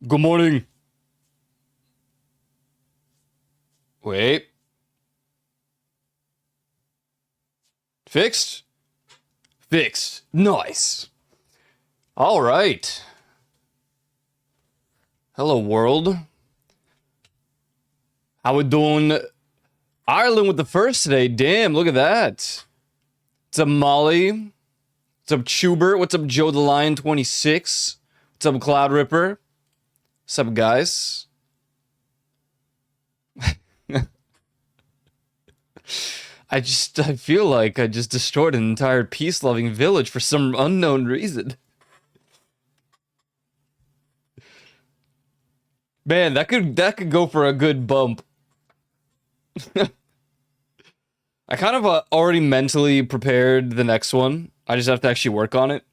Good morning. Wait. Fixed? Fixed. Nice. All right. Hello, world. How we doing? Ireland with the first today. Damn, look at that. What's up, Molly? What's up, Schubert? What's up, Joe the Lion 26? What's up, Cloud Ripper? What's up, guys? I feel like I just destroyed an entire peace-loving village for some unknown reason. Man, that could go for a good bump. I kind of already mentally prepared the next one. I just have to actually work on it.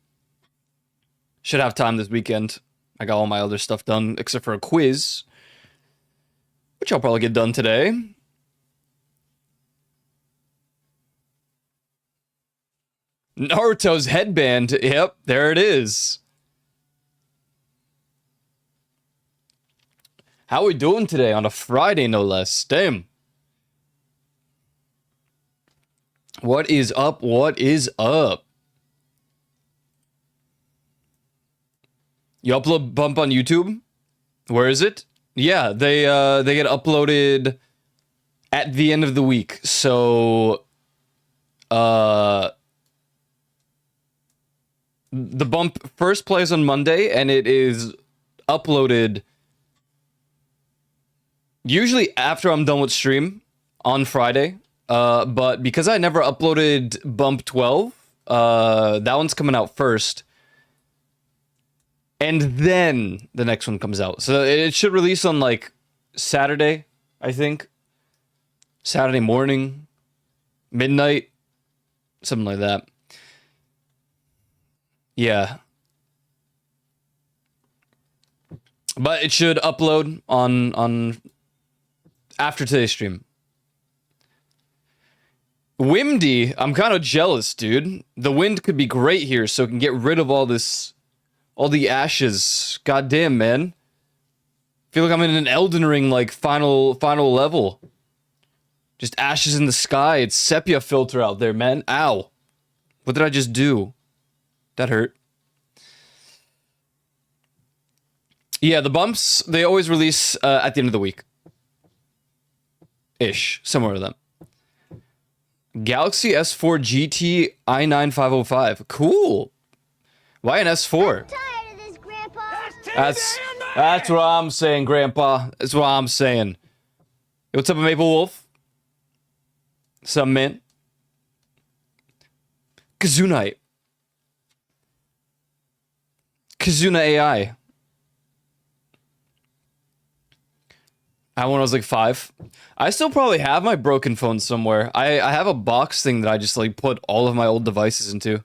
Should have time this weekend. I got all my other stuff done, except for a quiz, which I'll probably get done today. Naruto's headband. Yep, there it is. How we doing today on a Friday, no less? Damn. What is up? What is up? You upload bump on YouTube? Where is it? Yeah, they get uploaded at the end of the week. So the bump first plays on Monday and it is uploaded usually after I'm done with stream on Friday. But because I never uploaded bump 12, that one's coming out first. And then the next one comes out. So it should release on like Saturday, I think. Saturday morning, midnight, something like that. Yeah. But it should upload on after today's stream. Windy, I'm kind of jealous, dude. The wind could be great here, so it can get rid of all the ashes. Goddamn, man. Feel like I'm in an Elden Ring, like, final level. Just ashes in the sky. It's sepia filter out there, man. Ow. What did I just do? That hurt. Yeah, the bumps, they always release at the end of the week. Ish. Somewhere with them. Galaxy S4 GT i9 505. Cool. Why an S4? I'm tired of this, Grandpa. That's what I'm saying, Grandpa. That's what I'm saying. Hey, what's up, Maple Wolf? What's up, man? Kazunite. Kazuna AI. I when I was like 5. I still probably have my broken phone somewhere. I have a box thing that I just like put all of my old devices into.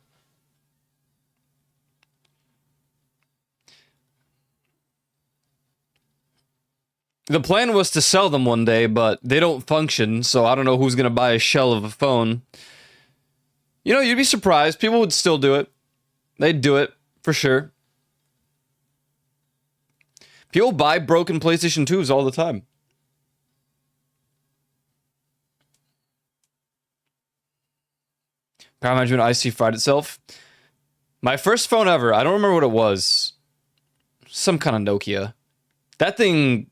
The plan was to sell them one day, but they don't function, so I don't know who's gonna buy a shell of a phone. You know, you'd be surprised. People would still do it. They'd do it, for sure. People buy broken PlayStation 2s all the time. Power management IC fried itself. My first phone ever, I don't remember what it was. Some kind of Nokia. That thing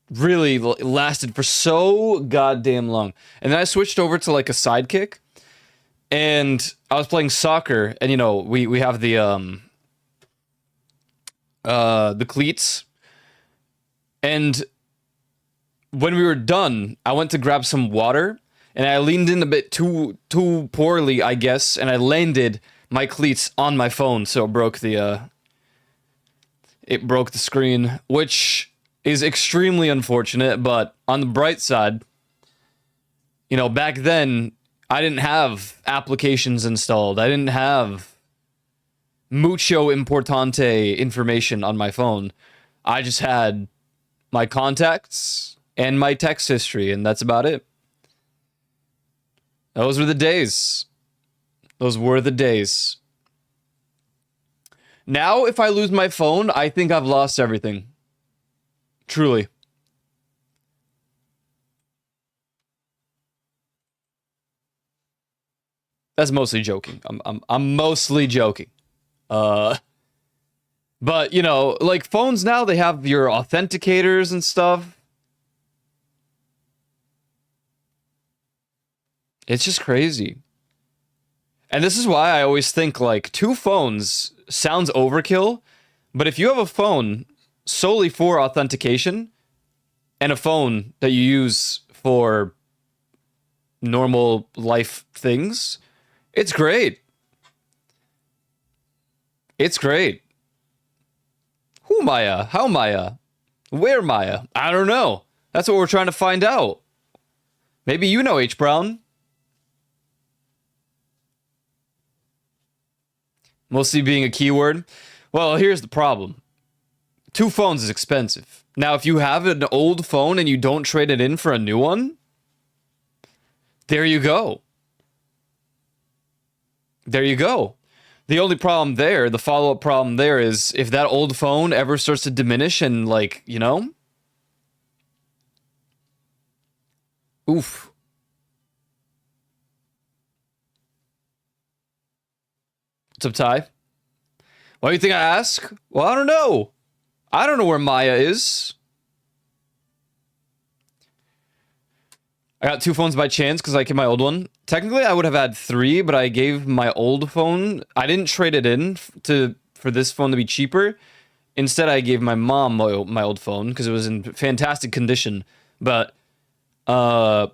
really lasted for so goddamn long. And then I switched over to like a Sidekick. And I was playing soccer, and you know, we have the cleats. And when we were done, I went to grab some water, and I leaned in a bit too poorly, I guess, and I landed my cleats on my phone, so it broke the screen, which is extremely unfortunate, but on the bright side, you know, back then, I didn't have applications installed. I didn't have mucho importante information on my phone. I just had my contacts and my text history, and that's about it. Those were the days. Those were the days. Now, if I lose my phone, I think I've lost everything. Truly. That's mostly joking. I'm mostly joking. Uh, but you know, like phones now, they have your authenticators and stuff. It's just crazy. And this is why I always think like two phones sounds overkill, but if you have a phone solely for authentication and a phone that you use for normal life things, it's great. It's great. Who Maya? How Maya? Where Maya? I don't know. That's what we're trying to find out. Maybe you know H. Brown. Mostly being a keyword. Well, here's the problem. Two phones is expensive. Now, if you have an old phone and you don't trade it in for a new one, there you go. There you go. The only problem there, the follow-up problem there is if that old phone ever starts to diminish and like, you know? Oof. What's up, Ty? Why do you think I ask? Well, I don't know. I don't know where Maya is. I got two phones by chance because I kept my old one. Technically, I would have had three, but I gave my old phone. I didn't trade it in for this phone to be cheaper. Instead, I gave my mom my old phone because it was in fantastic condition. But I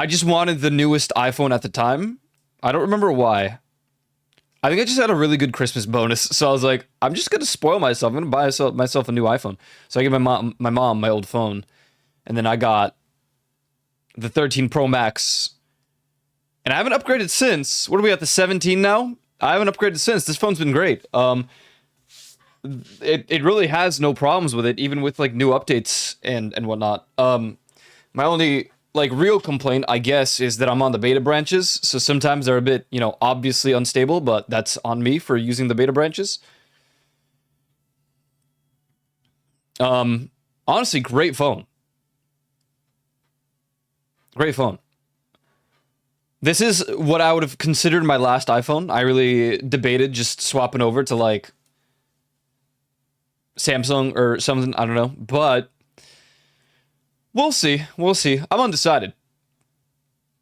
just wanted the newest iPhone at the time. I don't remember why. I think I just had a really good Christmas bonus, so I was like, I'm just gonna spoil myself. I'm gonna buy myself a new iPhone. So I gave my mom my old phone. And then I got the 13 Pro Max. And I haven't upgraded since. What are we at, the 17 now? I haven't upgraded since. This phone's been great. It really has no problems with it, even with like new updates and whatnot. My only like real complaint, I guess, is that I'm on the beta branches. So sometimes they're a bit, you know, obviously unstable, but that's on me for using the beta branches. Honestly, great phone. Great phone. This is what I would have considered my last iPhone. I really debated just swapping over to like Samsung or something. I don't know. But we'll see. We'll see. I'm undecided.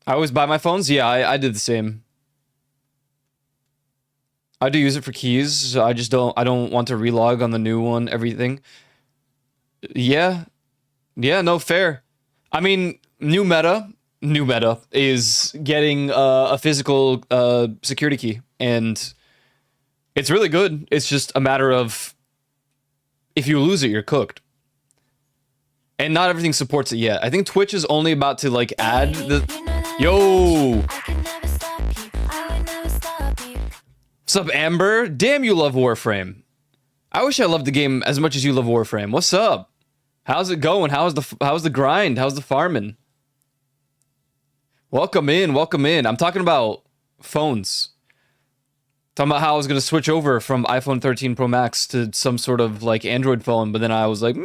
I always buy my phones. Yeah, I did the same. I do use it for keys. So I don't want to relog on the new one, everything. Yeah. Yeah, no, fair. I mean, new meta is getting a physical security key, and it's really good. It's just a matter of if you lose it, you're cooked. And not everything supports it yet. I think Twitch is only about to like add the... Yo! What's up, Amber? Damn, you love Warframe. I wish I loved the game as much as you love Warframe. What's up? How's it going? How's the grind? How's the farming? Welcome in, welcome in. I'm talking about phones. Talking about how I was gonna switch over from iPhone 13 Pro Max to some sort of like Android phone, but then I was like,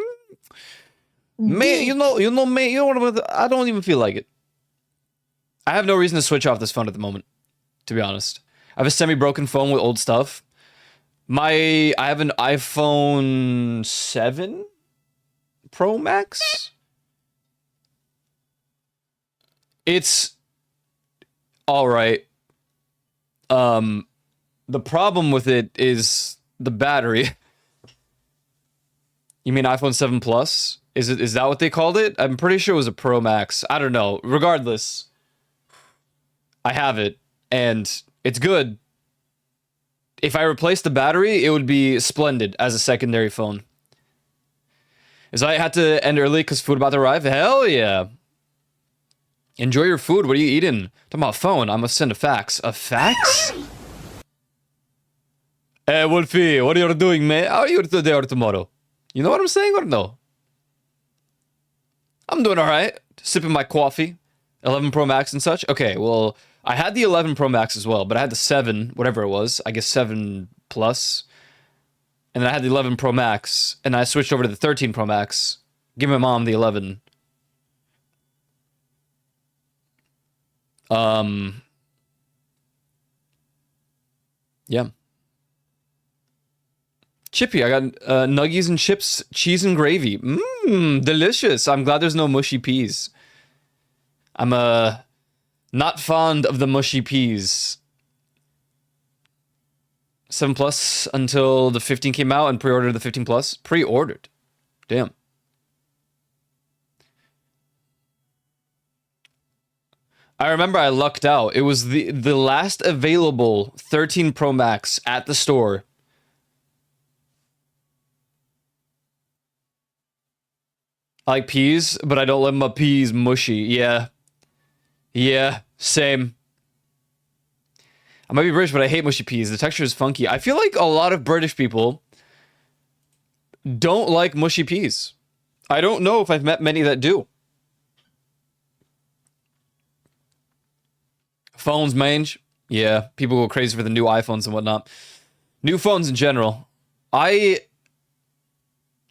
man, you know what? I don't even feel like it. I have no reason to switch off this phone at the moment, to be honest. I have a semi-broken phone with old stuff. I have an iPhone 7 Pro Max. It's all right. The problem with it is the battery. You mean iPhone 7 Plus? Is that what they called it? I'm pretty sure it was a Pro Max. I don't know. Regardless, I have it and it's good. If I replace the battery, it would be splendid as a secondary phone. Is I had to end early because food about to arrive? Hell yeah. Enjoy your food. What are you eating? Talking about phone. I must send a fax. A fax? Hey, Wolfie, what are you doing, man? How are you today or tomorrow? You know what I'm saying or no? I'm doing all right. Sipping my coffee. 11 Pro Max and such. Okay, well, I had the 11 Pro Max as well, but I had the 7, whatever it was. I guess 7 Plus. and then I had the 11 Pro Max, and I switched over to the 13 Pro Max. Give my mom the 11. Yeah. Chippy, I got nuggies and chips, cheese and gravy. Mmm, delicious. I'm glad there's no mushy peas. I'm not fond of the mushy peas. 7 Plus until the 15 came out and pre-ordered the 15 Plus. Pre-ordered. Damn. I remember I lucked out. It was the last available 13 Pro Max at the store. I like peas, but I don't let my peas mushy. Yeah. Yeah, same. I might be British, but I hate mushy peas. The texture is funky. I feel like a lot of British people don't like mushy peas. I don't know if I've met many that do. Phones, mange. Yeah, people go crazy for the new iPhones and whatnot. New phones in general. I'm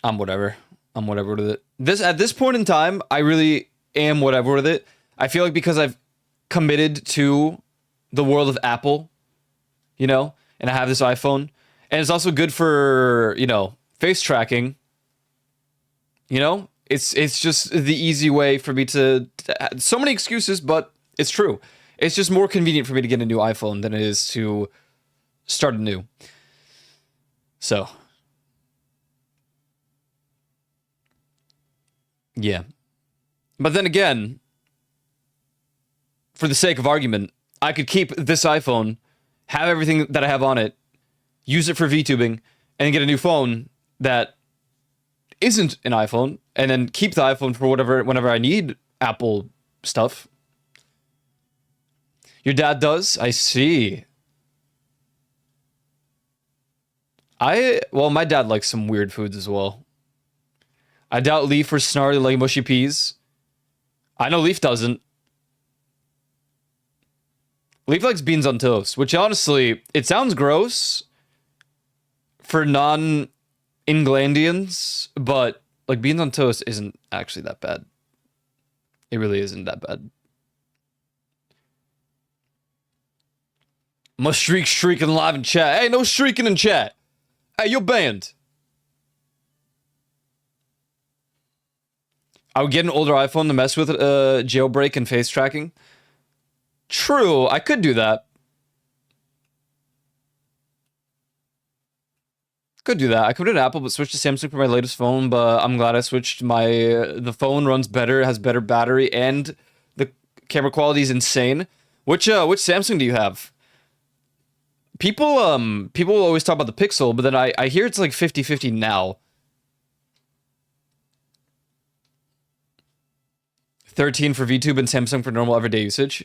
whatever. I'm whatever with it. At this point in time, I really am whatever with it. I feel like because I've committed to the world of Apple, you know, and I have this iPhone, and it's also good for, you know, face tracking. You know, it's just the easy way for me to so many excuses, but it's true. It's just more convenient for me to get a new iPhone than it is to start anew. So, yeah. But then again, for the sake of argument, I could keep this iPhone, have everything that I have on it, use it for VTubing, and get a new phone that isn't an iPhone, and then keep the iPhone for whenever I need Apple stuff. Your dad does? I see. Well, my dad likes some weird foods as well. I doubt Leaf or Snarly like mushy peas. I know Leaf doesn't. Leaf likes beans on toast, which honestly, it sounds gross for non-Englandians, but like beans on toast isn't actually that bad. It really isn't that bad. Must streaking live in chat. Hey, no streaking in chat. Hey, you're banned. I would get an older iPhone to mess with jailbreak and face tracking. True, I could do that. Could do that. I could do an Apple, but switch to Samsung for my latest phone. But I'm glad I switched. The phone runs better, has better battery, and the camera quality is insane. Which Samsung do you have? People always talk about the Pixel, but then I hear it's like 50-50 now. 13 for VTube and Samsung for normal everyday usage.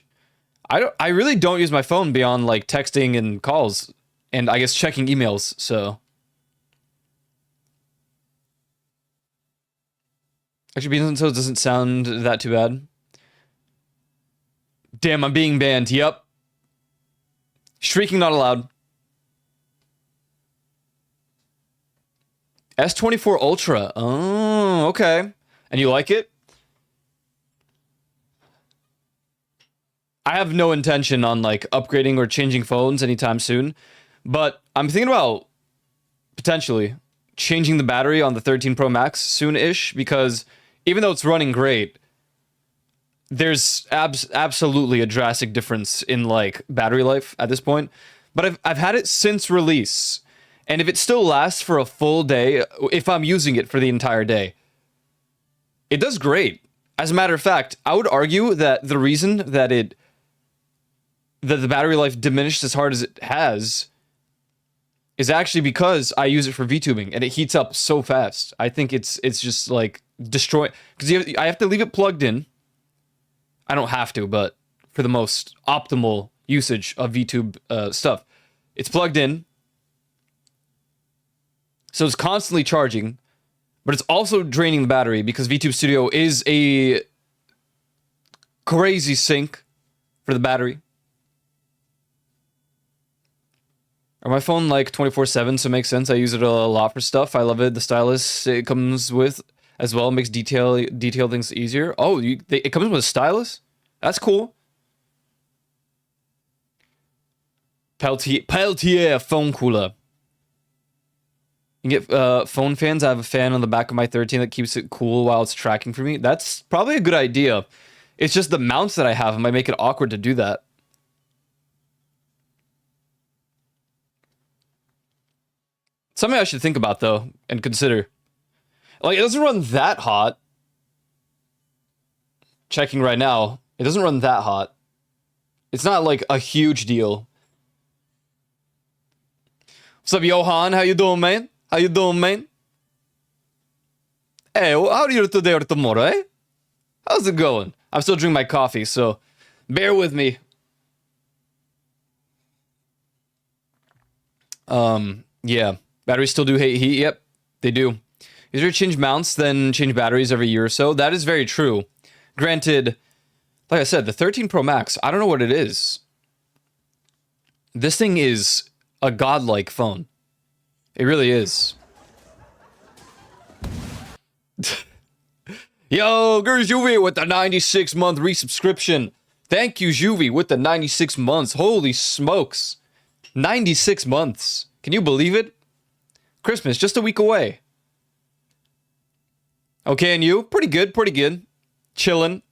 I really don't use my phone beyond like texting and calls, and I guess checking emails. So actually, beans and toast doesn't sound that too bad. Damn, I'm being banned. Yep. Shrieking not allowed. S24 Ultra. Oh, okay. And you like it? I have no intention on like upgrading or changing phones anytime soon, but I'm thinking about potentially changing the battery on the 13 Pro Max soon-ish, because even though it's running great, there's absolutely a drastic difference in like battery life at this point. But I've had it since release, and if it still lasts for a full day, if I'm using it for the entire day, it does great. As a matter of fact, I would argue that the reason that the battery life diminished as hard as it has is actually because I use it for VTubing and it heats up so fast. I think it's just like destroy, because I have to leave it plugged in. I don't have to, but for the most optimal usage of VTube stuff, it's plugged in. So it's constantly charging, but it's also draining the battery because VTube Studio is a crazy sink for the battery. Or my phone like 24/7, so it makes sense. I use it a lot for stuff. I love it. The stylus it comes with as well makes detail things easier. Oh, it comes with a stylus? That's cool. Peltier phone cooler. You can get phone fans. I have a fan on the back of my 13 that keeps it cool while it's tracking for me. That's probably a good idea. It's just the mounts that I have might make it awkward to do that. Something I should think about, though, and consider. Like, it doesn't run that hot. Checking right now. It doesn't run that hot. It's not, like, a huge deal. What's up, Johan? How you doing, man? How you doing, man? Hey, how are you today or tomorrow, eh? How's it going? I'm still drinking my coffee, so bear with me. Yeah. Batteries still do hate heat. Yep, they do. Easier to change mounts than change batteries every year or so. That is very true. Granted, like I said, the 13 Pro Max, I don't know what it is. This thing is a godlike phone. It really is. Yo, Gers Juvie with the 96-month resubscription. Thank you, Juvie, with the 96 months. Holy smokes. 96 months. Can you believe it? Christmas, just a week away. Okay, and you? Pretty good, pretty good. Chilling.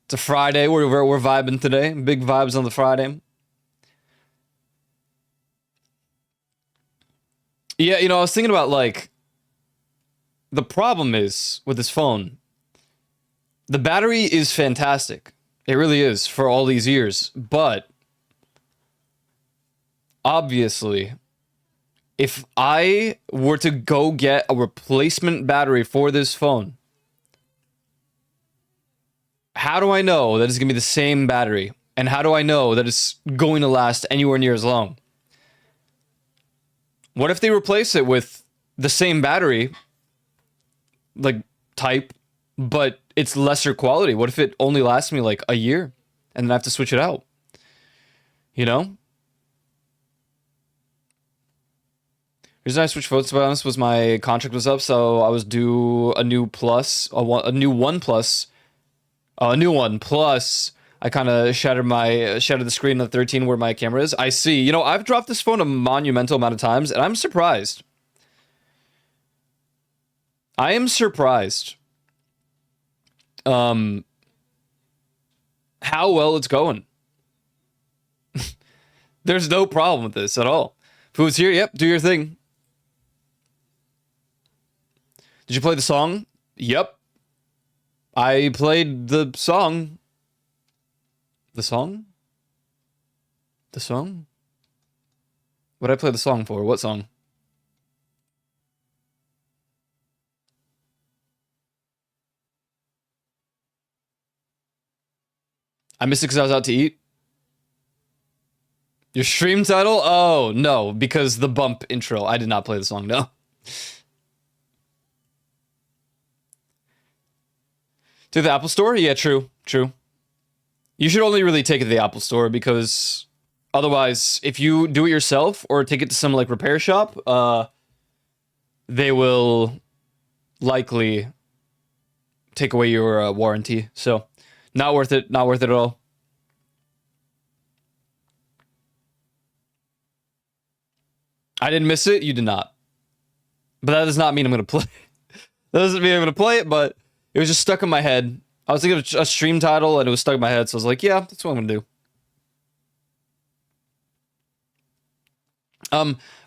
It's a Friday. We're vibing today. Big vibes on the Friday. Yeah, you know, I was thinking about, like, the problem is with this phone, the battery is fantastic. It really is for all these years. But obviously, if I were to go get a replacement battery for this phone, how do I know that it's going to be the same battery? And how do I know that it's going to last anywhere near as long? What if they replace it with the same battery, like type, but it's lesser quality? What if it only lasts me like a year and then I have to switch it out? You know? The reason I switched phones, to be honest, was my contract was up, so I was due a new plus, a new one plus, a new one plus. I kind of shattered the screen of the 13 where my camera is. I see. You know, I've dropped this phone a monumental amount of times, and I'm surprised. I am surprised. How well it's going. There's no problem with this at all. Food's here. Yep, do your thing. Did you play the song? Yep. I played the song. The song? The song? What did I play the song for? What song? I missed it because I was out to eat. Your stream title? Oh, no, because the bump intro. I did not play the song, no. To the Apple Store? Yeah, true. You should only really take it to the Apple Store because otherwise, if you do it yourself or take it to some like repair shop, they will likely take away your warranty. So, not worth it. Not worth it at all. I didn't miss it. You did not. But that does not mean I'm going to play. That doesn't mean I'm going to play it, but it was just stuck in my head. I was thinking of a stream title, and it was stuck in my head, so I was like, yeah, that's what I'm going to do.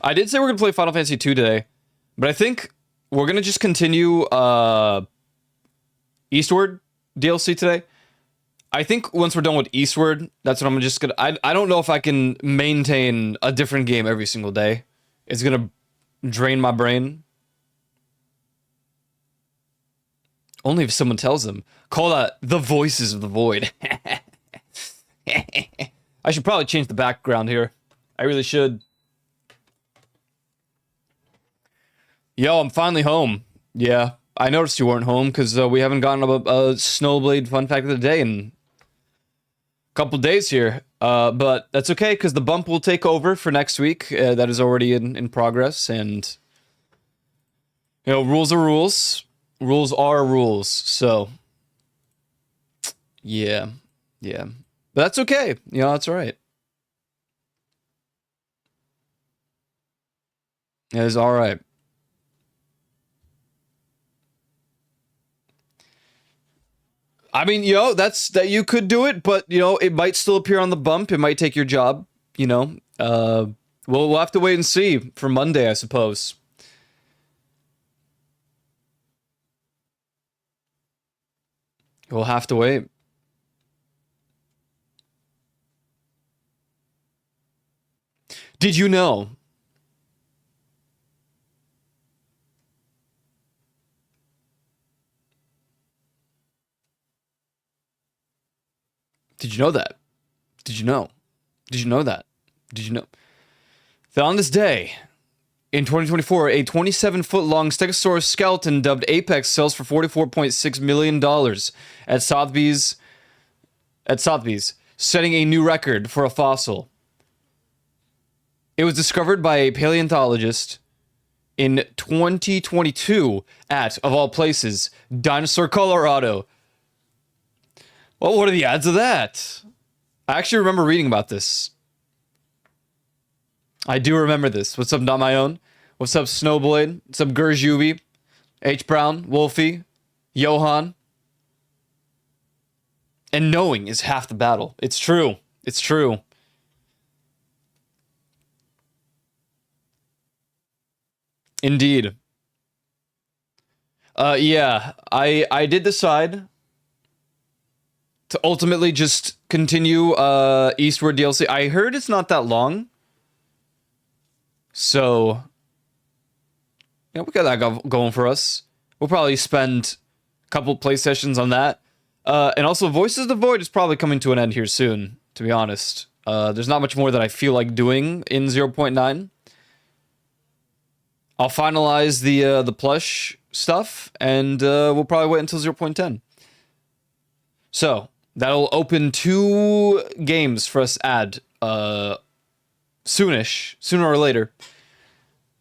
I did say we're going to play Final Fantasy 2 today, but I think we're going to just continue Eastward DLC today. I think once we're done with Eastward, that's what I'm just going to... I don't know if I can maintain a different game every single day. It's going to drain my brain. Only if someone tells them. Call that the voices of the void. I should probably change the background here. I really should. Yo, I'm finally home. Yeah, I noticed you weren't home because we haven't gotten a Snowblade fun fact of the day in a couple days here. But that's okay because the bump will take over for next week. That is already in progress, and rules are rules. Rules are rules. So yeah, yeah, but that's okay. That's all right. It is all right. I mean, that's that you could do it, but it might still appear on the bump. It might take your job. We'll have to wait and see for Monday, I suppose. We'll have to wait. Did you know? Did you know that? Did you know? Did you know that? Did you know that on this day, in 2024, a 27-foot-long Stegosaurus skeleton dubbed Apex sells for $44.6 million at Sotheby's, setting a new record for a fossil. It was discovered by a paleontologist in 2022 at, of all places, Dinosaur, Colorado. Well, what are the odds of that? I actually remember reading about this. I do remember this. What's up, Not My Own? What's up, Snowblade? What's up, Gurjuvi? H. Brown, Wolfie, Johan. And knowing is half the battle. It's true. It's true. Indeed. Yeah, I did decide to ultimately just continue Eastward DLC. I heard it's not that long. So, we got that going for us. We'll probably spend a couple play sessions on that. And also, Voices of the Void is probably coming to an end here soon, to be honest. There's not much more that I feel like doing in 0.9. I'll finalize the plush stuff, and we'll probably wait until 0.10. So, that'll open 2 games for us to add soonish, sooner or later.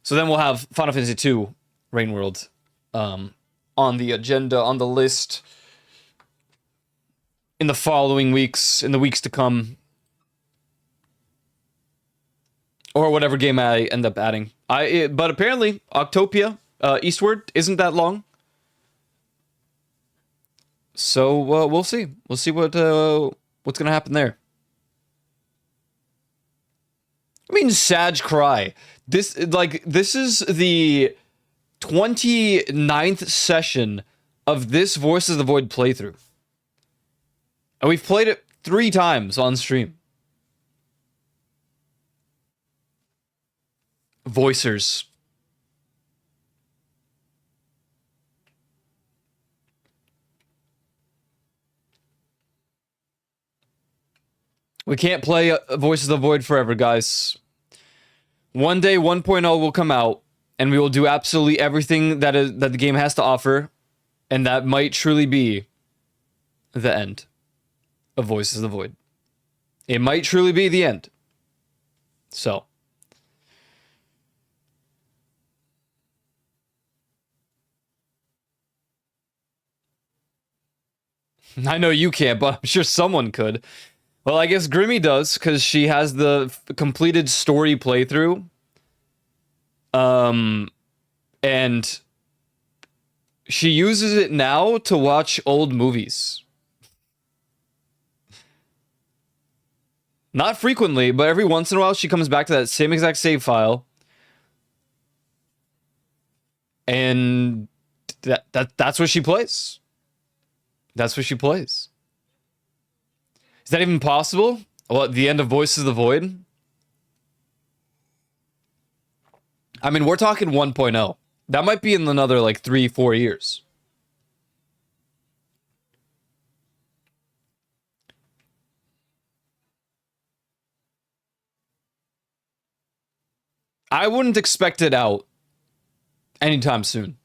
So then we'll have Final Fantasy II Rain World on the agenda, on the list in the following weeks, in the weeks to come. Or whatever game I end up adding. But apparently, Octopia, Eastward, isn't that long. So we'll see. We'll see what's gonna happen there. I mean, Sag Cry. This is the 29th session of this Voices of the Void playthrough. And we've played it 3 times on stream. Voicers. We can't play Voices of the Void forever, guys. One day 1.0 will come out, and we will do absolutely everything that the game has to offer, and that might truly be the end of Voices of the Void. It might truly be the end. So. I know you can't, but I'm sure someone could. Well, I guess Grimmy does, because she has the completed story playthrough. And she uses it now to watch old movies. Not frequently, but every once in a while she comes back to that same exact save file. And that's what she plays. That's what she plays. Is that even possible? Well, at the end of Voices of the Void? I mean, we're talking 1.0. That might be in another, 3-4 years. I wouldn't expect it out anytime soon.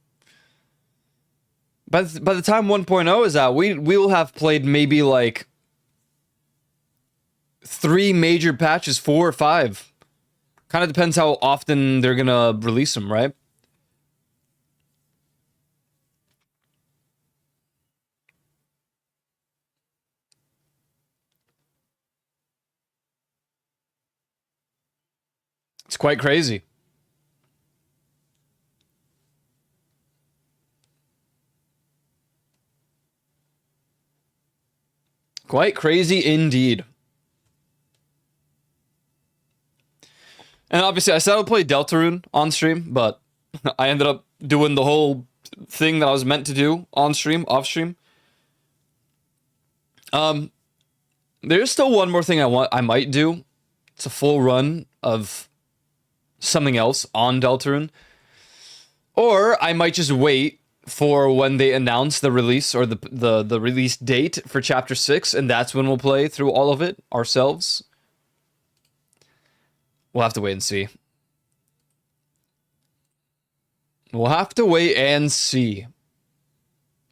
By the time 1.0 is out, we will have played maybe, 3 major patches, 4 or 5. Kind of depends how often they're gonna release them, right? It's quite crazy. Quite crazy indeed. And obviously, I said I would play Deltarune on stream, but I ended up doing the whole thing that I was meant to do on stream, off stream. There's still one more thing I might do. It's a full run of something else on Deltarune. Or I might just wait for when they announce the release or the release date for Chapter 6, and that's when we'll play through all of it ourselves. We'll have to wait and see. We'll have to wait and see.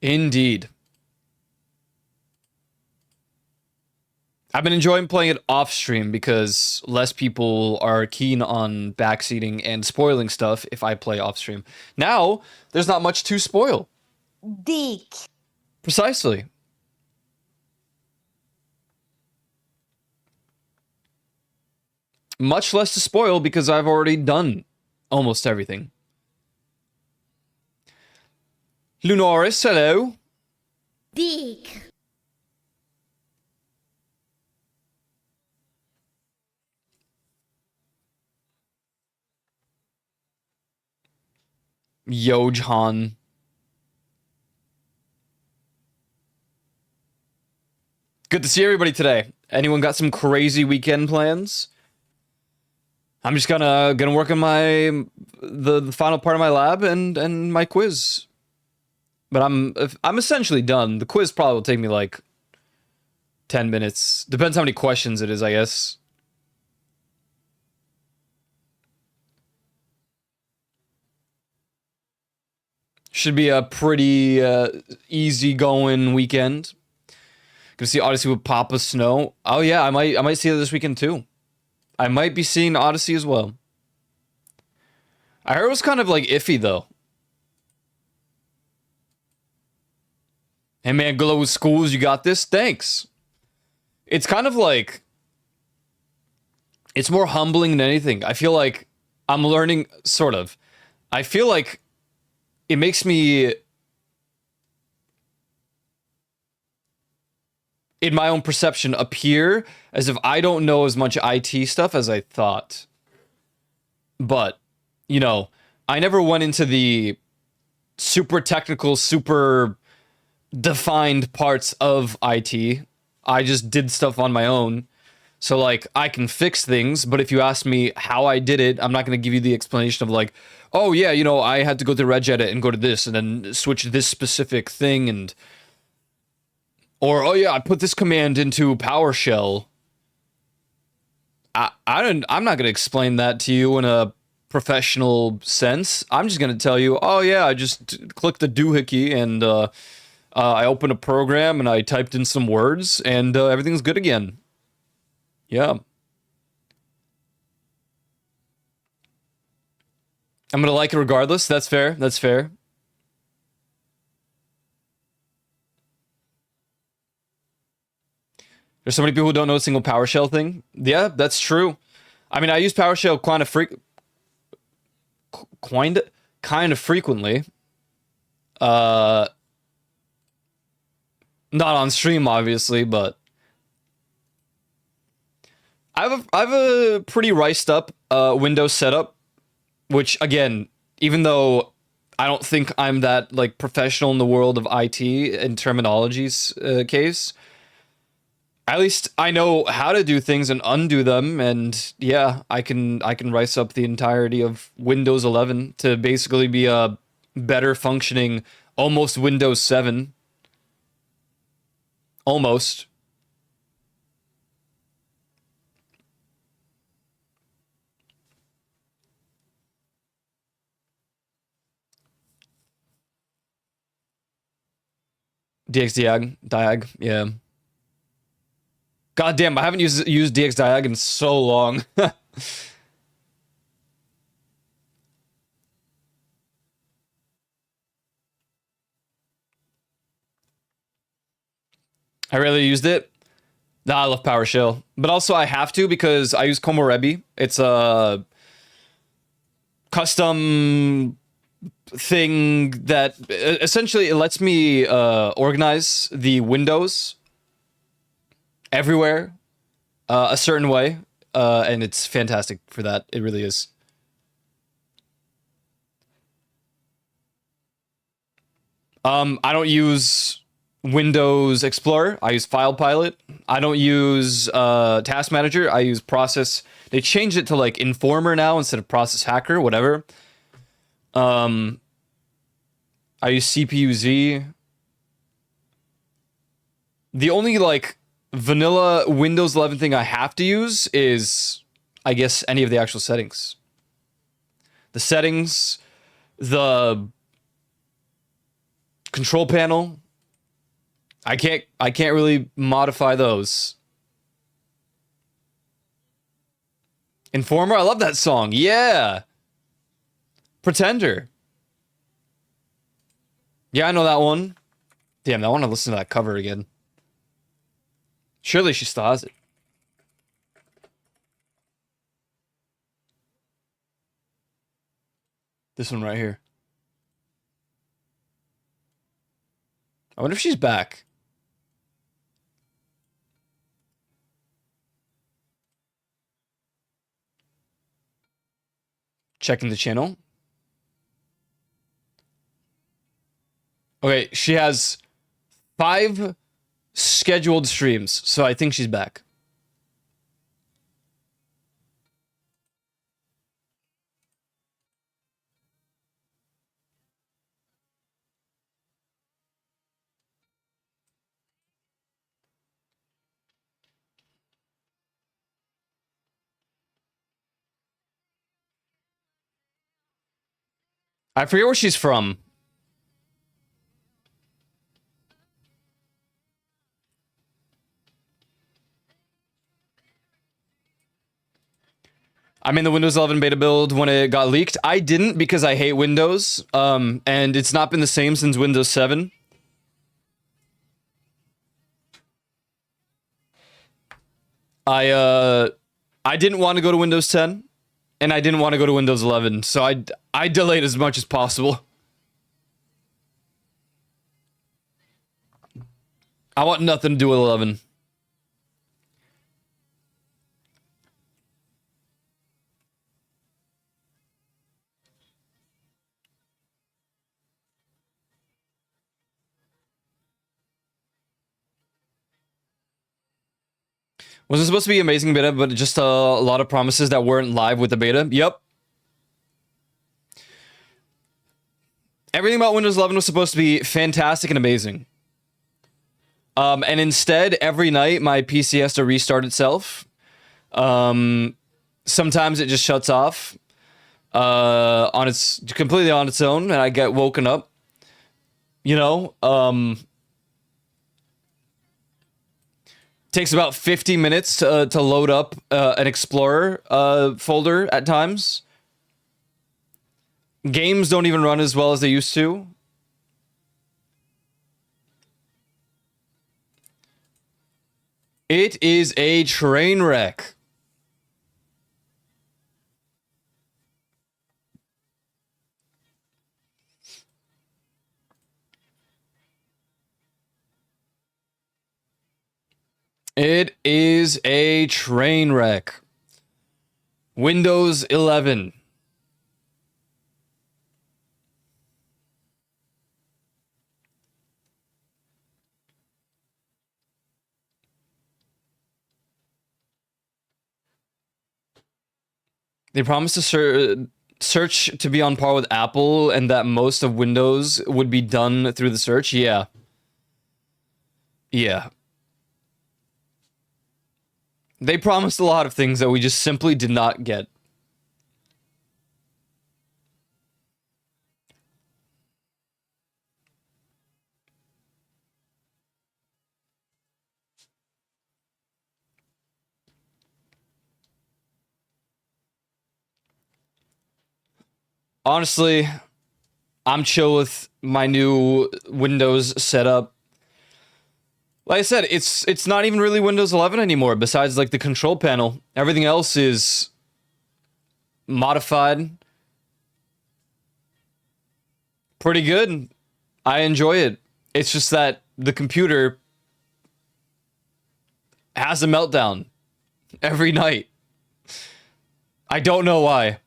Indeed. I've been enjoying playing it off stream because less people are keen on backseating and spoiling stuff if I play off stream. Now, there's not much to spoil. Dick. Precisely. Much less to spoil because I've already done almost everything. Lunaris, hello. Dick. Yojhan. Good to see everybody today. Anyone got some crazy weekend plans? I'm just gonna work on the final part of my lab and my quiz. But I'm essentially done. The quiz probably will take me like 10 minutes. Depends how many questions it is, I guess. Should be a pretty easy-going weekend. Gonna see Odyssey with Papa Snow. Oh yeah, I might see it this weekend too. I might be seeing Odyssey as well. I heard it was kind of like iffy though. Hey man, good luck with schools. You got this. Thanks. It's kind of like it's more humbling than anything. I feel like I'm learning, sort of. I feel like it makes me, in my own perception, appear as if I don't know as much IT stuff as I thought. But, you know, I never went into the super technical, super defined parts of IT. I just did stuff on my own. So, like, I can fix things, but if you ask me how I did it, I'm not going to give you the explanation of, like, oh, yeah, you know, I had to go to regedit and go to this and then switch this specific thing and... Or, oh, yeah, I put this command into PowerShell. I'm not going to explain that to you in a professional sense. I'm just going to tell you, oh, yeah, I just clicked the doohickey and I opened a program and I typed in some words and everything's good again. Yeah. I'm gonna like it regardless. That's fair. That's fair. There's so many people who don't know a single PowerShell thing. Yeah, that's true. I mean, I use PowerShell kind of frequently. Not on stream, obviously, but I have a pretty riced up Windows setup, which again, even though I don't think I'm that like professional in the world of IT in terminology's case, at least I know how to do things and undo them, and yeah, I can rice up the entirety of Windows 11 to basically be a better functioning almost Windows 7. Almost. Diag, yeah. God damn, I haven't used DXDiag in so long. I rarely used it. Nah, I love PowerShell. But also I have to because I use Komorebi. It's a custom thing that essentially it lets me organize the windows everywhere a certain way. And it's fantastic for that. It really is. I don't use Windows Explorer. I use File Pilot. I don't use Task Manager. I use Process. They changed it to like Informer now instead of Process Hacker, whatever. I use CPU-Z. The only like vanilla Windows 11 thing I have to use is, I guess, any of the actual settings. The settings, the control panel. I can't really modify those. Informer, I love that song. Yeah. Pretender. Yeah, I know that one. Damn, I want to listen to that cover again. Surely she still has it. This one right here. I wonder if she's back. Checking the channel. Okay, she has 5 scheduled streams, so I think she's back. I forget where she's from. I'm in the Windows 11 beta build when it got leaked. I didn't because I hate Windows, and it's not been the same since Windows 7. I didn't want to go to Windows 10, and I didn't want to go to Windows 11, so I delayed as much as possible. I want nothing to do with 11. Was it supposed to be amazing beta, but just a lot of promises that weren't live with the beta? Yep. Everything about Windows 11 was supposed to be fantastic and amazing. And instead, every night, my PC has to restart itself. Sometimes it just shuts off completely on its own, and I get woken up. You know, takes about 50 minutes to load up an Explorer folder at times. Games don't even run as well as they used to. It is a train wreck. It is a train wreck. Windows 11. They promised to search to be on par with Apple and that most of Windows would be done through the search. Yeah. Yeah. They promised a lot of things that we just simply did not get. Honestly, I'm chill with my new Windows setup. Like I said, it's not even really Windows 11 anymore. Besides like the control panel, everything else is modified. Pretty good. I enjoy it. It's just that the computer has a meltdown every night. I don't know why.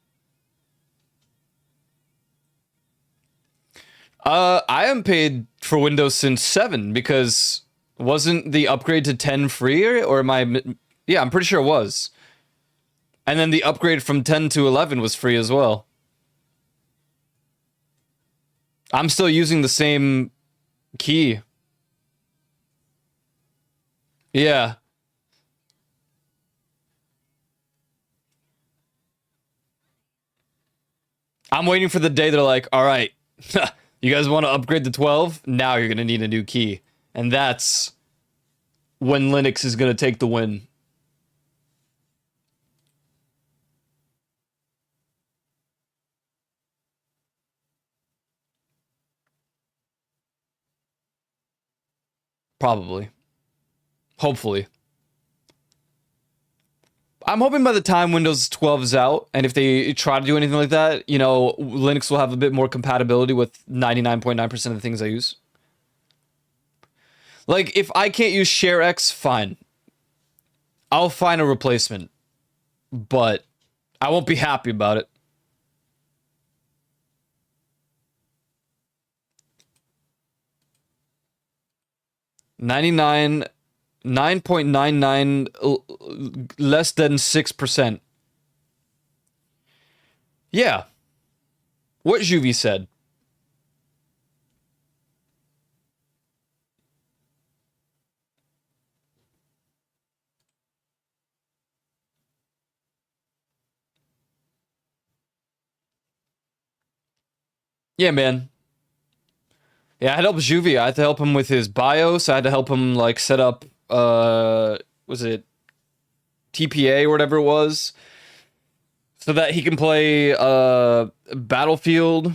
I haven't paid for Windows since 7 because wasn't the upgrade to 10 free or am I? Yeah, I'm pretty sure it was. And then the upgrade from 10 to 11 was free as well. I'm still using the same key. Yeah. I'm waiting for the day they're like, all right, you guys want to upgrade to 12? Now you're going to need a new key. And that's when Linux is going to take the win. Probably. Hopefully. I'm hoping by the time Windows 12 is out, and if they try to do anything like that, you know, Linux will have a bit more compatibility with 99.9% of the things I use. Like, if I can't use ShareX, fine. I'll find a replacement. But I won't be happy about it. $9.99 less than 6%. Yeah. What Juvie said. Yeah, man. Yeah, I had to help Juvie. I had to help him with his BIOS. I had to help him like set up was it TPA or whatever it was, so that he can play Battlefield.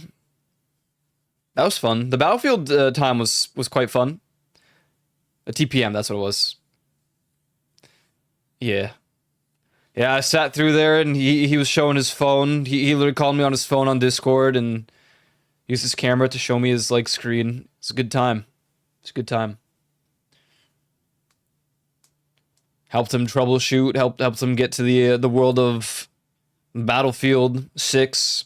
That was fun. The Battlefield time was quite fun. A TPM, that's what it was. Yeah. Yeah, I sat through there and he was showing his phone. He literally called me on his phone on Discord and used his camera to show me his like screen. It's a good time. It's a good time. Helped him troubleshoot. Helped him get to the world of Battlefield 6.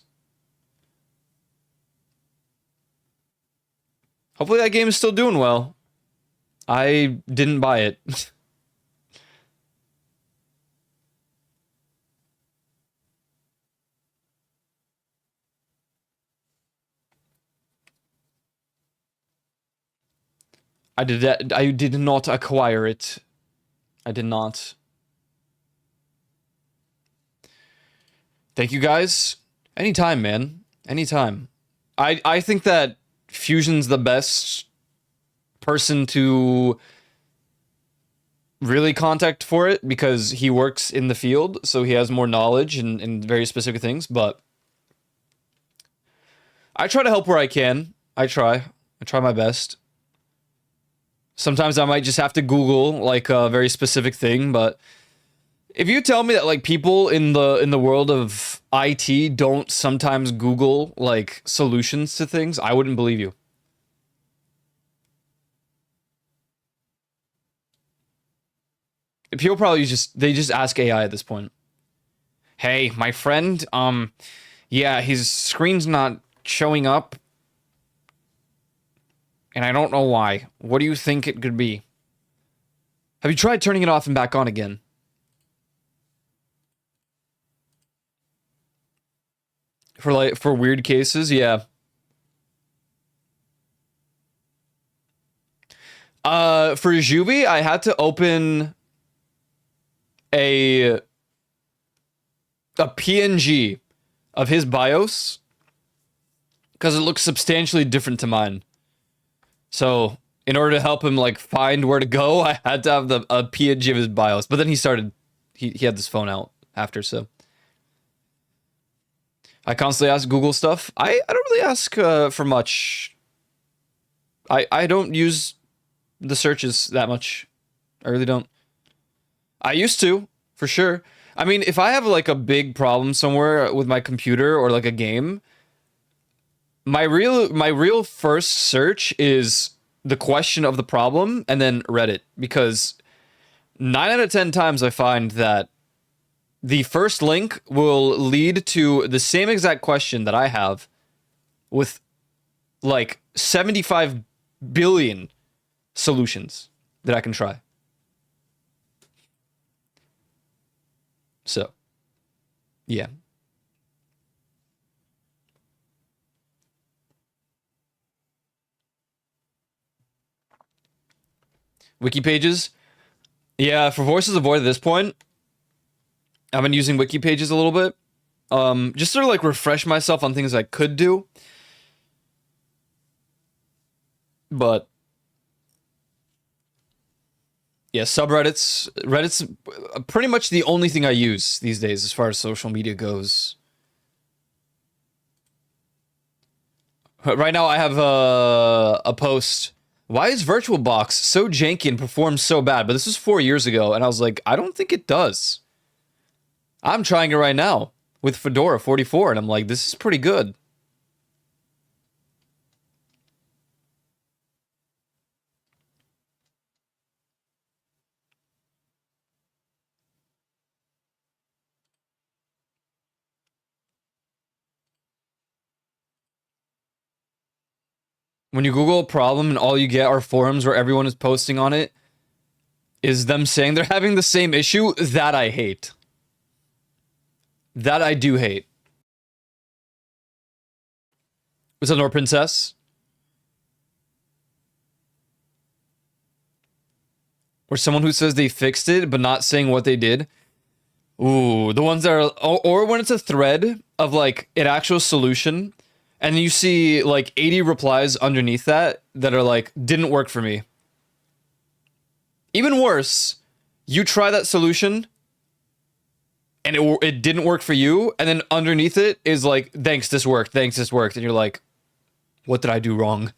Hopefully that game is still doing well. I didn't buy it. I did not acquire it. I did not. Thank you guys. Anytime, man. Anytime. I think that Fusion's the best person to really contact for it because he works in the field, so he has more knowledge in very specific things, but I try to help where I can. I try my best. Sometimes I might just have to Google like a very specific thing, but if you tell me that like people in the world of IT don't sometimes Google like solutions to things, I wouldn't believe you. People probably just ask AI at this point. Hey, my friend, yeah, his screen's not showing up and I don't know why. What do you think it could be? Have you tried turning it off and back on again? For weird cases, yeah. For Juvie, I had to open a PNG of his BIOS because it looks substantially different to mine. So in order to help him like find where to go, I had to have a PNG of his BIOS. But then he had this phone out after, so I constantly ask Google stuff. I don't really ask for much. I don't use the searches that much. I really don't. I used to, for sure. I mean, if I have like a big problem somewhere with my computer or like a game, my real first search is the question of the problem and then Reddit, because 9 out of 10 times I find that the first link will lead to the same exact question that I have with like 75 billion solutions that I can try. So, yeah. Wiki pages. Yeah, for Voices of Void at this point, I've been using wiki pages a little bit. Just sort of like refresh myself on things I could do. But yeah, subreddits, Reddit's pretty much the only thing I use these days as far as social media goes. Right now I have a post. Why is VirtualBox so janky and performs so bad? But this was 4 years ago, and I was like, I don't think it does. I'm trying it right now with Fedora 44, and I'm like, this is pretty good. When you Google a problem and all you get are forums where everyone is posting on it, is them saying they're having the same issue, that I hate. That I do hate. What's up, Nor Princess? Or someone who says they fixed it, but not saying what they did. Ooh, the ones that are... Or when it's a thread of, like, an actual solution, and you see, like, 80 replies underneath that are like, didn't work for me. Even worse, you try that solution, and it didn't work for you, and then underneath it is like, thanks, this worked, thanks, this worked. And you're like, what did I do wrong?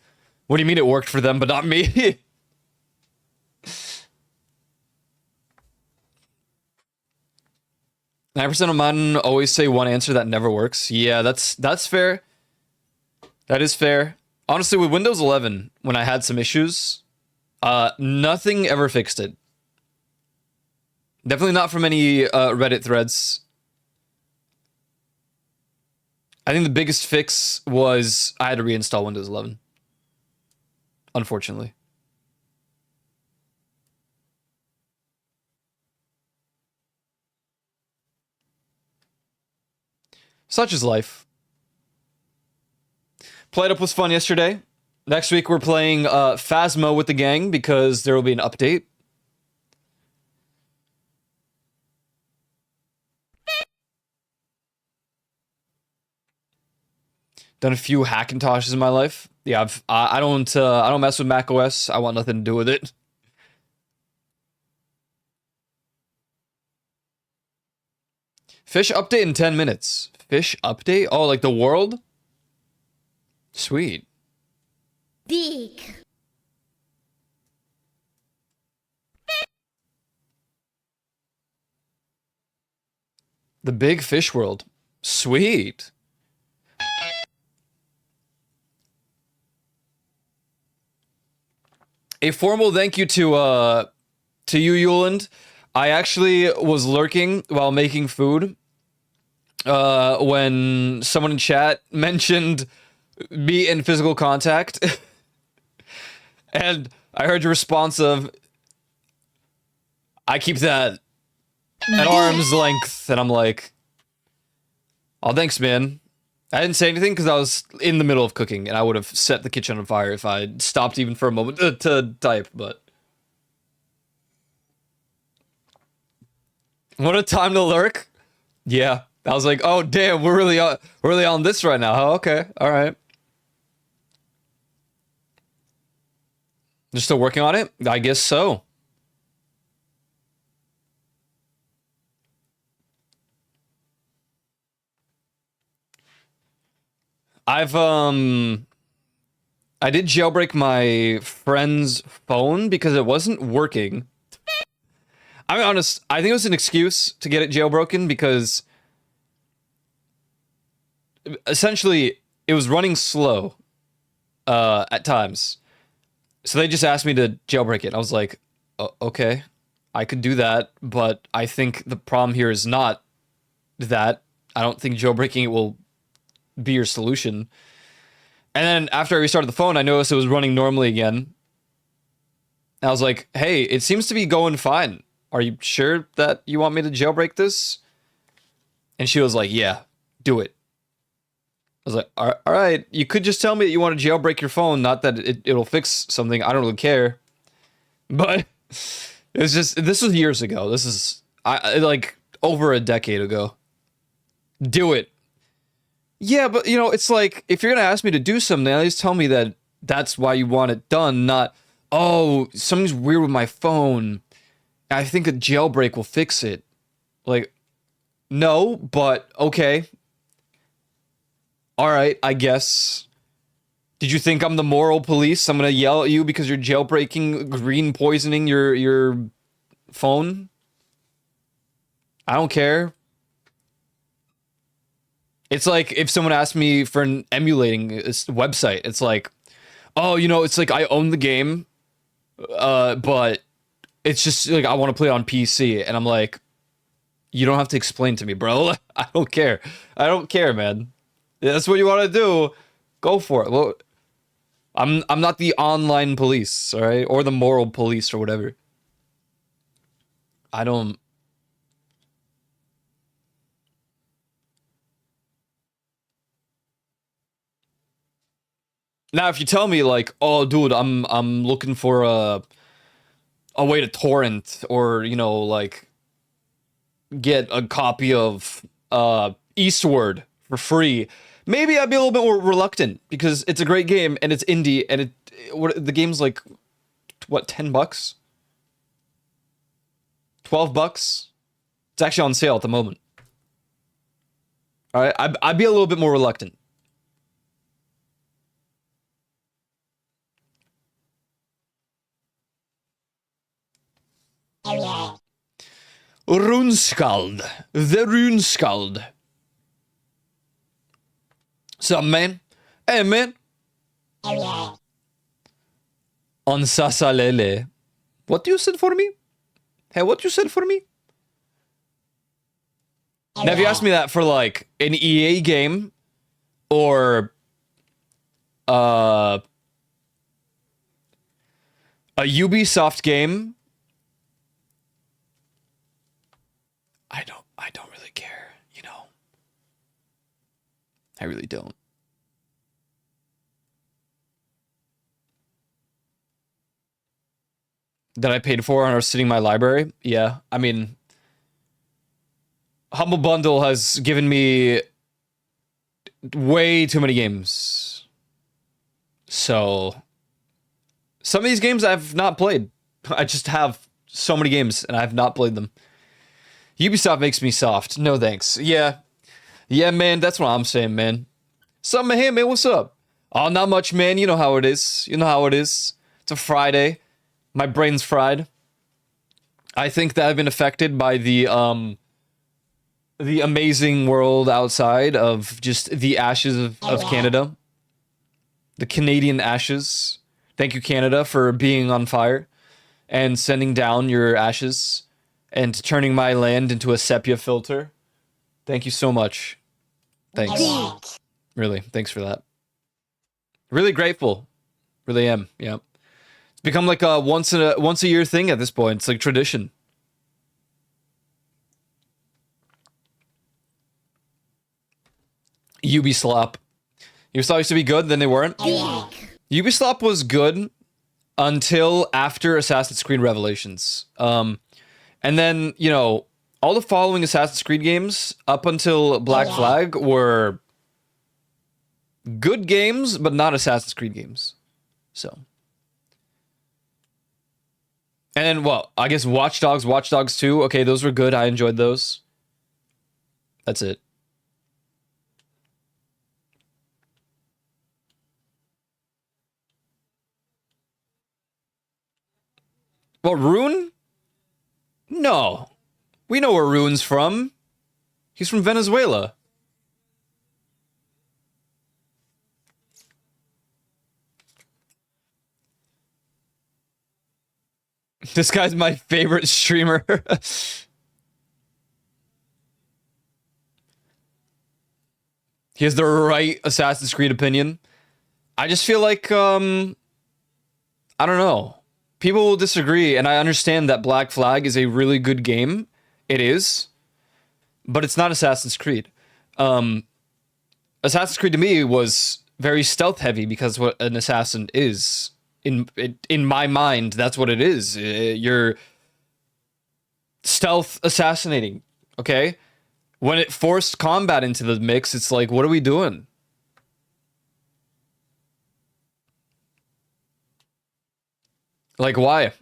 What do you mean it worked for them, but not me? 9% of mine always say one answer that never works. Yeah, that's fair. That is fair. Honestly, with Windows 11, when I had some issues, nothing ever fixed it. Definitely not from any Reddit threads. I think the biggest fix was I had to reinstall Windows 11. Unfortunately. Such is life. Played Up was fun yesterday. Next week we're playing Phasmo with the gang because there will be an update. Done a few Hackintoshes in my life. Yeah, I don't mess with Mac OS. I want nothing to do with it. Fish update in 10 minutes. Fish update? Oh, like the world? Sweet. Dick. The big fish world. Sweet. A formal thank you to you, Yuland. I actually was lurking while making food when someone in chat mentioned me in physical contact. And I heard your response of, I keep that at arm's length. And I'm like, oh, thanks, man. I didn't say anything because I was in the middle of cooking and I would have set the kitchen on fire if I stopped even for a moment to type, but... What a time to lurk. Yeah. I was like, oh, damn, we're really on this right now. Oh, okay. All right. They're still working on it? I guess so. I did jailbreak my friend's phone because it wasn't working. I'm honest, I think it was an excuse to get it jailbroken because essentially it was running slow at times. So they just asked me to jailbreak it. I was like, okay, I could do that, but I think the problem here is not that. I don't think jailbreaking it will be your solution. And then after I restarted the phone, I noticed it was running normally again. And I was like, hey, it seems to be going fine. Are you sure that you want me to jailbreak this? And she was like, yeah, do it. I was like, all right, you could just tell me that you want to jailbreak your phone, not that it'll fix something. I don't really care. But it's just, this was years ago. This is like over a decade ago. Do it. Yeah, but you know, it's like, if you're going to ask me to do something, at least tell me that that's why you want it done, not, oh, something's weird with my phone. I think a jailbreak will fix it. Like, no, but okay. All right, I guess. Did you think I'm the moral police? I'm gonna yell at you because you're jailbreaking, green poisoning your phone? I don't care. It's like if someone asked me for an emulating a website, it's like, oh, you know, it's like I own the game, but it's just like I want to play it on PC, and I'm like, you don't have to explain to me, bro. I don't care. I don't care, man. That's what you want to do. Go for it. Well, I'm not the online police, all right, or the moral police or whatever. I don't. Now, if you tell me like, oh, dude, I'm looking for a way to torrent or you know like get a copy of Eastward for free, maybe I'd be a little bit more reluctant because it's a great game and it's indie and the game's like what, $10, $12. It's actually on sale at the moment. All right, I'd be a little bit more reluctant. Runeskald. The Runeskald. Sup, man? Hey, man. On Sasalele. What you said for me? Hey, what you said for me? Now, if you ask me that for, like, an EA game, or, a Ubisoft game, I don't really care, you know? I really don't. That I paid for and are sitting in my library? Yeah, I mean, Humble Bundle has given me way too many games. So, some of these games I've not played. I just have so many games and I've not played them. Ubisoft makes me soft. No thanks. Yeah. Yeah, man, that's what I'm saying, man. Something, hey, man, what's up? Oh, not much, man. You know how it is. You know how it is. It's a Friday. My brain's fried. I think that I've been affected by the amazing world outside of just the ashes of Canada. The Canadian ashes. Thank you, Canada, for being on fire and sending down your ashes and turning my land into a sepia filter. Thank you so much. Thanks. Really, thanks for that. Really grateful. Really am. Yeah. It's become like a once a year thing at this point. It's like tradition. Ubislop. Ubislop used to be good, then they weren't. Ubislop was good until after Assassin's Creed Revelations. And then, you know, all the following Assassin's Creed games up until Black Flag were good games, but not Assassin's Creed games. So. And then, well, I guess Watch Dogs 2. Okay, those were good. I enjoyed those. That's it. What, Rune? No. We know where Rune's from. He's from Venezuela. This guy's my favorite streamer. He has the right Assassin's Creed opinion. I just feel like, I don't know. People will disagree, and I understand that Black Flag is a really good game. It is. But it's not Assassin's Creed. Assassin's Creed to me was very stealth heavy because what an assassin is. In my mind, that's what it is. You're stealth assassinating, okay? When it forced combat into the mix, it's like, what are we doing? Like, why?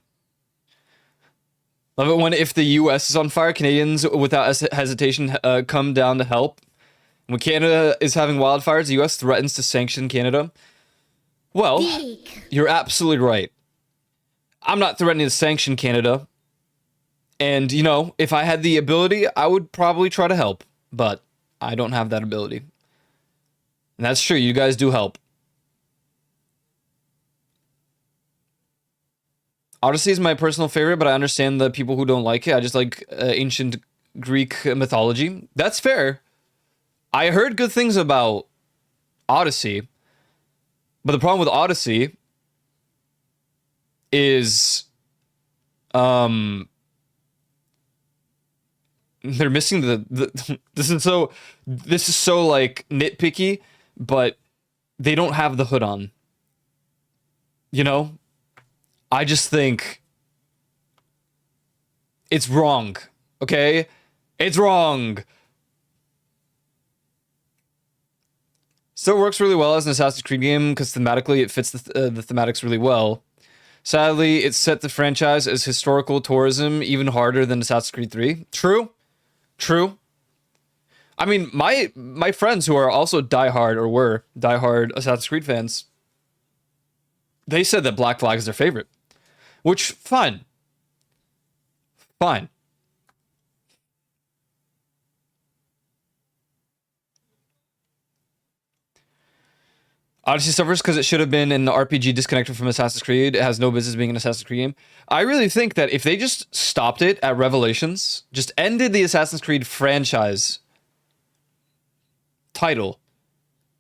Love it when if the U.S. is on fire, Canadians without hesitation come down to help. When Canada is having wildfires, the U.S. threatens to sanction Canada. Well, you're absolutely right. I'm not threatening to sanction Canada. And, you know, if I had the ability, I would probably try to help. But I don't have that ability. And that's true, you guys do help. Odyssey is my personal favorite, but I understand the people who don't like it. I just like ancient Greek mythology. That's fair. I heard good things about Odyssey. But the problem with Odyssey is they're missing the this is so like nitpicky, but they don't have the hood on. You know? I just think it's wrong. Okay? It's wrong. Still works really well as an Assassin's Creed game because thematically it fits the thematics really well. Sadly, it set the franchise as historical tourism even harder than Assassin's Creed 3. True. True. I mean, my friends who are also diehard or were diehard Assassin's Creed fans, they said that Black Flag is their favorite. Which, fine. Fine. Odyssey suffers because it should have been an RPG disconnected from Assassin's Creed. It has no business being an Assassin's Creed game. I really think that if they just stopped it at Revelations, just ended the Assassin's Creed franchise title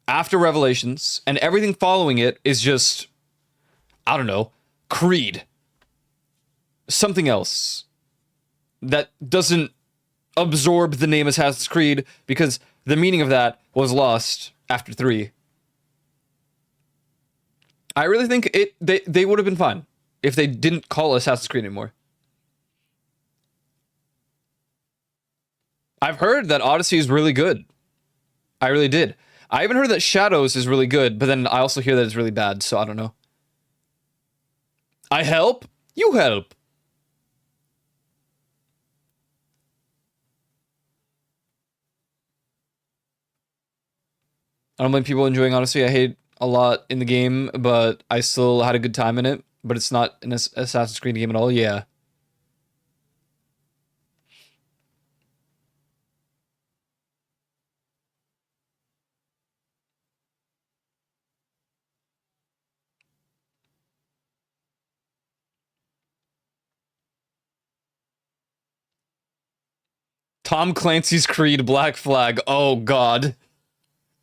after Revelations, and everything following it is just, I don't know, Creed. Something else that doesn't absorb the name Assassin's Creed because the meaning of that was lost after 3. I really think they would have been fine if they didn't call Assassin's Creed anymore. I've heard that Odyssey is really good. I really did. I even heard that Shadows is really good, but then I also hear that it's really bad, so I don't know. I help? You help. I don't blame people enjoying Odyssey. I hate a lot in the game, but I still had a good time in it. But it's not an Assassin's Creed game at all. Yeah. Tom Clancy's Creed Black Flag. Oh, God.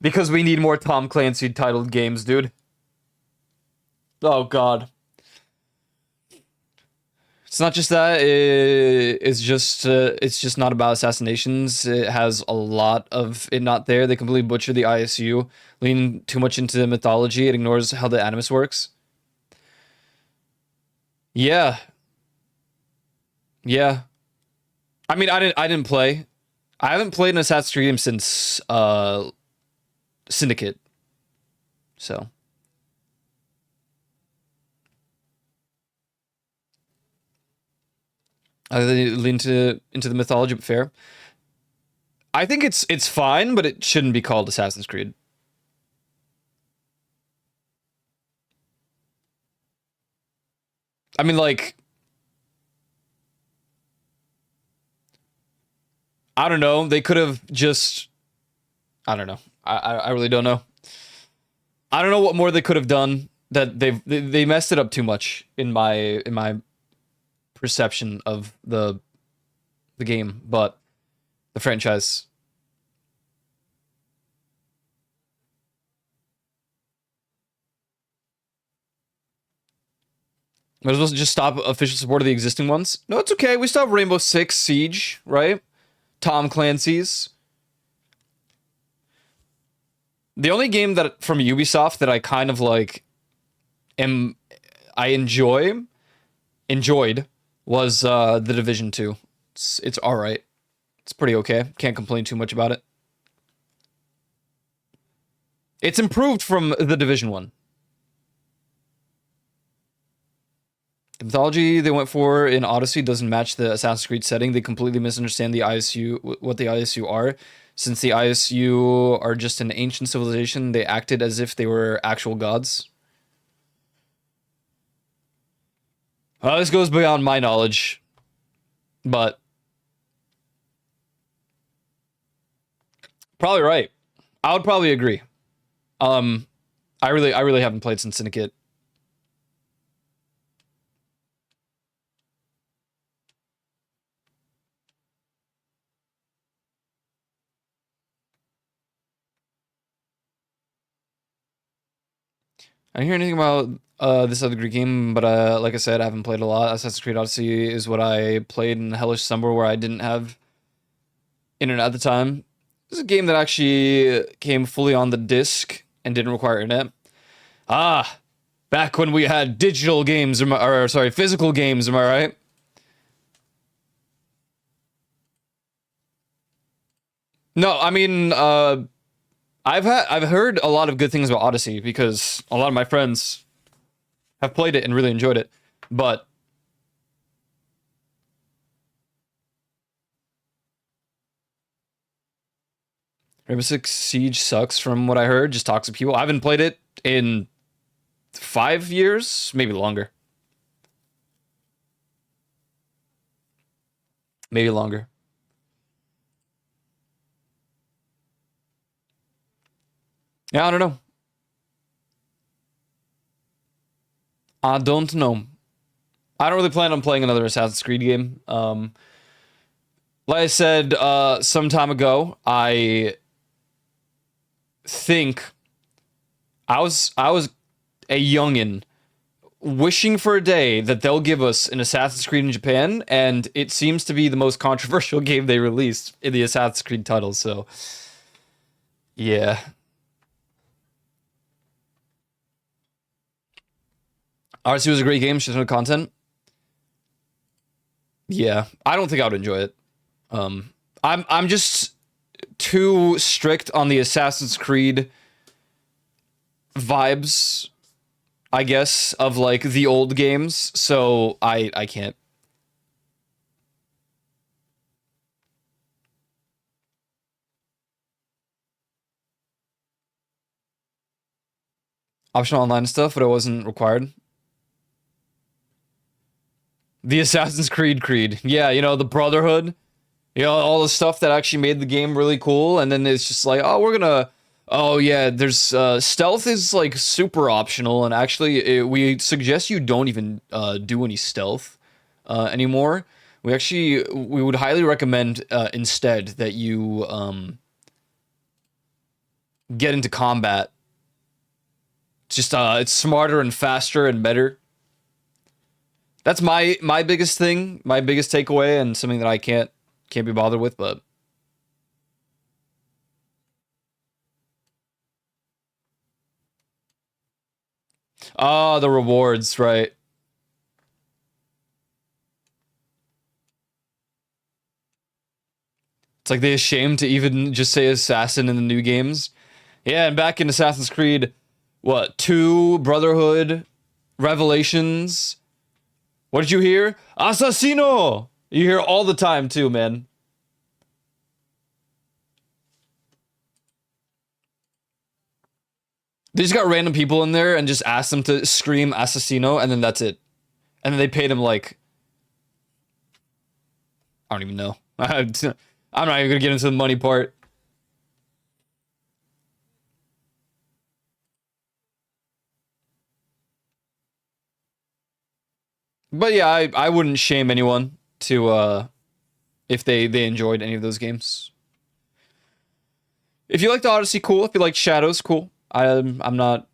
Because we need more Tom Clancy titled games, dude. Oh, God. It's not just that. It's just not about assassinations. It has a lot of it not there. They completely butcher the ISU, lean too much into the mythology. It ignores how the Animus works. Yeah. Yeah. I mean, I didn't play. I haven't played an Assassin's Creed game since Syndicate. So. I lean into the mythology, but fair. I think it's fine, but it shouldn't be called Assassin's Creed. I mean, like, I don't know. They could have just. I don't know. I really don't know. I don't know what more they could have done. That they messed it up too much in my perception of the game, but the franchise. Might as well just stop official support of the existing ones. No, it's okay. We still have Rainbow Six Siege, right? Tom Clancy's. The only game that from Ubisoft that I kind of like enjoyed was The Division 2. It's all right. It's pretty okay. Can't complain too much about it. It's improved from The Division 1. The mythology they went for in Odyssey doesn't match the Assassin's Creed setting. They completely misunderstand the ISU, what the ISU are. Since the ISU are just an ancient civilization, they acted as if they were actual gods. This goes beyond my knowledge, but probably right. I would probably agree. I really haven't played since Syndicate. I didn't hear anything about this other Greek game, but like I said, I haven't played a lot. Assassin's Creed Odyssey is what I played in the hellish summer where I didn't have internet at the time. This is a game that actually came fully on the disc and didn't require internet. Back when we had digital games, physical games, am I right? No, I mean, I've heard a lot of good things about Odyssey because a lot of my friends have played it and really enjoyed it. But Rainbow Six Siege sucks from what I heard. Just toxic people. I haven't played it in 5 years, maybe longer. Maybe longer. Yeah, I don't know. I don't know. I don't really plan on playing another Assassin's Creed game. Like I said some time ago, I think I was a youngin wishing for a day that they'll give us an Assassin's Creed in Japan, and it seems to be the most controversial game they released in the Assassin's Creed title. So, yeah. Odyssey was a great game, just no content. Yeah, I don't think I would enjoy it. I'm just too strict on the Assassin's Creed vibes, I guess, of like the old games, so I can't. Optional online stuff, but it wasn't required. The Assassin's Creed. Yeah, you know, the Brotherhood. You know, all the stuff that actually made the game really cool, and then it's just like, oh, we're gonna... Oh, yeah, there's... stealth is, like, super optional, and actually, we suggest you don't even do any stealth anymore. We would highly recommend instead that you get into combat. It's just, it's smarter and faster and better. That's my biggest thing, my biggest takeaway, and something that I can't be bothered with, but the rewards, right? It's like they ashamed to even just say assassin in the new games. Yeah, and back in Assassin's Creed, what, 2, Brotherhood, Revelations. What did you hear? Assassino! You hear all the time too, man. They just got random people in there and just asked them to scream Assassino, and then that's it. And then they paid him like... I don't even know. I'm not even gonna get into the money part. But yeah, I wouldn't shame anyone to if they enjoyed any of those games. If you liked Odyssey, cool. If you liked Shadows, cool. I'm not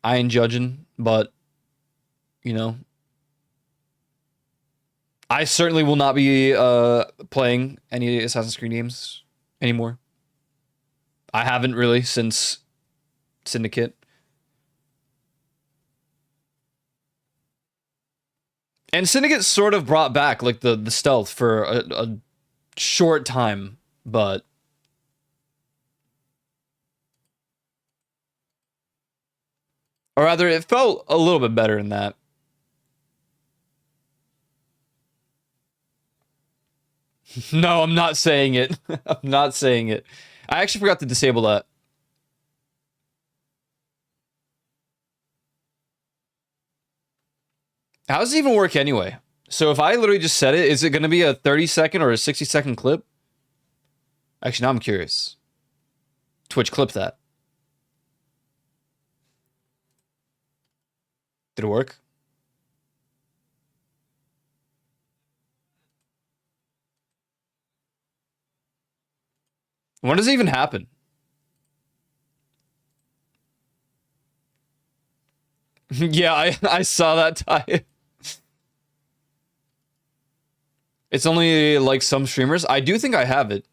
I ain't judging, but you know, I certainly will not be playing any Assassin's Creed games anymore. I haven't really since Syndicate. And Syndicate sort of brought back like the stealth for a short time, but or rather it felt a little bit better than that. No, I'm not saying it. I'm not saying it. I actually forgot to disable that. How does it even work anyway? So if I literally just set it, is it going to be a 30-second or a 60-second clip? Actually, now I'm curious. Twitch, clip that. Did it work? When does it even happen? Yeah, I saw that tie. It's only like some streamers. I do think I have it.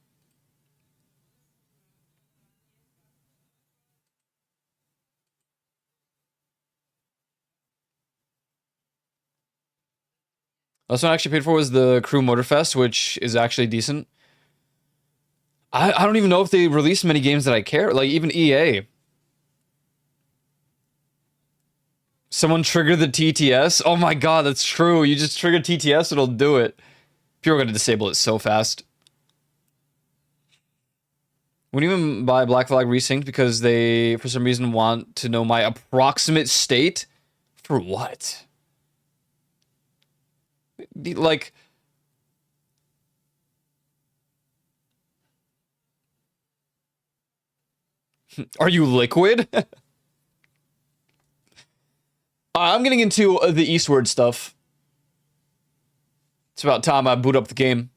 Last one I actually paid for was the Crew Motorfest, which is actually decent. I don't even know if they release many games that I care. Like even EA. Someone trigger the TTS. Oh my god, that's true. You just trigger TTS, it'll do it. People are gonna disable it so fast. Wouldn't even buy Black Flag Resynced because they, for some reason, want to know my approximate state? For what? Like... Are you liquid? I'm getting into the Eastward stuff. It's about time I boot up the game.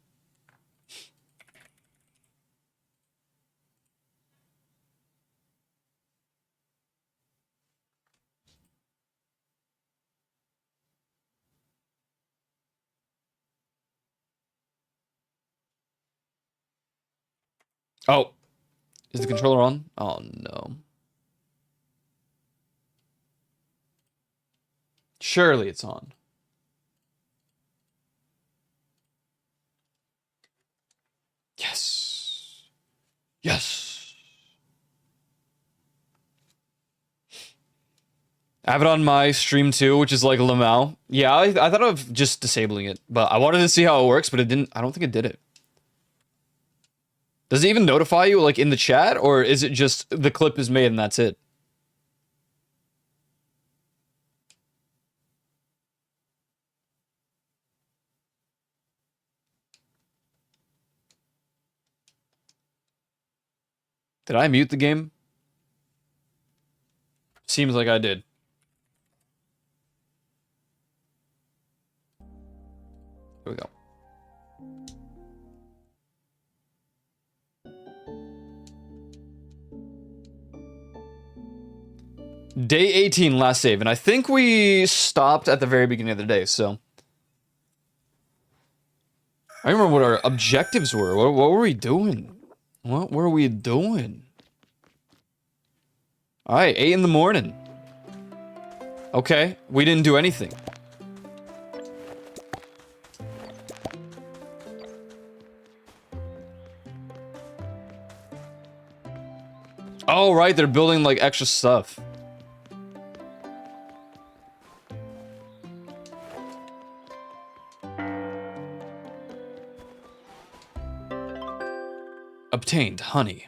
Oh. Is the controller on? Oh, no. Surely it's on. Yes. Yes. I have it on my stream too, which is like Lamau. Yeah, I thought of just disabling it, but I wanted to see how it works, but it didn't. I don't think it did it. Does it even notify you like in the chat, or is it just the clip is made and that's it? Did I mute the game? Seems like I did. Here we go. Day 18 last save, and I think we stopped at the very beginning of the day, so... I remember what our objectives were. What were we doing? What were we doing? Alright, 8 in the morning. Okay, we didn't do anything. Oh, right, they're building, like, extra stuff. Obtained honey.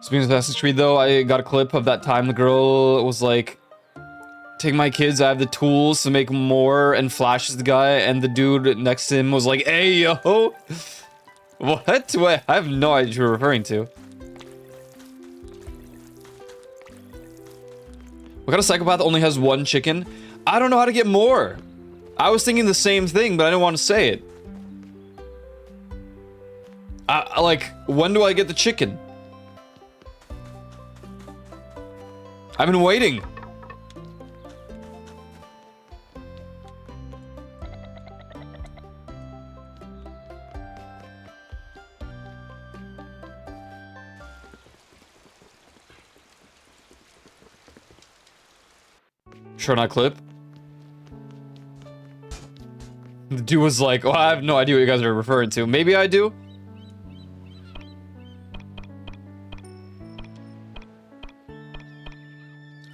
Speaking of Assassin's Creed, though, I got a clip of that time the girl was like, take my kids, I have the tools to make more, and flashes the guy, and the dude next to him was like, hey, yo! What? Wait, I have no idea what you're referring to. What kind of psychopath only has one chicken? I don't know how to get more. I was thinking the same thing, but I didn't want to say it. Like, when do I get the chicken? I've been waiting. Sure, not clip. The dude was like, oh, I have no idea what you guys are referring to. Maybe I do.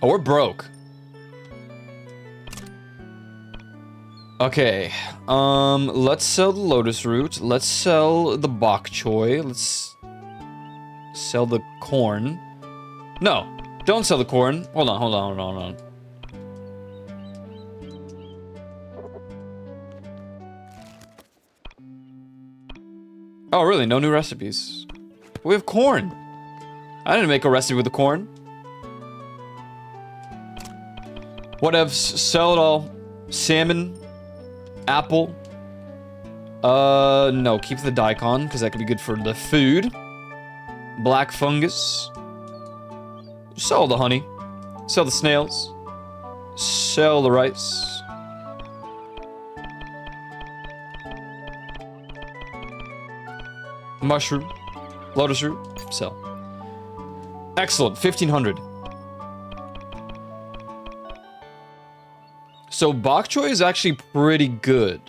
Oh, we're broke. Okay. Let's sell the lotus root. Let's sell the bok choy. Let's sell the corn. No, don't sell the corn. Hold on. Oh, really? No new recipes. We have corn. I didn't make a recipe with the corn. Whatevs. Sell it all. Salmon. Apple. No. Keep the daikon, because that could be good for the food. Black fungus. Sell the honey. Sell the snails. Sell the rice. Mushroom. Lotus root. Sell. Excellent. 1,500. So bok choy is actually pretty good.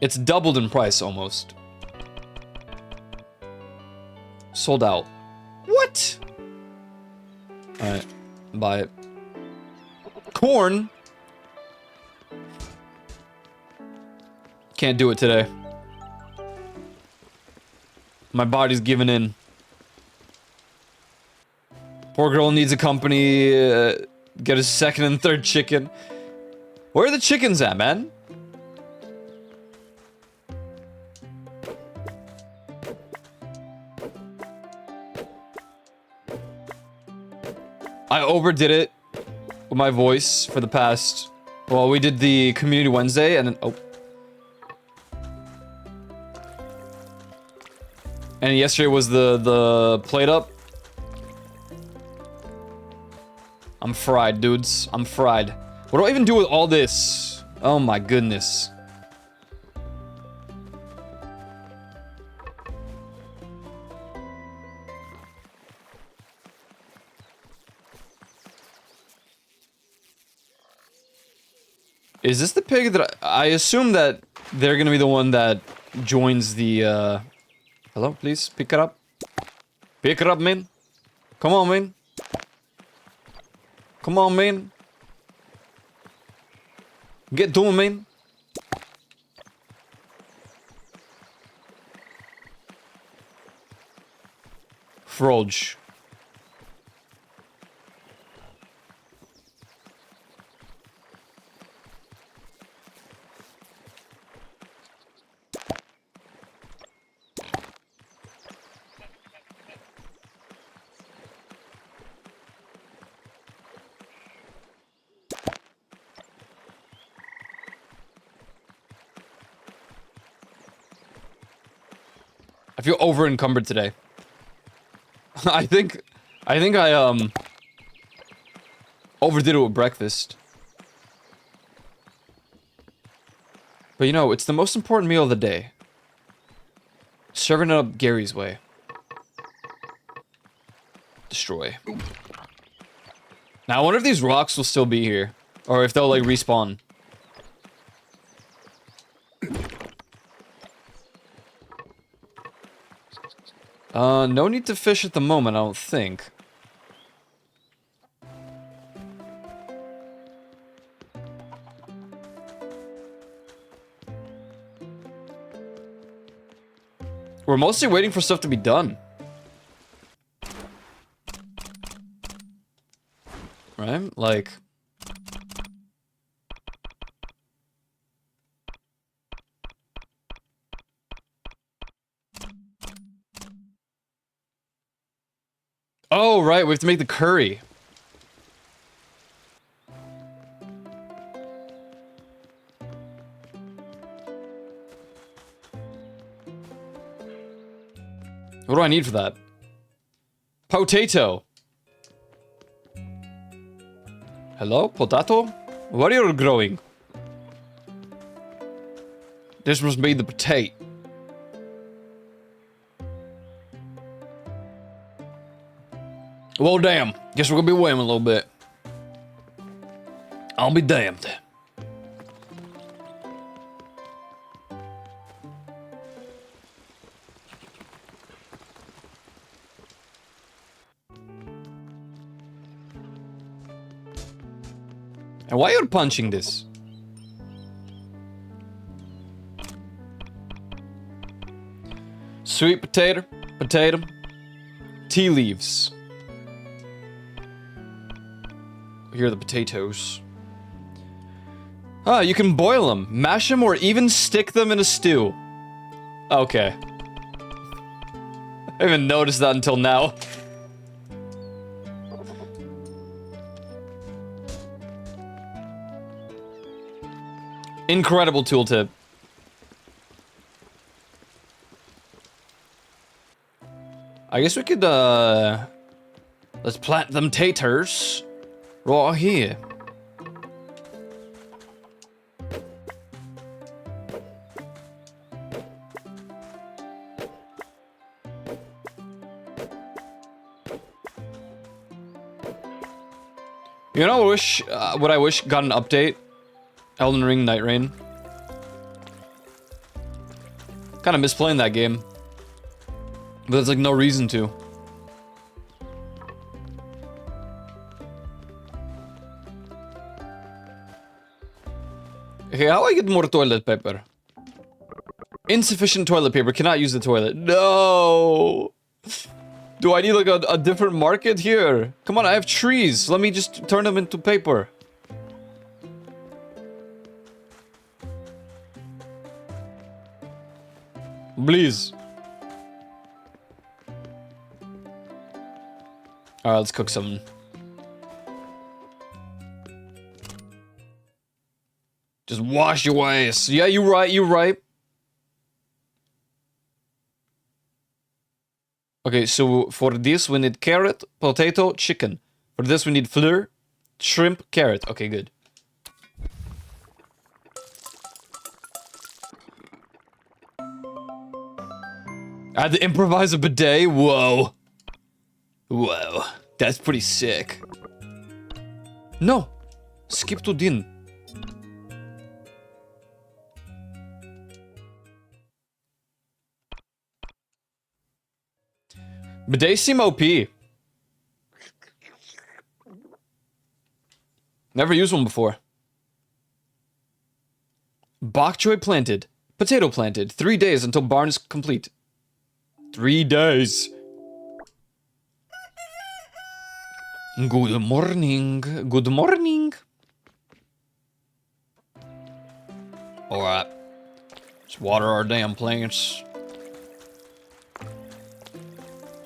It's doubled in price almost. Sold out. What? Alright. Buy it. Corn? Can't do it today. My body's giving in. Poor girl needs a company. Get a second and third chicken. Where are the chickens at, man? I overdid it with my voice for the past... Well, we did the Community Wednesday and then... Oh. And yesterday was the plate up. I'm fried, dudes. I'm fried. What do I even do with all this? Oh my goodness. Is this the pig that I assume that they're gonna be the one that joins the Hello, please, pick it up. Pick it up, man. Come on, man. Come on, man. Get to him, man. Froge. I feel over encumbered today. I think I overdid it with breakfast. But you know, it's the most important meal of the day. Serving it up Gary's way. Destroy. Now I wonder if these rocks will still be here. Or if they'll like respawn. No need to fish at the moment, I don't think. We're mostly waiting for stuff to be done. Right? Like... Oh, right, we have to make the curry. What do I need for that? Potato. Hello, potato? What are you growing? This must be the potato. Well, damn. Guess we're gonna be waiting a little bit. I'll be damned. And why are you punching this? Sweet potato, potato, tea leaves. Here are the potatoes. Ah, you can boil them, mash them, or even stick them in a stew. Okay. I haven't noticed that until now. Incredible tooltip. I guess we could, let's plant them taters right here. You know, what I wish got an update? Elden Ring Night Rain. Kind of miss playing that game. But there's like no reason to. Okay, how do I get more toilet paper? Insufficient toilet paper, cannot use the toilet. No! Do I need like a different market here? Come on, I have trees. Let me just turn them into paper. Please. Alright, let's cook some. Just wash your ways. Yeah, you're right, you're right. Okay, so for this we need carrot, potato, chicken. For this we need fleur, shrimp, carrot. Okay, good. I had to improvise a bidet? Whoa. Whoa. That's pretty sick. No. Skip to din. Bidets seem OP. Never used one before. Bok choy planted. Potato planted. 3 days until barn is complete. 3 days. Good morning. Good morning. Alright. Let's water our damn plants.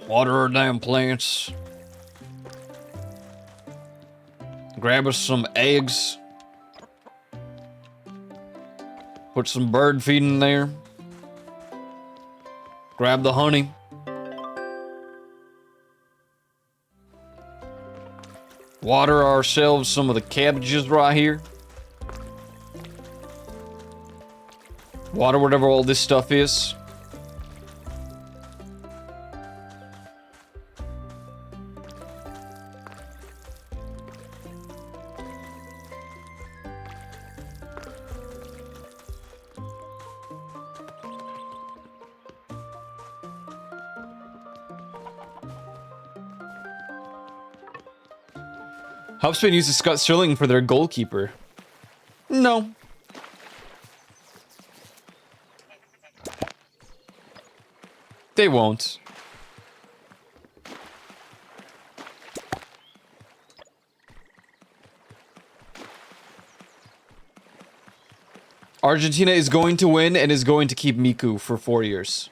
Water our damn plants. Grab us some eggs. Put some bird feed in there. Grab the honey. Water ourselves some of the cabbages right here. Water whatever all this stuff is. Help Spain uses Scott Sterling for their goalkeeper. No. They won't. Argentina is going to win and is going to keep Miku for 4 years.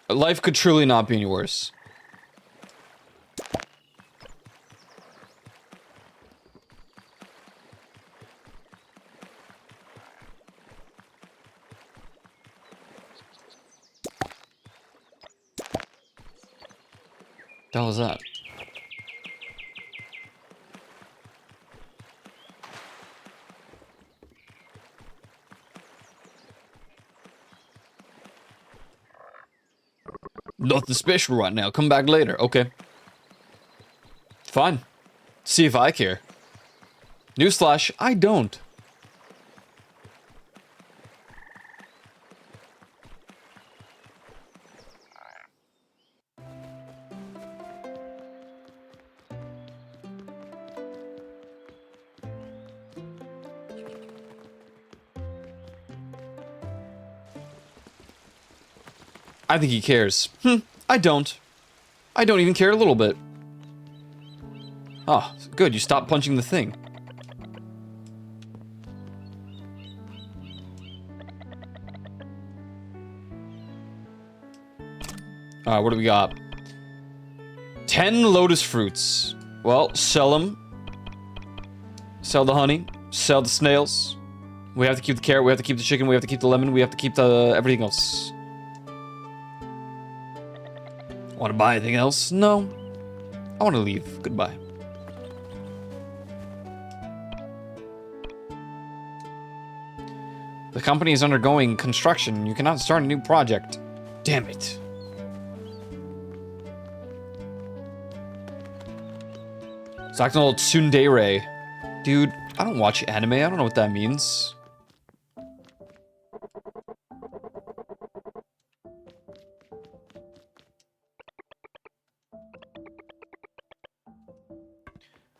Life could truly not be any worse. The hell is that? Nothing special right now. Come back later. Okay. Fine. See if I care. Newsflash, I don't. I think he cares. I don't. I don't even care a little bit. Oh, good, you stopped punching the thing. Alright, what do we got? 10 lotus fruits. Well, sell them. Sell the honey. Sell the snails. We have to keep the carrot, we have to keep the chicken, we have to keep the lemon, we have to keep the everything else. Want to buy anything else? No. I want to leave. Goodbye. The company is undergoing construction. You cannot start a new project. Damn it. It's acting a little tsundere. Dude, I don't watch anime. I don't know what that means.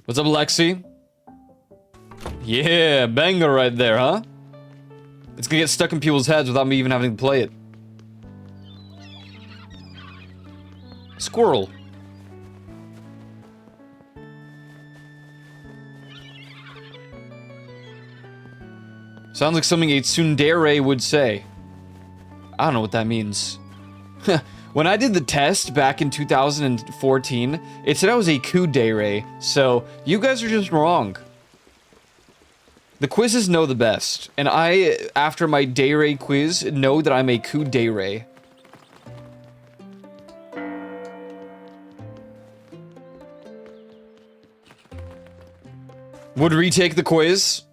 What's up, Lexi? Yeah, banger right there, huh? It's gonna get stuck in people's heads without me even having to play it. Squirrel. Sounds like something a tsundere would say. I don't know what that means. When I did the test back in 2014, it said I was a kudere, so you guys are just wrong. The quizzes know the best, and I, after my dere quiz, know that I'm a kudere. Would retake the quiz?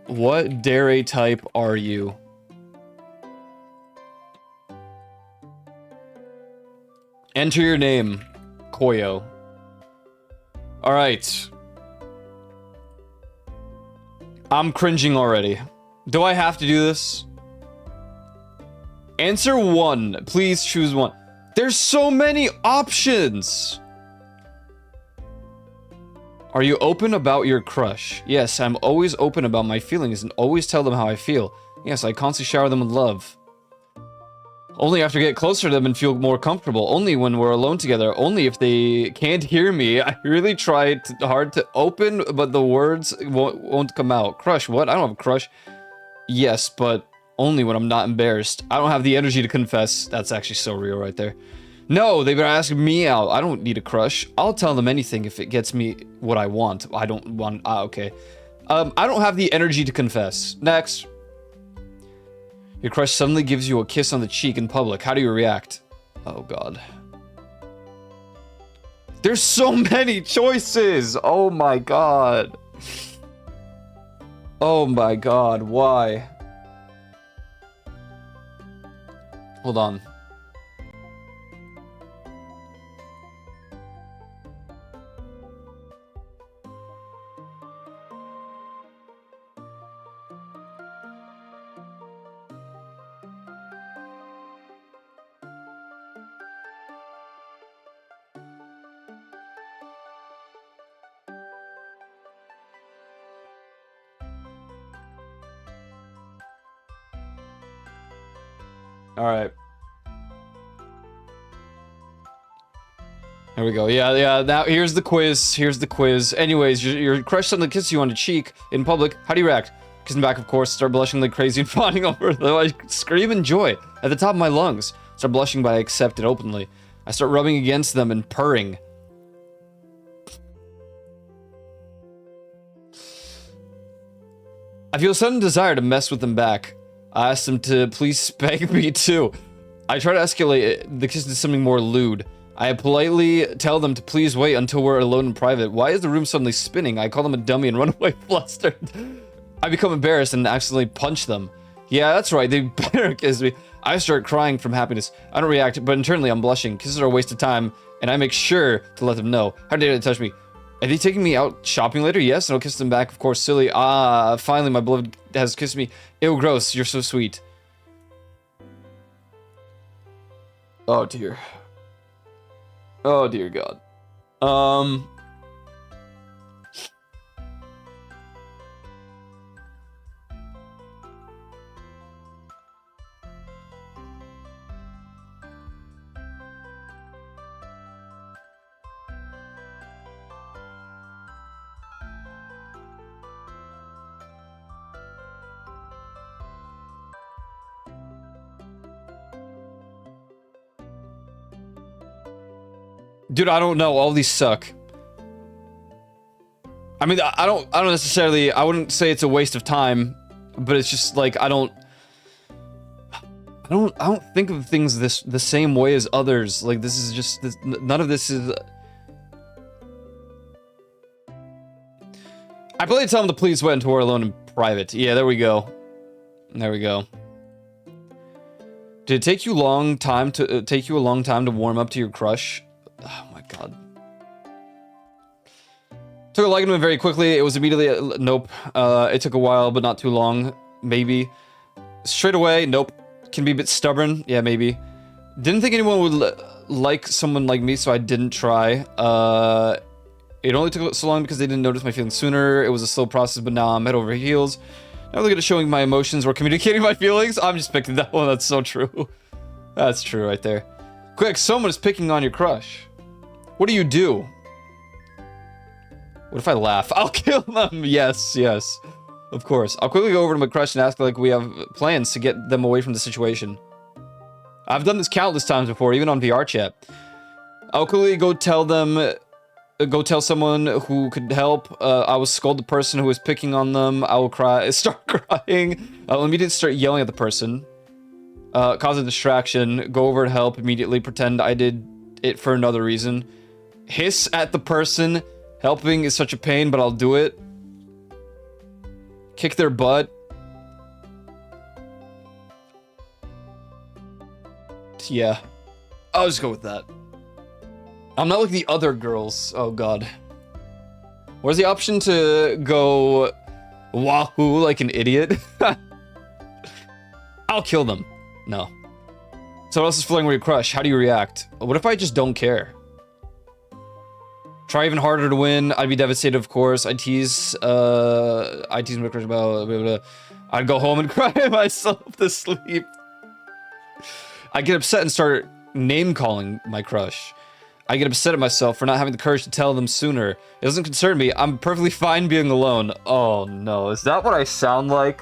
What dere type are you? Enter your name, Koyo. Alright. I'm cringing already. Do I have to do this? Answer one. Please choose one. There's so many options! Are you open about your crush? Yes, I'm always open about my feelings and always tell them how I feel. Yes, I constantly shower them with love. Only after I get closer to them and feel more comfortable. Only when we're alone together. Only if they can't hear me. I really tried hard to open, but the words won't come out. Crush, what? I don't have a crush. Yes, but only when I'm not embarrassed. I don't have the energy to confess. That's actually so real right there. No, they've been asking me out. I don't need a crush. I'll tell them anything if it gets me what I want. I don't want... okay. I don't have the energy to confess. Next. Your crush suddenly gives you a kiss on the cheek in public. How do you react? Oh, God. There's so many choices! Oh, my God. Oh, my God. Why? Hold on. All right. There we go. Yeah. Now here's the quiz. Anyways, your crush suddenly kisses you on the cheek in public. How do you react? Kissing back, of course. Start blushing like crazy and fawning over though. I scream in joy at the top of my lungs. Start blushing, but I accept it openly. I start rubbing against them and purring. I feel a sudden desire to mess with them back. I ask them to please spank me too. I try to escalate the kiss to something more lewd. I politely tell them to please wait until we're alone in private. Why is the room suddenly spinning? I call them a dummy and run away flustered. I become embarrassed and accidentally punch them. Yeah, that's right, they better kiss me. I start crying from happiness. I don't react, but internally I'm blushing. Kisses are a waste of time, and I make sure to let them know. How dare they touch me? Are they taking me out shopping later? Yes, and I'll kiss them back, of course. Silly. Ah, finally my beloved has kissed me. Ew, gross, you're so sweet. Oh dear. Oh dear God. Dude, I don't know. All these suck. I mean, I don't necessarily, I wouldn't say it's a waste of time, but it's just like, I don't think of things the same way as others. Like, this is just, none of this is... I probably tell them to please wait until we're alone in private. Yeah, there we go. There we go. Did it take you a long time to warm up to your crush? Oh my God. Took a liking to him very quickly. It was immediately, nope. It took a while, but not too long. Maybe. Straight away, nope. Can be a bit stubborn. Yeah, maybe. Didn't think anyone would like someone like me, so I didn't try. It only took so long because they didn't notice my feelings sooner. It was a slow process, but now I'm head over heels. Now look at it, showing my emotions or communicating my feelings. I'm just picking that one. That's so true. That's true right there. Quick, someone is picking on your crush. What do you do? What if I laugh? I'll kill them. Yes. Of course. I'll quickly go over to my crush and ask like we have plans to get them away from the situation. I've done this countless times before, even on VR chat. I'll quickly go tell someone who could help. I will scold the person who is picking on them. I will start crying. I'll immediately start yelling at the person. Cause a distraction. Go over and help. Immediately pretend I did it for another reason. Hiss at the person. Helping is such a pain, but I'll do it. Kick their butt. Yeah. I'll just go with that. I'm not like the other girls. Oh God. Where's the option to go wahoo like an idiot? I'll kill them. No. So what else is flirting with your crush? How do you react? What if I just don't care? Try even harder to win. I'd be devastated, of course. I'd tease my crush about... I'd go home and cry myself to sleep. I get upset and start name-calling my crush. I get upset at myself for not having the courage to tell them sooner. It doesn't concern me. I'm perfectly fine being alone. Oh no, is that what I sound like?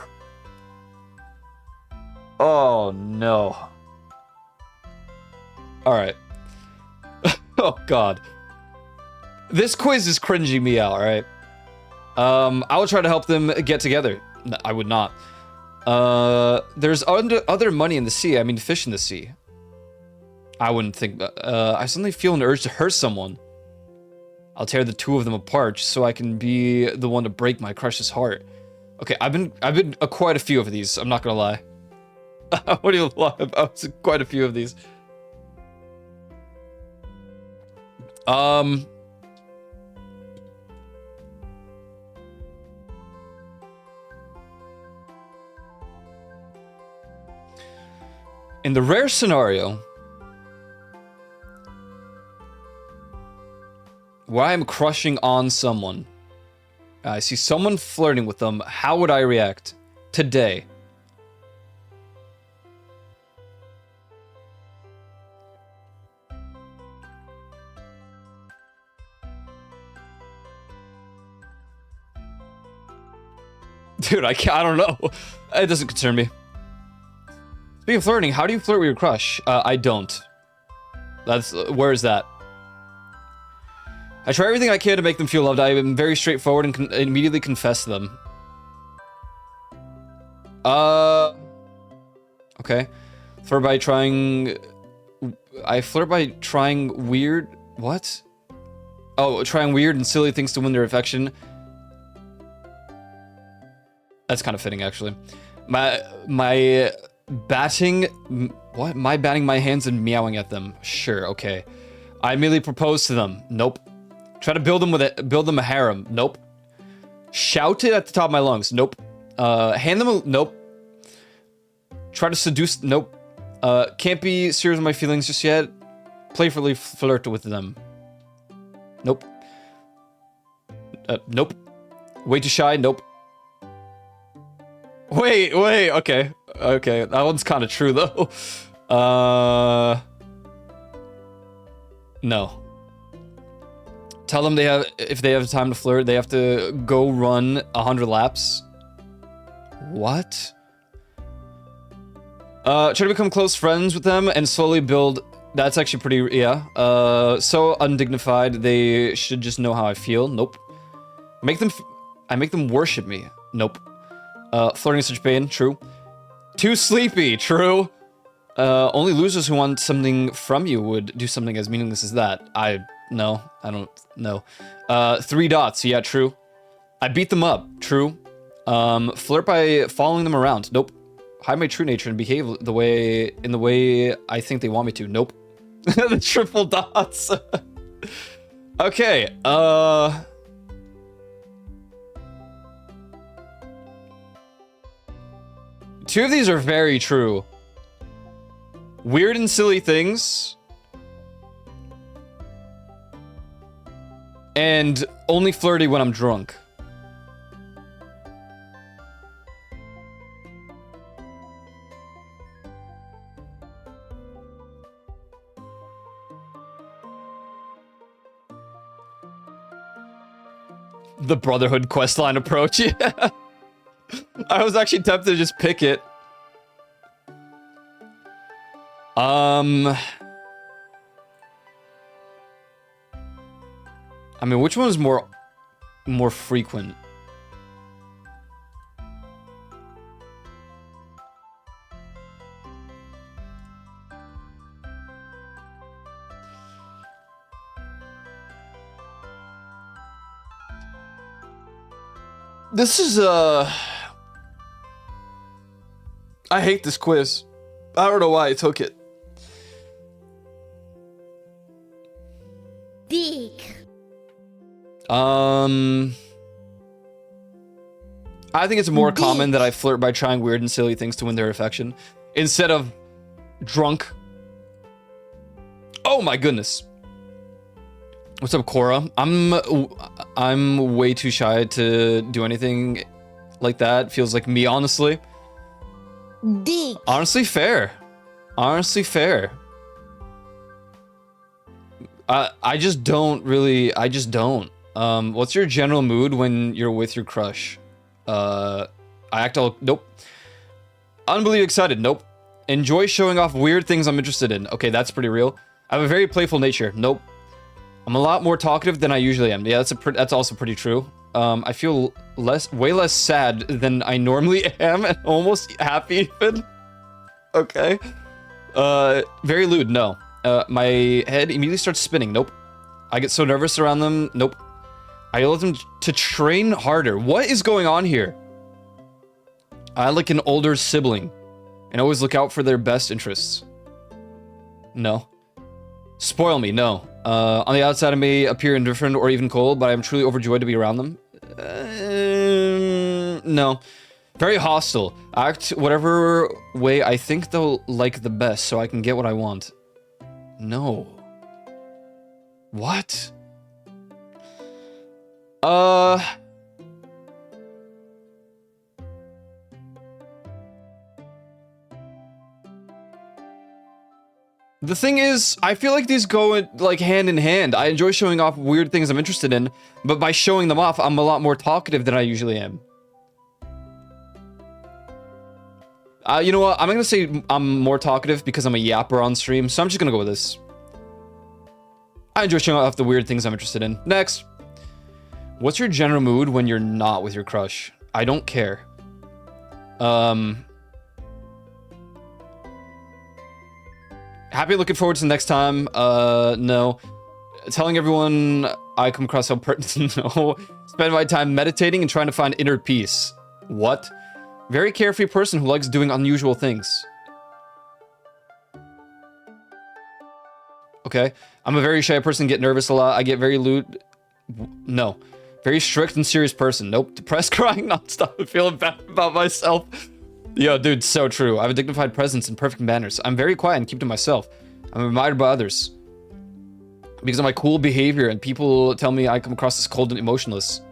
Oh no. Alright. Oh God. This quiz is cringing me out, alright? I will try to help them get together. No, I would not. There's other money in the sea. I mean, fish in the sea. I wouldn't think... I suddenly feel an urge to hurt someone. I'll tear the two of them apart so I can be the one to break my crush's heart. Okay, I've been quite a few of these. I'm not gonna lie. What do you lie about? Quite a few of these. In the rare scenario where I am crushing on someone, I see someone flirting with them, how would I react today? Dude, I don't know. It doesn't concern me. Speaking of flirting, how do you flirt with your crush? I don't. Where is that? I try everything I can to make them feel loved. I am very straightforward and immediately confess to them. Okay. Flirt by trying... I flirt by trying weird... What? Oh, trying weird and silly things to win their affection. That's kind of fitting, actually. My batting... What? My batting my hands and meowing at them. Sure, okay. I immediately propose to them. Nope. Try to build them a harem. Nope. Shout it at the top of my lungs. Nope. Hand them a... Nope. Try to seduce... Nope. Can't be serious with my feelings just yet. Playfully flirt with them. Nope. Nope. Way too shy. Nope. Wait, okay. Okay, that one's kind of true, though. No. Tell them if they have time to flirt, they have to go run 100 laps. What? Try to become close friends with them and slowly build... That's actually pretty... Yeah. So undignified, they should just know how I feel. Nope. I make them worship me. Nope. Flirting is such pain. True. Too sleepy. True. Only losers who want something from you would do something as meaningless as that. No, I don't know. 3 dots. Yeah, true. I beat them up. True. Flirt by following them around. Nope. Hide my true nature and behave in the way I think they want me to. Nope. The triple dots. Okay. 2 of these are very true. Weird and silly things. And only flirty when I'm drunk. The Brotherhood questline approach, yeah. I was actually tempted to just pick it. I mean, which one is more frequent? This is, I hate this quiz. I don't know why I took it. Dick. I think it's more common that I flirt by trying weird and silly things to win their affection instead of drunk. Oh my goodness. What's up, Cora? I'm way too shy to do anything like that. Feels like me, honestly. Dick. Honestly, fair. Honestly, fair. I just don't really. I just don't. What's your general mood when you're with your crush? I act all. Nope. Unbelievably excited. Nope. Enjoy showing off weird things I'm interested in. Okay, that's pretty real. I have a very playful nature. Nope. I'm a lot more talkative than I usually am. Yeah, that's also pretty true. I feel way less sad than I normally am, and almost happy even. Okay. Very lewd. No. My head immediately starts spinning. Nope. I get so nervous around them. Nope. I yell at them to train harder. What is going on here? I like an older sibling and always look out for their best interests. No. Spoil me. No. On the outside of me, appear indifferent or even cold, but I'm truly overjoyed to be around them. No. Very hostile. Act whatever way I think they'll like the best so I can get what I want. No. What? The thing is, I feel like these go like hand in hand. I enjoy showing off weird things I'm interested in, but by showing them off, I'm a lot more talkative than I usually am. You know what? I'm gonna say I'm more talkative because I'm a yapper on stream, so I'm just gonna go with this. I enjoy showing off the weird things I'm interested in. Next. What's your general mood when you're not with your crush? I don't care. Happy, looking forward to the next time. No. Telling everyone I come across how no. Spend my time meditating and trying to find inner peace. What? Very carefree person who likes doing unusual things. Okay. I'm a very shy person, get nervous a lot. I get very lewd. No. Very strict and serious person. Nope. Depressed, crying nonstop, feeling bad about myself. Yo, dude, so true. I have a dignified presence and perfect manners. I'm very quiet and keep to myself. I'm admired by others because of my cool behavior, and people tell me I come across as cold and emotionless.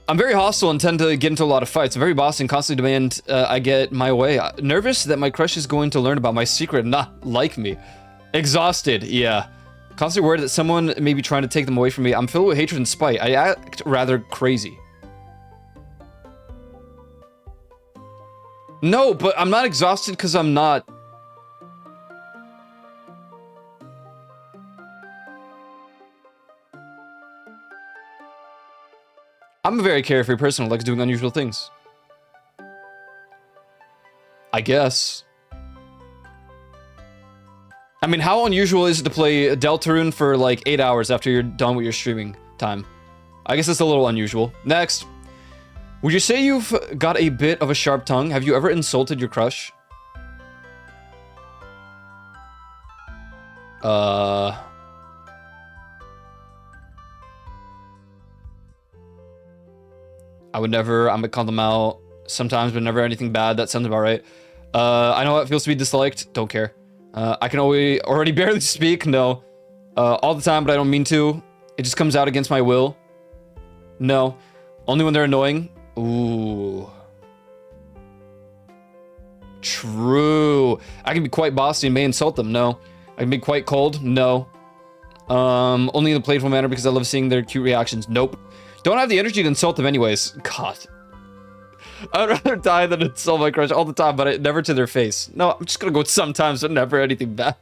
I'm very hostile and tend to get into a lot of fights. I'm very bossy and constantly demand I get my way. Nervous that my crush is going to learn about my secret and not like me. Exhausted, yeah. Constantly worried that someone may be trying to take them away from me. I'm filled with hatred and spite. I act rather crazy. No, but I'm not exhausted because I'm not. I'm a very carefree person who likes doing unusual things. I guess. I mean, how unusual is it to play Deltarune for like 8 hours after you're done with your streaming time? I guess it's a little unusual. Next. Would you say you've got a bit of a sharp tongue? Have you ever insulted your crush? I would never. I'm gonna call them out sometimes, but never anything bad. That sounds about right. I know how it feels to be disliked. Don't care. I can already barely speak. No. All the time, but I don't mean to. It just comes out against my will. No. Only when they're annoying. Ooh. True. I can be quite bossy and may insult them. No. I can be quite cold. No. Only in a playful manner because I love seeing their cute reactions. Nope. Don't have the energy to insult them anyways. God. I'd rather die than insult my crush all the time, but never to their face. No, I'm just gonna go with sometimes, but never anything bad.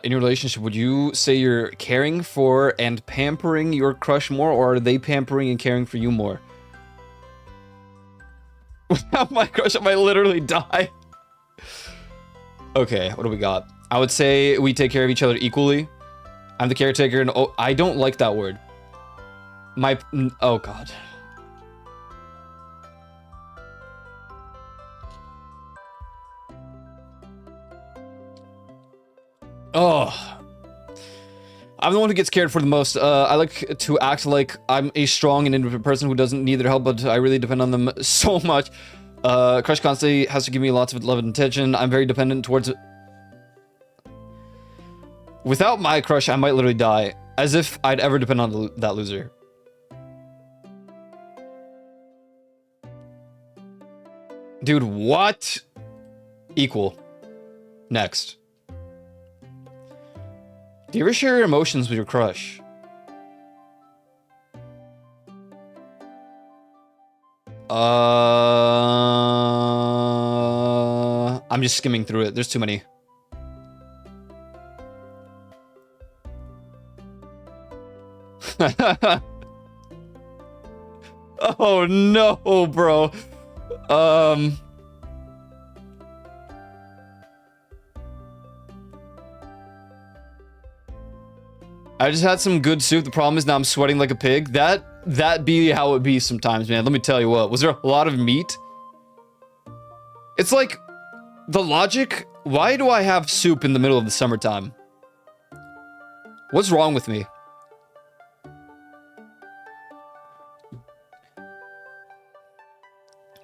In your relationship, would you say you're caring for and pampering your crush more, or are they pampering and caring for you more? Without my crush, I might literally die. Okay, what do we got? I would say we take care of each other equally. I'm the caretaker, and oh, I don't like that word. Oh God. Oh. I'm the one who gets cared for the most. I like to act like I'm a strong and independent person who doesn't need their help, but I really depend on them so much. Crush constantly has to give me lots of love and attention. I'm very dependent towards... Without my crush, I might literally die. As if I'd ever depend on that loser. Dude, what? Equal. Next. Do you ever share your emotions with your crush? I'm just skimming through it. There's too many. Oh no, bro. I just had some good soup. The problem is now I'm sweating like a pig. That be how it be sometimes, man. Let me tell you what. Was there a lot of meat? It's like the logic. Why do I have soup in the middle of the summertime? What's wrong with me?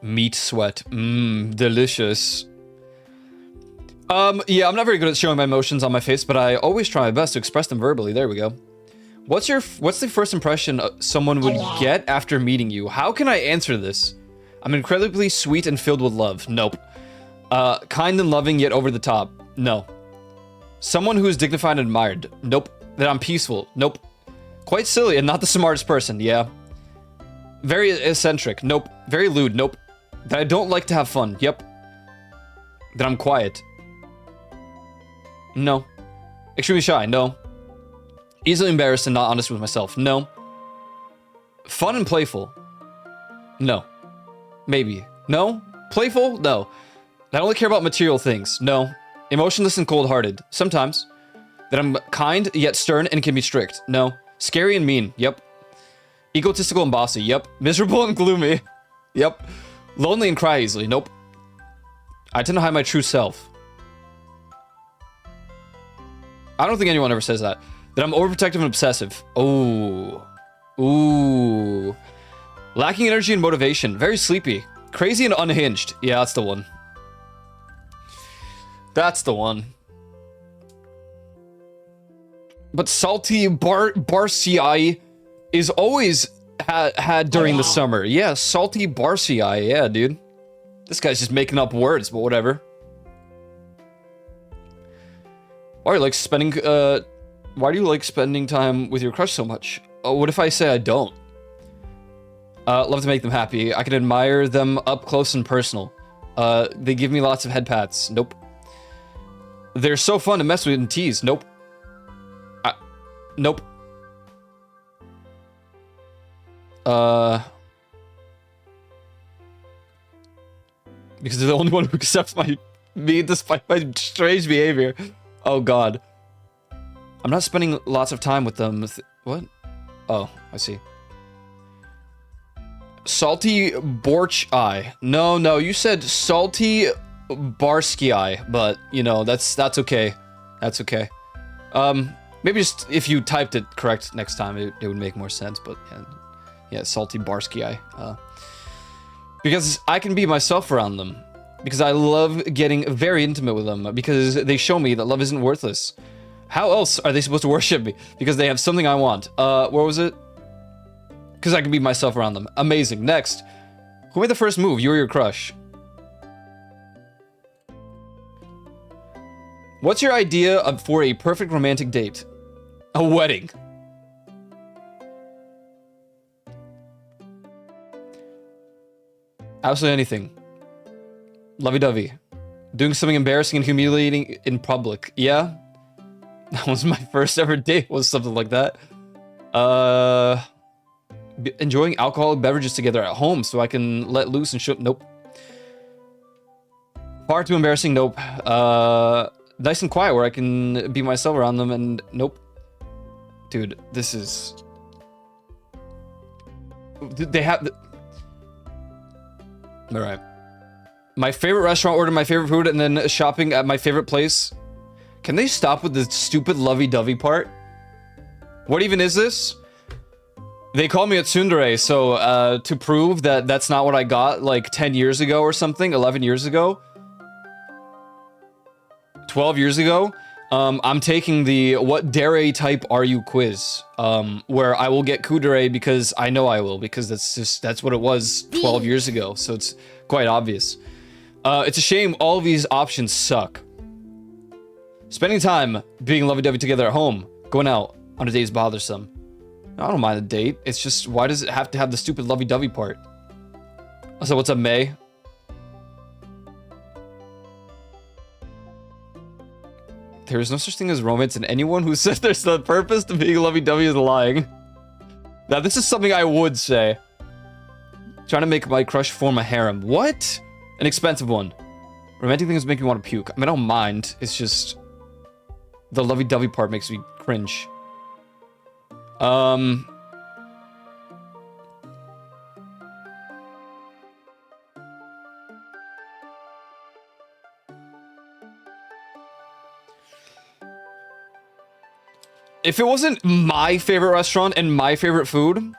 Meat sweat. Mmm, delicious. Yeah, I'm not very good at showing my emotions on my face, but I always try my best to express them verbally. There we go. What's the first impression someone would get after meeting you? How can I answer this? I'm incredibly sweet and filled with love. Nope. Kind and loving yet over the top. No. Someone who is dignified and admired. Nope. That I'm peaceful. Nope. Quite silly and not the smartest person, yeah. Very eccentric, nope. Very lewd, nope. That I don't like to have fun, yep. That I'm quiet. No. Extremely shy, no. Easily embarrassed and not honest with myself, no. Fun and playful. No. Maybe. No? Playful? No. I only care about material things. No. Emotionless and cold-hearted. Sometimes. That I'm kind, yet stern, and can be strict. No. Scary and mean. Yep. Egotistical and bossy. Yep. Miserable and gloomy. Yep. Lonely and cry easily. Nope. I tend to hide my true self. I don't think anyone ever says that. That I'm overprotective and obsessive. Oh. Ooh. Lacking energy and motivation. Very sleepy. Crazy and unhinged. Yeah, that's the one. That's the one. But salty Barci is always had during the summer. Yeah, salty Barci. Yeah, dude. This guy's just making up words, but whatever. Why do you like spending time with your crush so much? What if I say I don't? Love to make them happy. I can admire them up close and personal. They give me lots of head pats. Nope. They're so fun to mess with and tease. Nope. Nope. Because they're the only one who accepts me despite my strange behavior. Oh god. I'm not spending lots of time with them. What? Oh, I see. Salty Borch Eye. No, you said salty Barsky Eye, but you know, that's okay. That's okay. Maybe just if you typed it correct next time, it would make more sense, but yeah, salty Barsky Eye. Because I can be myself around them. Because I love getting very intimate with them. Because they show me that love isn't worthless. How else are they supposed to worship me? Because they have something I want. Where was it? Because I can be myself around them. Amazing. Next. Who made the first move? You or your crush? What's your idea for a perfect romantic date? A wedding. Absolutely anything. Lovey-dovey. Doing something embarrassing and humiliating in public. Yeah? That was my first ever date, was something like that. Enjoying alcoholic beverages together at home so I can let loose and show... Nope. Far too embarrassing. Nope. Nice and quiet where I can be myself around them and... Nope. Dude, this is... They have... Alright. My favorite restaurant, order my favorite food, and then shopping at my favorite place. Can they stop with the stupid lovey-dovey part? What even is this? They call me a tsundere, so to prove that that's not what I got like 10 years ago or something, 11 years ago, 12 years ago, I'm taking the what dere type are you quiz, where I will get kudere because I know I will, because that's what it was 12 years ago, so it's quite obvious. It's a shame all of these options suck. Spending time being lovey-dovey together at home, going out on a date is bothersome. I don't mind a date, it's just, why does it have to have the stupid lovey-dovey part? Also, what's up, May? There is no such thing as romance, and anyone who says there's no purpose to being lovey-dovey is lying. Now, this is something I would say. Trying to make my crush form a harem. What? An expensive one. Romantic things make me want to puke. I mean, I don't mind. It's just... the lovey-dovey part makes me cringe. If it wasn't my favorite restaurant and my favorite food,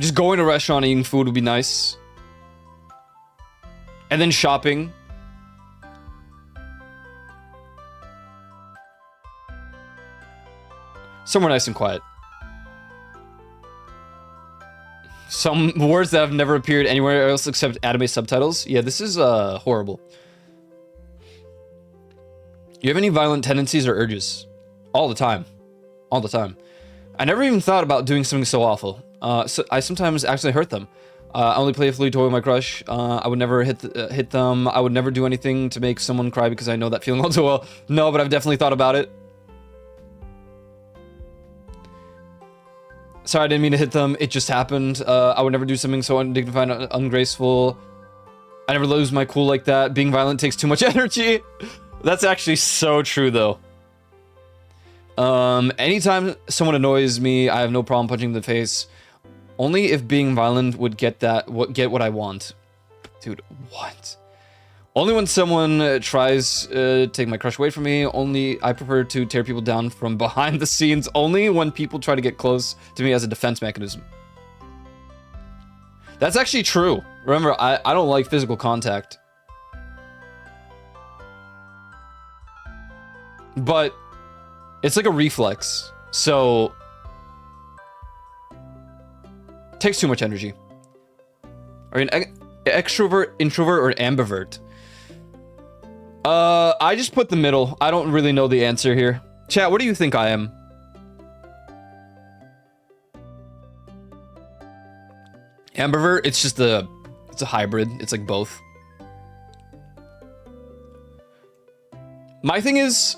just going to a restaurant and eating food would be nice. And then shopping. Somewhere nice and quiet. Some words that have never appeared anywhere else except anime subtitles. Yeah, this is horrible. You have any violent tendencies or urges? All the time. all the time. I never even thought about doing something so awful. So I sometimes actually hurt them. I only playfully toy with my crush. I would never hit them. I would never do anything to make someone cry because I know that feeling all too well. No, but I've definitely thought about it. Sorry, I didn't mean to hit them. It just happened. I would never do something so undignified and ungraceful. I never lose my cool like that. Being violent takes too much energy. That's actually so true, though. Anytime someone annoys me, I have no problem punching them in the face. Only if being violent would get what I want. Dude, what? Only when someone tries to take my crush away from me. Only I prefer to tear people down from behind the scenes. Only when people try to get close to me as a defense mechanism. That's actually true. Remember, I don't like physical contact. But it's like a reflex. So it takes too much energy. Are you an extrovert, introvert, or ambivert? I just put the middle. I don't really know the answer here. Chat, what do you think I am? Ambivert, it's a hybrid. It's like both. My thing is,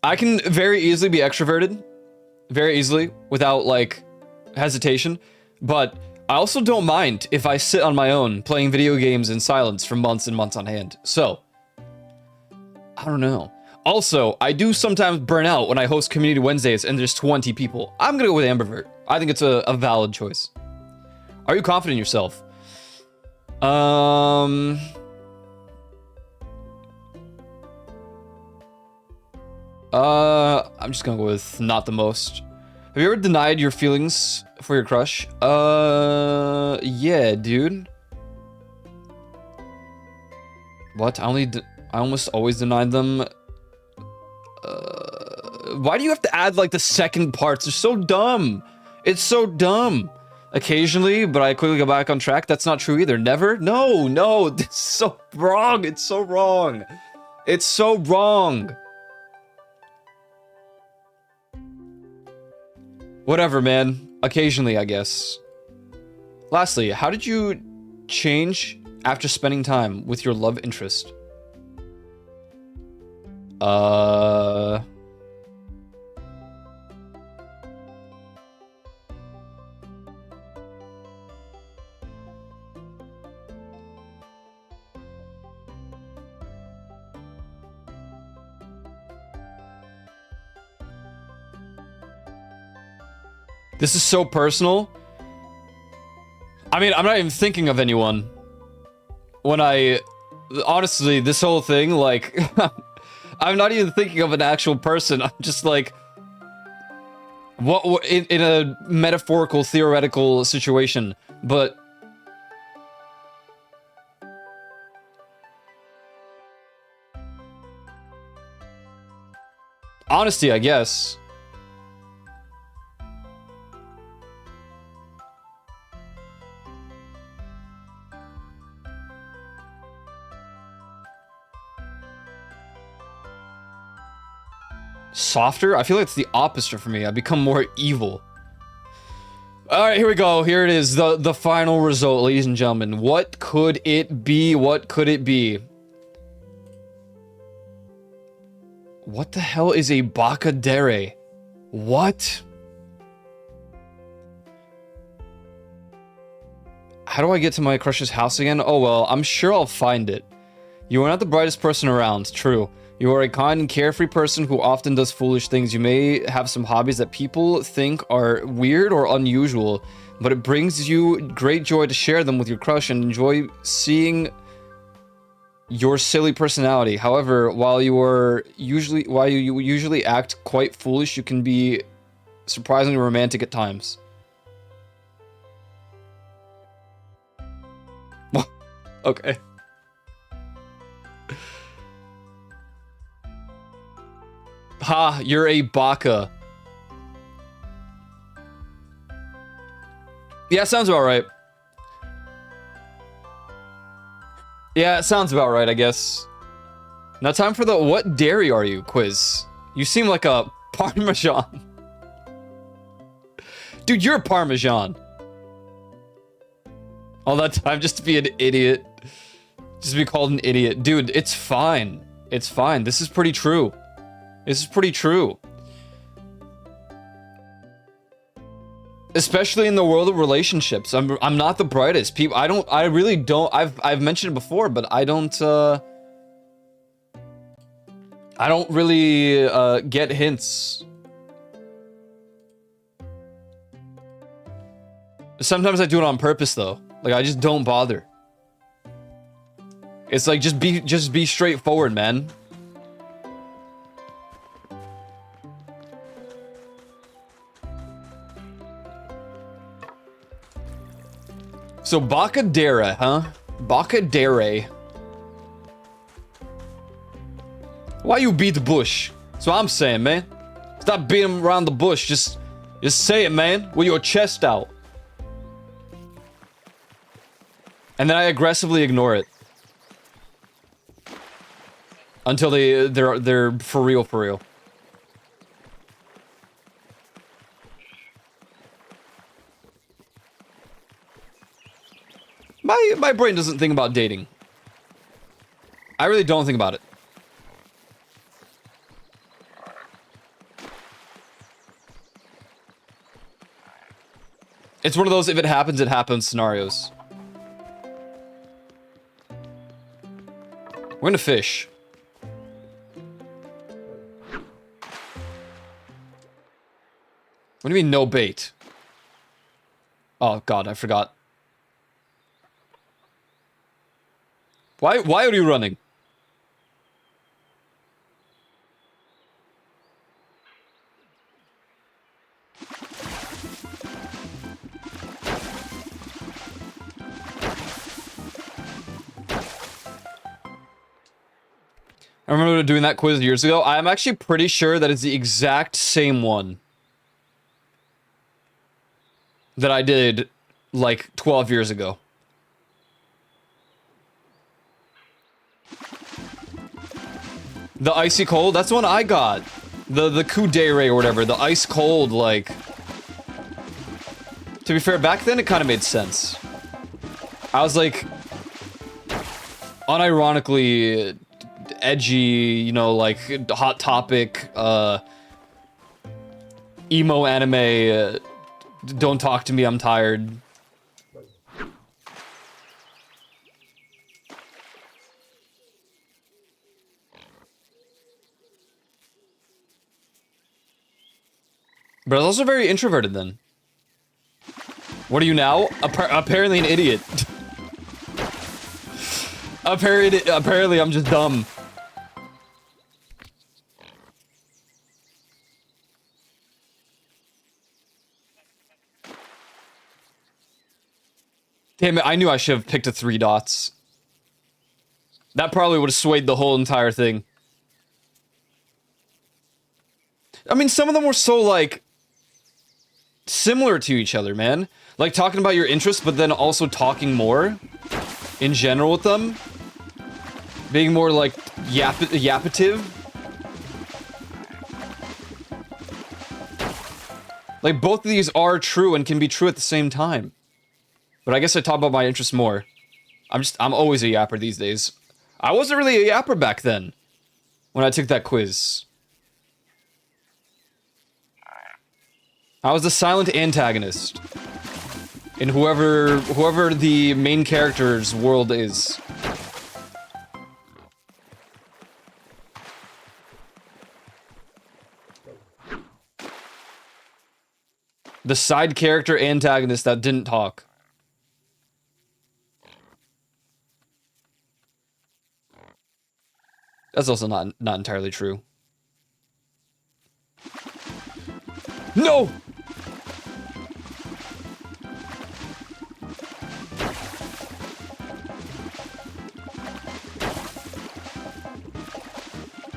I can very easily be extroverted. Very easily, without, like, hesitation. But I also don't mind if I sit on my own playing video games in silence for months and months on end. So, I don't know. Also, I do sometimes burn out when I host Community Wednesdays and there's 20 people. I'm gonna go with ambivert. I think it's a valid choice. Are you confident in yourself? I'm just gonna go with not the most. Have you ever denied your feelings for your crush? Yeah, dude. What? I almost always denied them. Why do you have to add, like, the second parts? They're so dumb. It's so dumb. Occasionally, but I quickly go back on track. That's not true either. Never? No. This is so wrong. It's so wrong. It's so wrong. Whatever, man. Occasionally, I guess. Lastly, how did you change after spending time with your love interest? This is so personal. I mean, I'm not even thinking of anyone. Honestly, this whole thing, like, I'm not even thinking of an actual person. I'm just like, what in a metaphorical, theoretical situation. But honesty, I guess. Softer? I feel like it's the opposite for me. I become more evil. Alright, here we go. Here it is. The final result, ladies and gentlemen. What could it be? What could it be? What the hell is a Bacadere? What? How do I get to my crush's house again? Oh well, I'm sure I'll find it. You are not the brightest person around, true. You are a kind and carefree person who often does foolish things. You may have some hobbies that people think are weird or unusual, but it brings you great joy to share them with your crush and enjoy seeing your silly personality. However, while you usually act quite foolish, you can be surprisingly romantic at times. Okay. Ha, you're a baka. Yeah, sounds about right. Yeah, it sounds about right, I guess. Now time for the what dairy are you quiz. You seem like a Parmesan. Dude, you're Parmesan. All that time just to be an idiot. Just to be called an idiot. Dude, it's fine. It's fine. This is pretty true. This is pretty true. Especially in the world of relationships. I'm not the brightest. People, I really don't, I've mentioned it before, but I don't really get hints. Sometimes I do it on purpose though. Like I just don't bother. It's like just be straightforward, man. So Bacadera, huh? Bacadere. Why you beat the bush? That's what I'm saying, man. Stop beating around the bush. Just say it, man, with your chest out. And then I aggressively ignore it. Until they're for real, for real. My brain doesn't think about dating. I really don't think about it. It's one of those if it happens, it happens scenarios. We're gonna fish. What do you mean no bait? Oh god, I forgot. Why are you running? I remember doing that quiz years ago. I'm actually pretty sure that it's the exact same one that I did like 12 years ago. The icy cold, that's the one I got. The Kudere or whatever, the ice cold, like. To be fair, back then it kind of made sense. I was like unironically edgy, you know, like hot topic, emo anime, don't talk to me, I'm tired. But I was also very introverted then. What are you now? Apparently an idiot. Apparently I'm just dumb. Damn it, I knew I should have picked a 3 dots. That probably would have swayed the whole entire thing. I mean, some of them were so, like, similar to each other, man. Like, talking about your interests, but then also talking more in general with them. Being more, like, yappative. Like, both of these are true and can be true at the same time. But I guess I talk about my interests more. I'm always a yapper these days. I wasn't really a yapper back then, when I took that quiz. I was the silent antagonist in whoever the main character's world is. The side character antagonist that didn't talk. That's also not entirely true. No!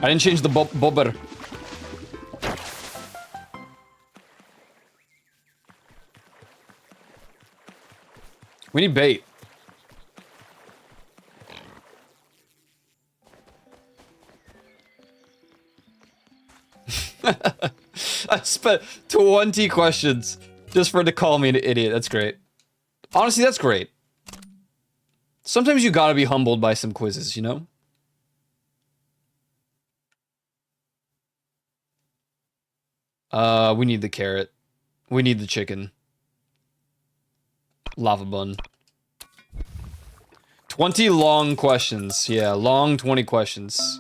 I didn't change the bobber. We need bait. I spent 20 questions just for it to call me an idiot. That's great. Honestly, that's great. Sometimes you gotta be humbled by some quizzes, you know? We need the carrot. We need the chicken. Lava bun. 20 long questions. Yeah, long 20 questions.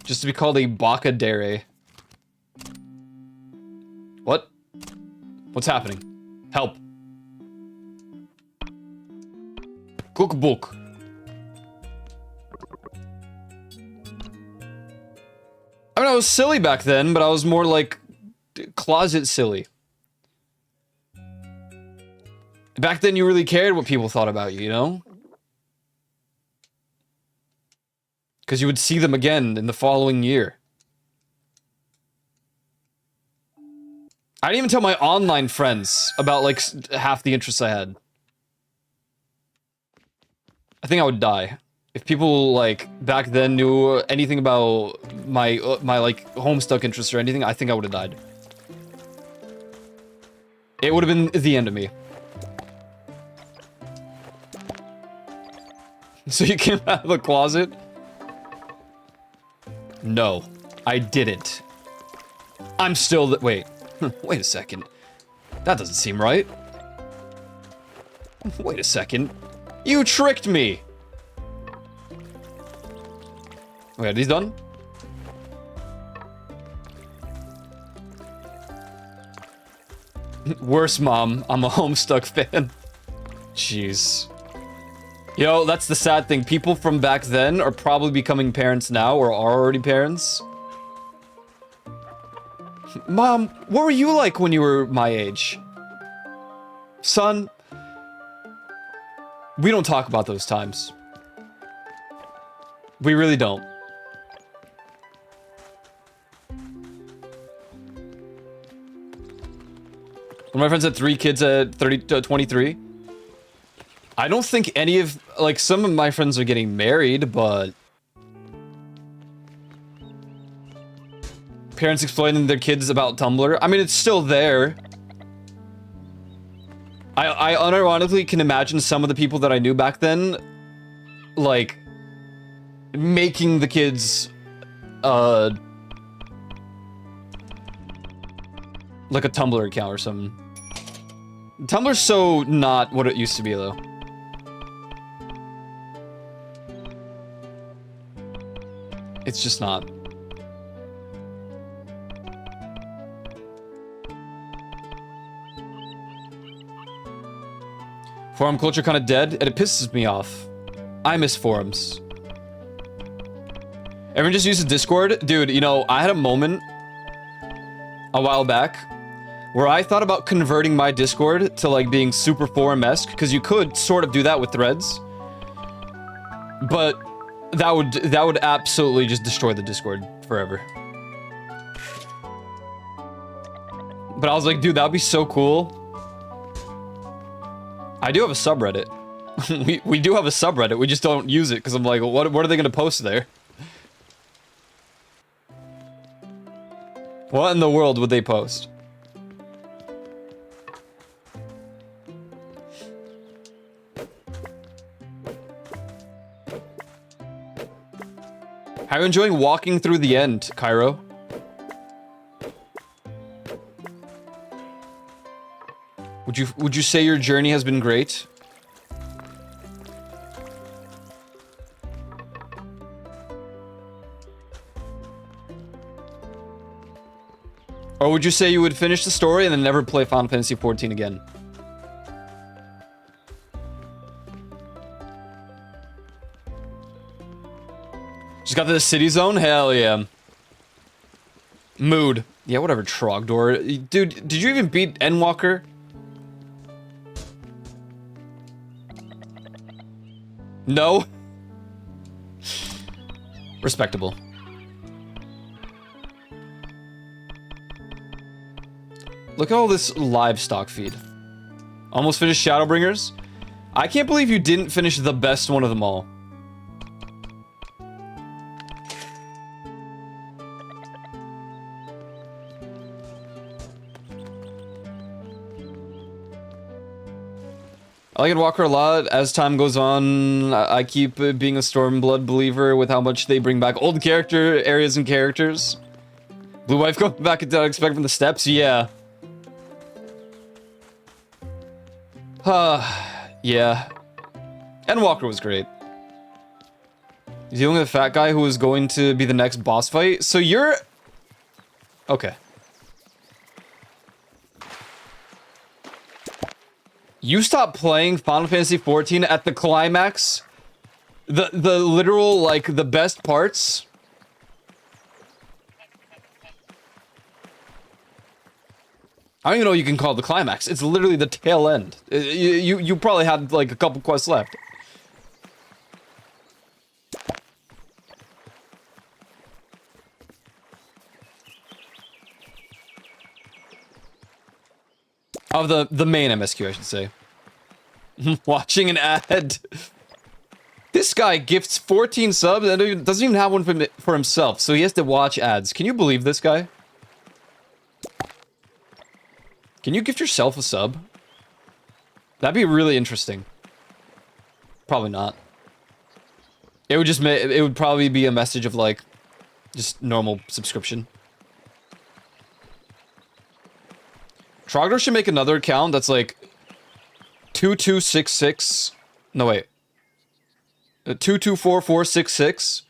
Just to be called a baka dere. What? What's happening? Help. Cookbook. I mean, I was silly back then, but I was more like closet silly. Back then, you really cared what people thought about you, you know? Because you would see them again in the following year. I didn't even tell my online friends about, like, half the interests I had. I think I would die. If people, like, back then knew anything about my like, Homestuck interests or anything, I think I would have died. It would have been the end of me. So you came out of the closet? No, I didn't. I'm still the- wait. Wait a second. That doesn't seem right. Wait a second. You tricked me! Wait, are these done? Worse, Mom. I'm a Homestuck fan. Jeez. Yo, that's the sad thing. People from back then are probably becoming parents now, or are already parents. Mom, what were you like when you were my age? Son, we don't talk about those times. We really don't. One of my friends had 3 kids at 23. I don't think any of, like, some of my friends are getting married, but parents explaining their kids about Tumblr. I mean, it's still there. I unironically can imagine some of the people that I knew back then, like, making the kids, like a Tumblr account or something. Tumblr's so not what it used to be, though. It's just not. Forum culture kind of dead, and it pisses me off. I miss forums. Everyone just uses Discord? Dude, you know, I had a moment a while back where I thought about converting my Discord to, like, being super forum-esque, because you could sort of do that with threads. But that would absolutely just destroy the Discord forever. But I was like, dude, that would be so cool. I do have a subreddit. we do have a subreddit, we just don't use it, because I'm like, what are they going to post there? What in the world would they post? How are you enjoying walking through the end, Cairo? Would you say your journey has been great? Or would you say you would finish the story and then never play Final Fantasy XIV again? Just got to the city zone? Hell yeah. Mood. Yeah, whatever, Trogdor. Dude, did you even beat Endwalker? No? Respectable. Look at all this livestock feed. Almost finished Shadowbringers? I can't believe you didn't finish the best one of them all. I like Walker a lot. As time goes on, I keep being a Stormblood believer with how much they bring back old character areas and characters. Blue Wife going back into Unexpected from the steps? Yeah. Yeah. And Walker was great. Dealing with a fat guy who is going to be the next boss fight. So you're... Okay. You stop playing Final Fantasy XIV at the climax? The literal, like, the best parts? I don't even know you can call it the climax. It's literally the tail end. You probably had, like, a couple quests left. Of the main MSQ, I should say. Watching an ad. This guy gifts 14 subs and doesn't even have one for himself, so he has to watch ads. Can you believe this guy? Can you gift yourself a sub? That'd be really interesting. Probably not. It would just it would probably be a message of like just normal subscription. Trogdor should make another account that's like 2266. No wait. 224466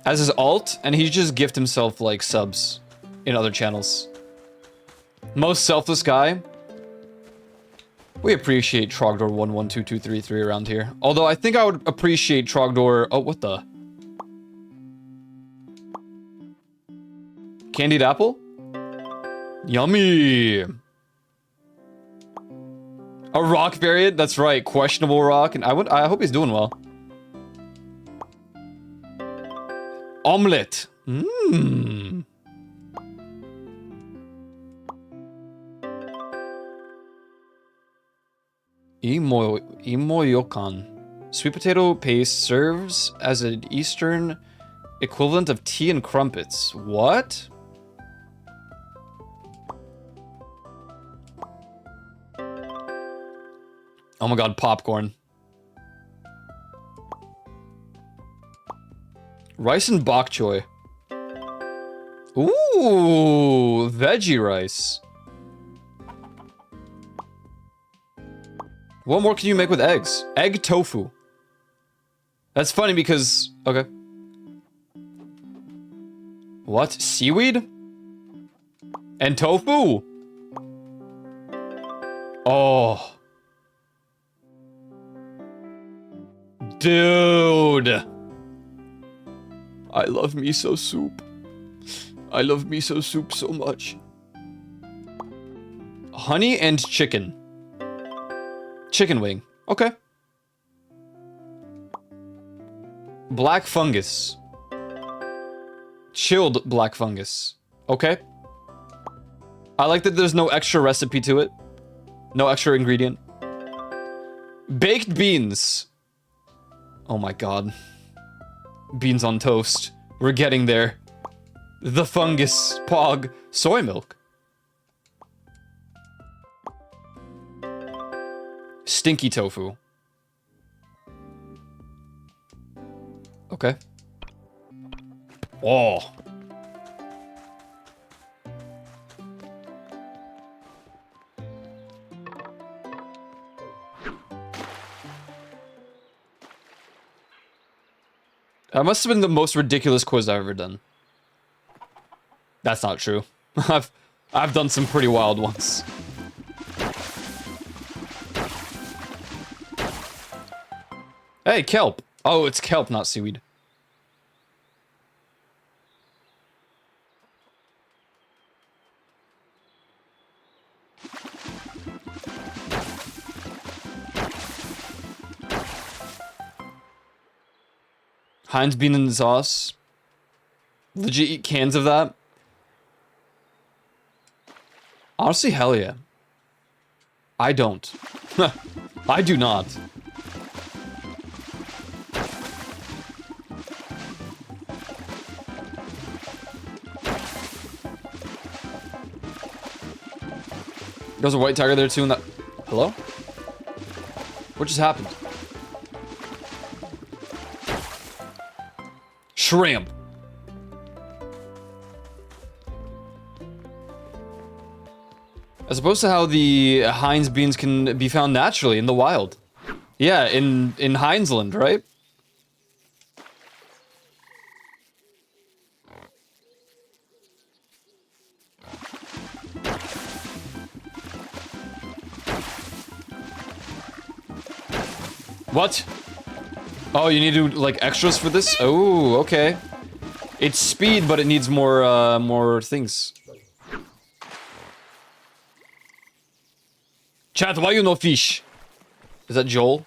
as his alt, and he just gift himself like subs in other channels. Most selfless guy. We appreciate Trogdor 112233 around here. Although I think I would appreciate Trogdor. Oh, what the? Candied apple? Yummy. A rock variant? That's right. Questionable rock. And I hope he's doing well. Omelette. Mmm. Imoyokan. Sweet potato paste serves as an Eastern equivalent of tea and crumpets. What? Oh my god, popcorn. Rice and bok choy. Ooh, veggie rice. What more can you make with eggs? Egg tofu. That's funny because... Okay. What? Seaweed? And tofu? Oh. Dude. I love miso soup. I love miso soup so much. Honey and chicken. Chicken wing. Okay. Black fungus. Chilled black fungus. Okay. I like that there's no extra recipe to it. No extra ingredient. Baked beans. Oh my god. Beans on toast. We're getting there. The fungus. Pog. Soy milk. Stinky tofu. Okay. Oh. That must have been the most ridiculous quiz I've ever done. That's not true. I've done some pretty wild ones. Hey, kelp. Oh, it's kelp, not seaweed. Heinz bean in the sauce. Legit eat cans of that. Honestly, hell yeah. I don't. I do not. There's a white tiger there too in that... Hello? What just happened? Shrimp. As opposed to how the Heinz beans can be found naturally in the wild. Yeah, in Heinzland, right? What? Oh, you need to do, like, extras for this? Oh, okay. It's speed, but it needs more things. Chat, why you no fish? Is that Joel?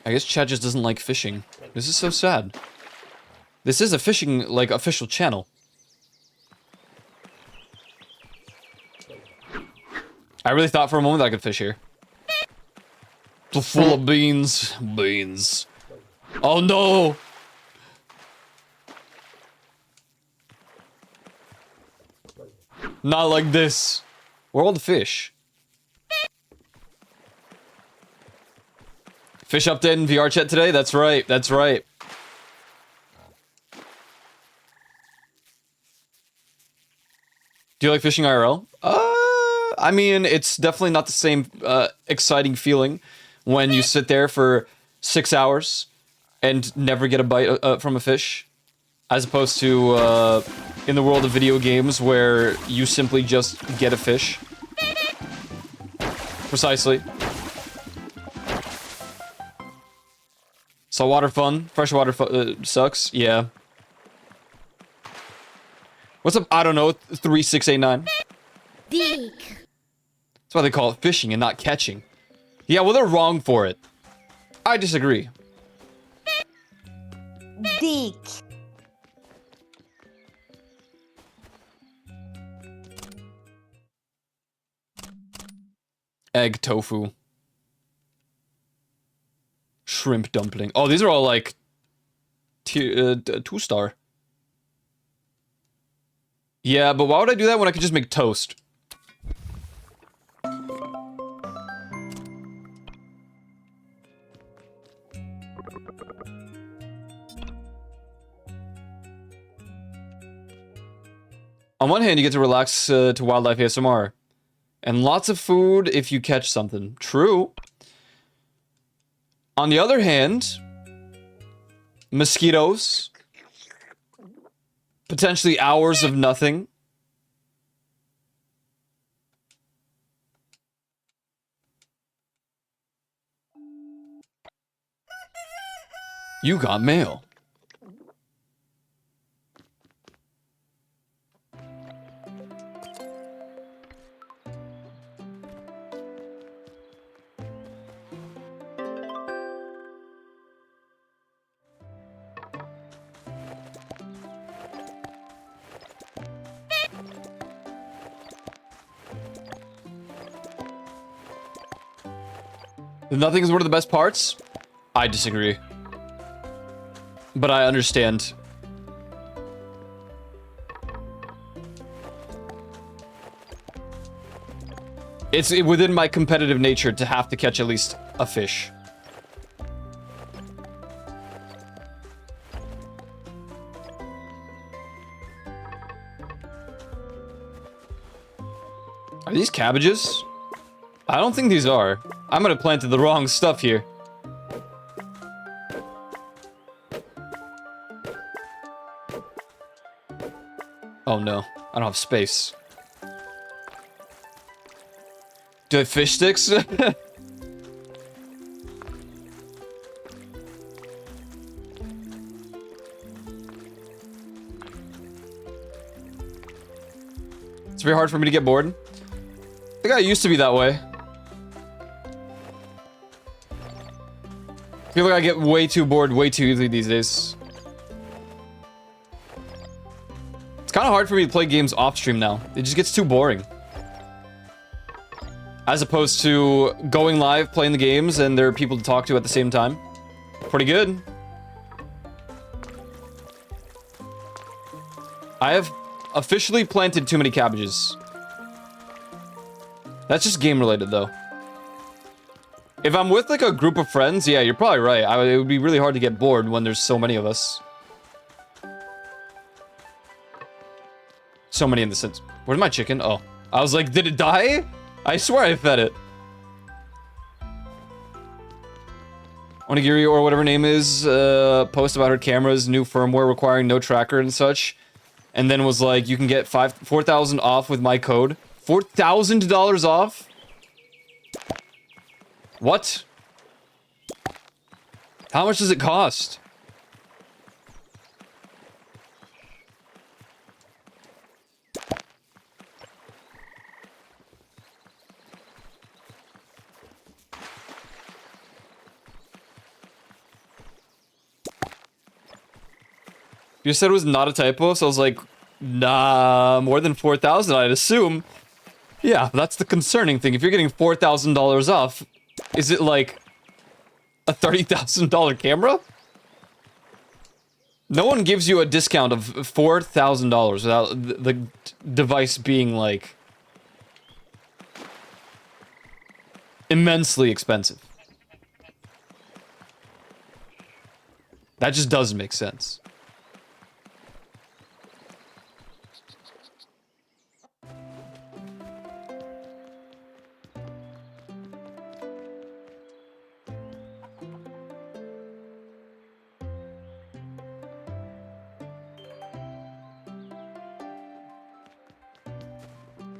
I guess Chad just doesn't like fishing. This is so sad. This is a fishing, like, official channel. I really thought for a moment that I could fish here. It's full of beans. Beans. Oh no! Not like this. Where are all the fish? Fish update in VR chat today? That's right, that's right. Do you like fishing IRL? I mean, it's definitely not the same exciting feeling when you sit there for 6 hours and never get a bite from a fish, as opposed to in the world of video games where you simply just get a fish. Precisely. Saltwater fun, freshwater sucks. Yeah. What's up? I don't know. 3689. Dig. That's why they call it fishing and not catching. Yeah, well, they're wrong for it. I disagree. Dig. Egg tofu. Shrimp dumpling. Oh, these are all like 2-star. Yeah, but why would I do that when I could just make toast? On one hand, you get to relax to wildlife ASMR. And lots of food if you catch something. True. On the other hand, mosquitoes. Potentially hours of nothing. You got mail. Nothing is one of the best parts? I disagree. But I understand. It's within my competitive nature to have to catch at least a fish. Are these cabbages? I don't think these are. I might have planted the wrong stuff here. Oh no, I don't have space. Do I have fish sticks? It's very hard for me to get bored. I think I used to be that way. I feel like I get way too bored way too easily these days. It's kind of hard for me to play games off stream now. It just gets too boring. As opposed to going live, playing the games, and there are people to talk to at the same time. Pretty good. I have officially planted too many cabbages. That's just game related though. If I'm with like a group of friends, yeah, you're probably right. It would be really hard to get bored when there's so many of us. So many in the sense. Where's my chicken? Oh, I was like, did it die? I swear I fed it. Onigiri or whatever her name is, post about her camera's new firmware requiring no tracker and such. And then was like, you can get 4,000 off with my code. $4,000 off? What? How much does it cost? You said it was not a typo, so I was like, nah, more than 4,000, I'd assume. Yeah, that's the concerning thing. If you're getting $4,000 off, is it like a $30,000 camera? No one gives you a discount of $4,000 without the device being like immensely expensive. That just doesn't make sense.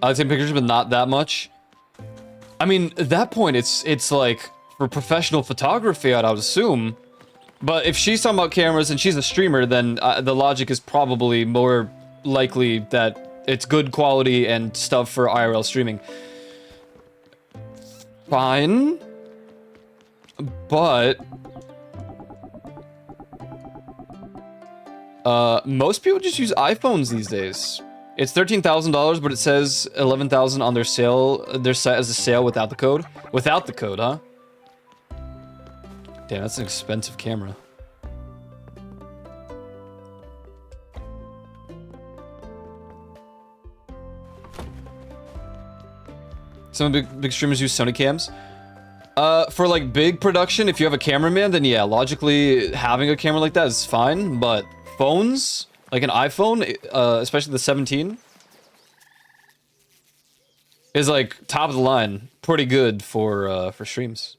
I'd take pictures, but not that much. I mean, at that point, it's like for professional photography, I'd assume. But if she's talking about cameras and she's a streamer, then the logic is probably more likely that it's good quality and stuff for IRL streaming. Fine. But most people just use iPhones these days. It's $13,000, but it says $11,000 on their sale. Their site as a sale without the code. Without the code, huh? Damn, that's an expensive camera. Some big streamers use Sony cams. For like big production, if you have a cameraman, then yeah, logically having a camera like that is fine. But phones, like an iPhone, especially the 17, is like top of the line, pretty good for streams.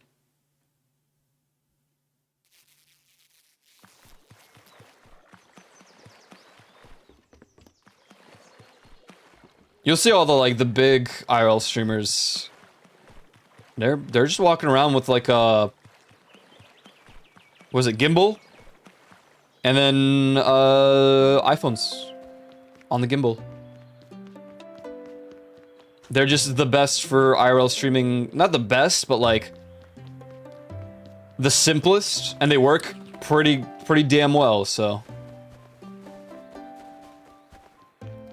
You'll see all the big IRL streamers. They're just walking around with like a, was it gimbal? And then iPhones on the gimbal. They're just the best for IRL streaming. Not the best, but like the simplest, and they work pretty damn well. So.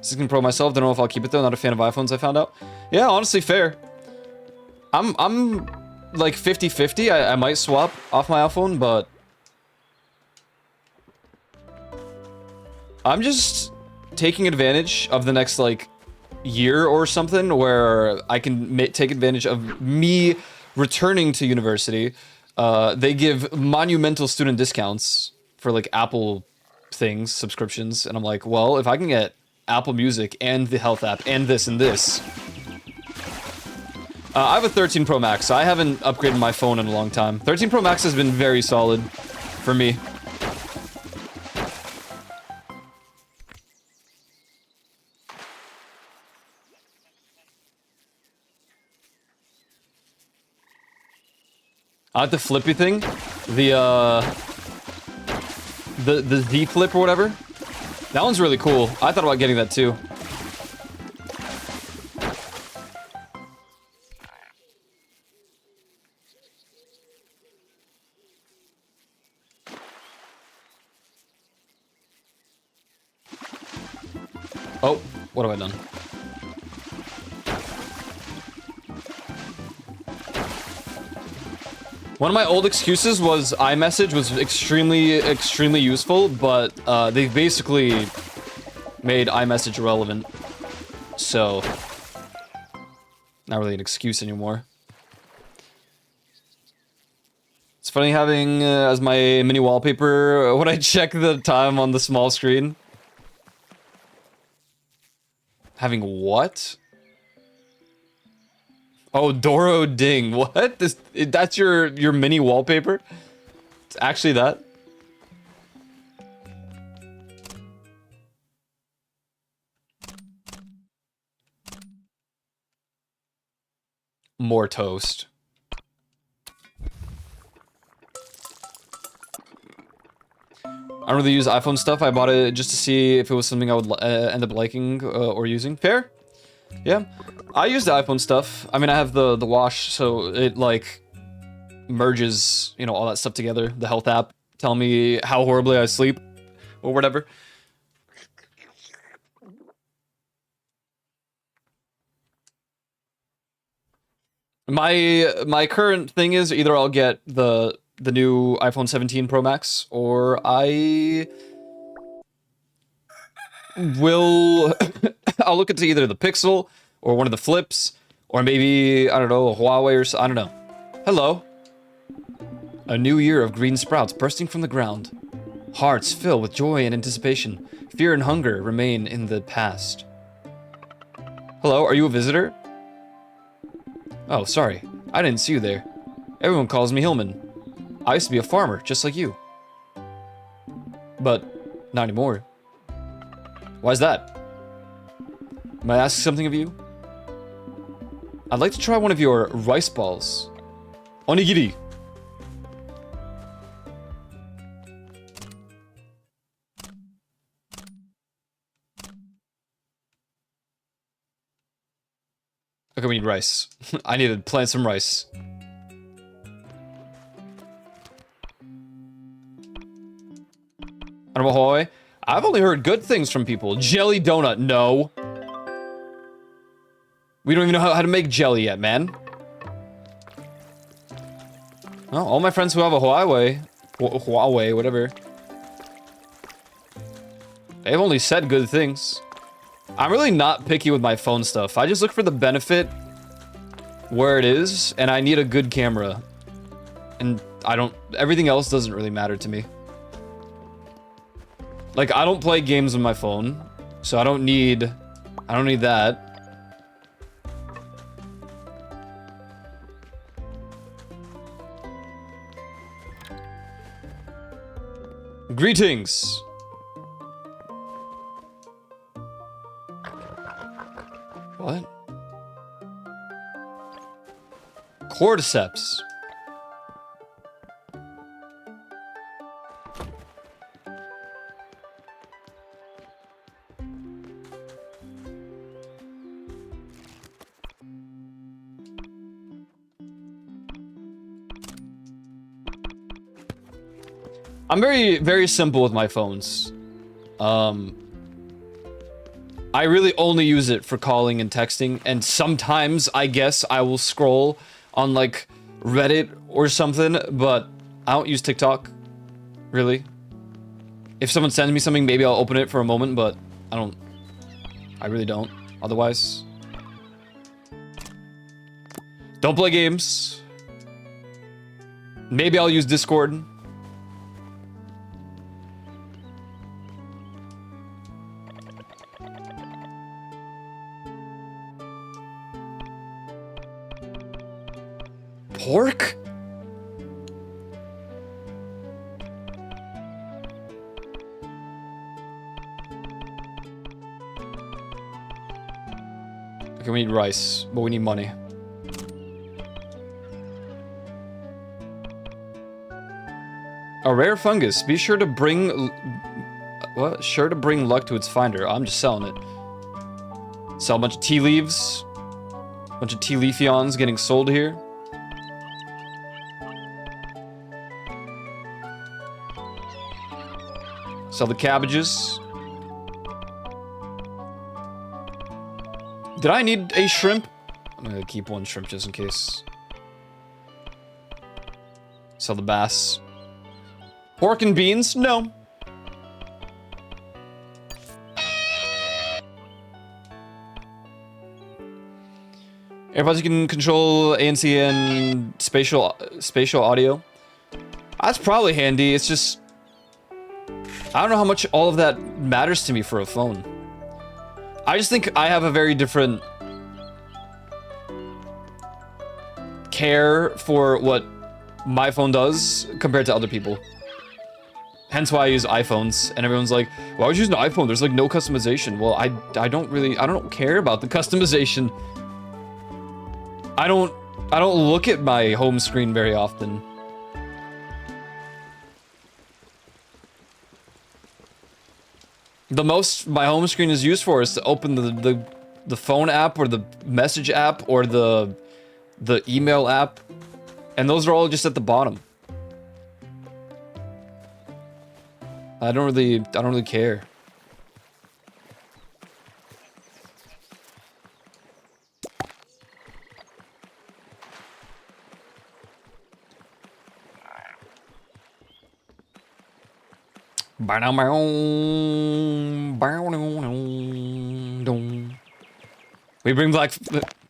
System Pro myself, don't know if I'll keep it though. Not a fan of iPhones, I found out. Yeah, honestly, fair. I'm like 50-50. I might swap off my iPhone, but I'm just taking advantage of the next like year or something where I can take advantage of me returning to university. They give monumental student discounts for like Apple things, subscriptions, and I'm like, well, if I can get Apple Music and the health app and this and this. I have a 13 Pro Max, so I haven't upgraded my phone in a long time. 13 Pro Max has been very solid for me. I like the flippy thing, the Z flip or whatever. That one's really cool. I thought about getting that too. Oh, what have I done? One of my old excuses was iMessage was extremely useful, but they've basically made iMessage irrelevant. So not really an excuse anymore. It's funny having as my mini wallpaper when I check the time on the small screen. Having what? Oh, Doro Ding. What? That's your mini wallpaper? It's actually that? More toast. I don't really use iPhone stuff. I bought it just to see if it was something I would end up liking or using. Fair? Yeah. I use the iPhone stuff. I mean, I have the wash, so it, like, merges, you know, all that stuff together. The health app telling me how horribly I sleep or whatever. My current thing is either I'll get the new iPhone 17 Pro Max, or I will I'll look into either the Pixel or one of the Flips, or maybe, I don't know, a Huawei or so, I don't know. Hello. A new year of green sprouts bursting from the ground. Hearts fill with joy and anticipation. Fear and hunger remain in the past. Hello, are you a visitor? Oh, sorry. I didn't see you there. Everyone calls me Hillman. I used to be a farmer, just like you. But not anymore. Why's that? May I ask something of you? I'd like to try one of your rice balls. Onigiri. Okay, we need rice. I need to plant some rice. I don't know, Hawaii. I've only heard good things from people. Jelly donut, no. We don't even know how to make jelly yet, man. Well, all my friends who have a Huawei, whatever. They've only said good things. I'm really not picky with my phone stuff. I just look for the benefit where it is, and I need a good camera. And everything else doesn't really matter to me. Like, I don't play games on my phone, so I don't need that. Greetings. What? Cordyceps. I'm very, very simple with my phones. I really only use it for calling and texting, and sometimes, I guess, I will scroll on, like, Reddit or something, but I don't use TikTok, really. If someone sends me something, maybe I'll open it for a moment, but I really don't, otherwise. Don't play games. Maybe I'll use Discord. Pork? Okay, we need rice, but we need money. A rare fungus. Be sure to bring... What? Sure to bring luck to its finder. I'm just selling it. Sell a bunch of tea leaves. A bunch of tea leafions getting sold here. Sell the cabbages. Did I need a shrimp? I'm gonna keep one shrimp just in case. Sell the bass. Pork and beans? No. AirPods you can control ANC and spatial audio. That's probably handy. It's just I don't know how much all of that matters to me for a phone. I just think I have a very different care for what my phone does compared to other people. Hence why I use iPhones, and everyone's like, why would you use an iPhone? There's like no customization. Well, I don't care about the customization. I don't look at my home screen very often. The most my home screen is used for is to open the phone app or the message app or the email app, and those are all just at the bottom. I don't really care. We bring back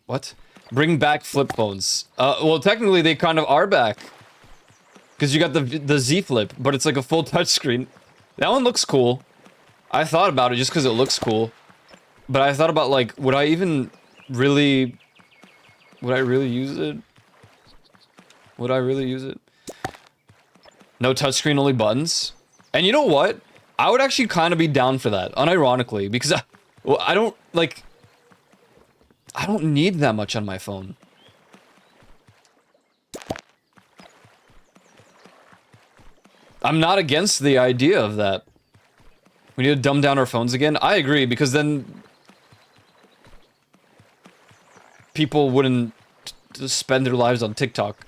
what? Bring back flip phones. Well, technically they kind of are back, because you got the Z Flip, but it's like a full touchscreen. That one looks cool. I thought about it just because it looks cool, but I thought about like, would I really use it? Would I really use it? No touchscreen, only buttons. And you know what? I would actually kind of be down for that, unironically, because I don't need that much on my phone. I'm not against the idea of that. We need to dumb down our phones again. I agree, because then people wouldn't spend their lives on TikTok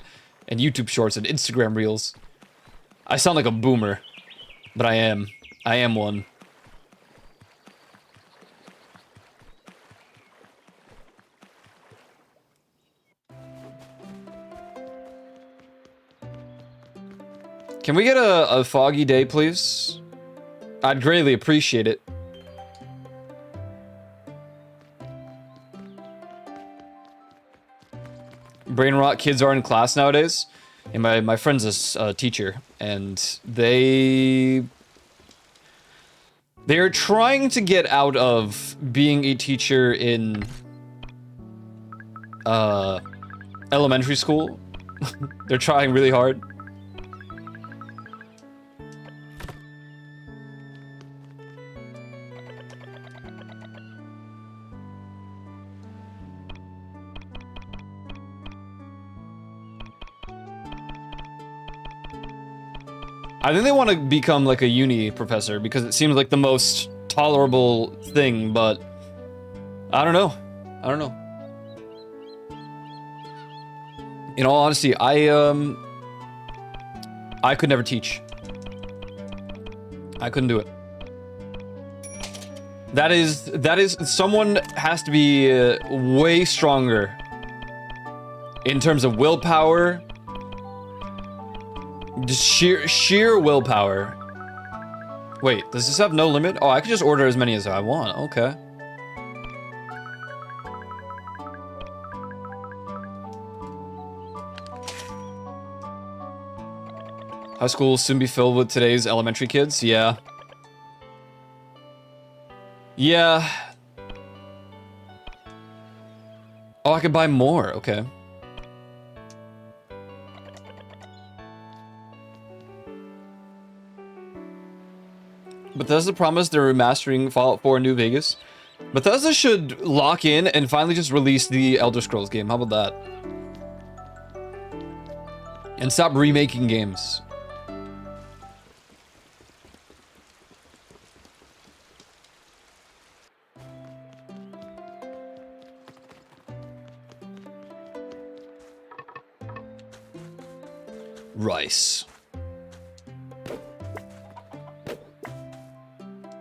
and YouTube Shorts and Instagram Reels. I sound like a boomer, but I am. I am one. Can we get a foggy day, please? I'd greatly appreciate it. Brain rot kids are in class nowadays. And my friend's a teacher, and they're trying to get out of being a teacher in elementary school. They're trying really hard. I think they want to become like a uni professor because it seems like the most tolerable thing, but I don't know. I don't know. In all honesty, I could never teach. I couldn't do it. That is someone has to be way stronger in terms of willpower. Just sheer willpower. Wait, does this have no limit? Oh, I could just order as many as I want. Okay. High school will soon be filled with today's elementary kids. Yeah. Yeah. Oh, I could buy more. Okay. Bethesda promised they're remastering Fallout 4 New Vegas. Bethesda should lock in and finally just release the Elder Scrolls game. How about that? And stop remaking games. Rice.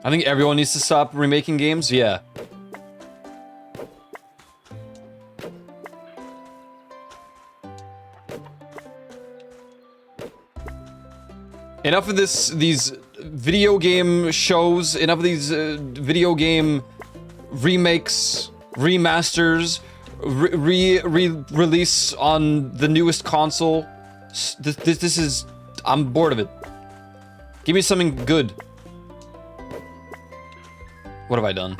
I think everyone needs to stop remaking games, yeah. Enough of these video game shows, enough of these video game remakes, remasters, release on the newest console. This is... I'm bored of it. Give me something good. What have I done?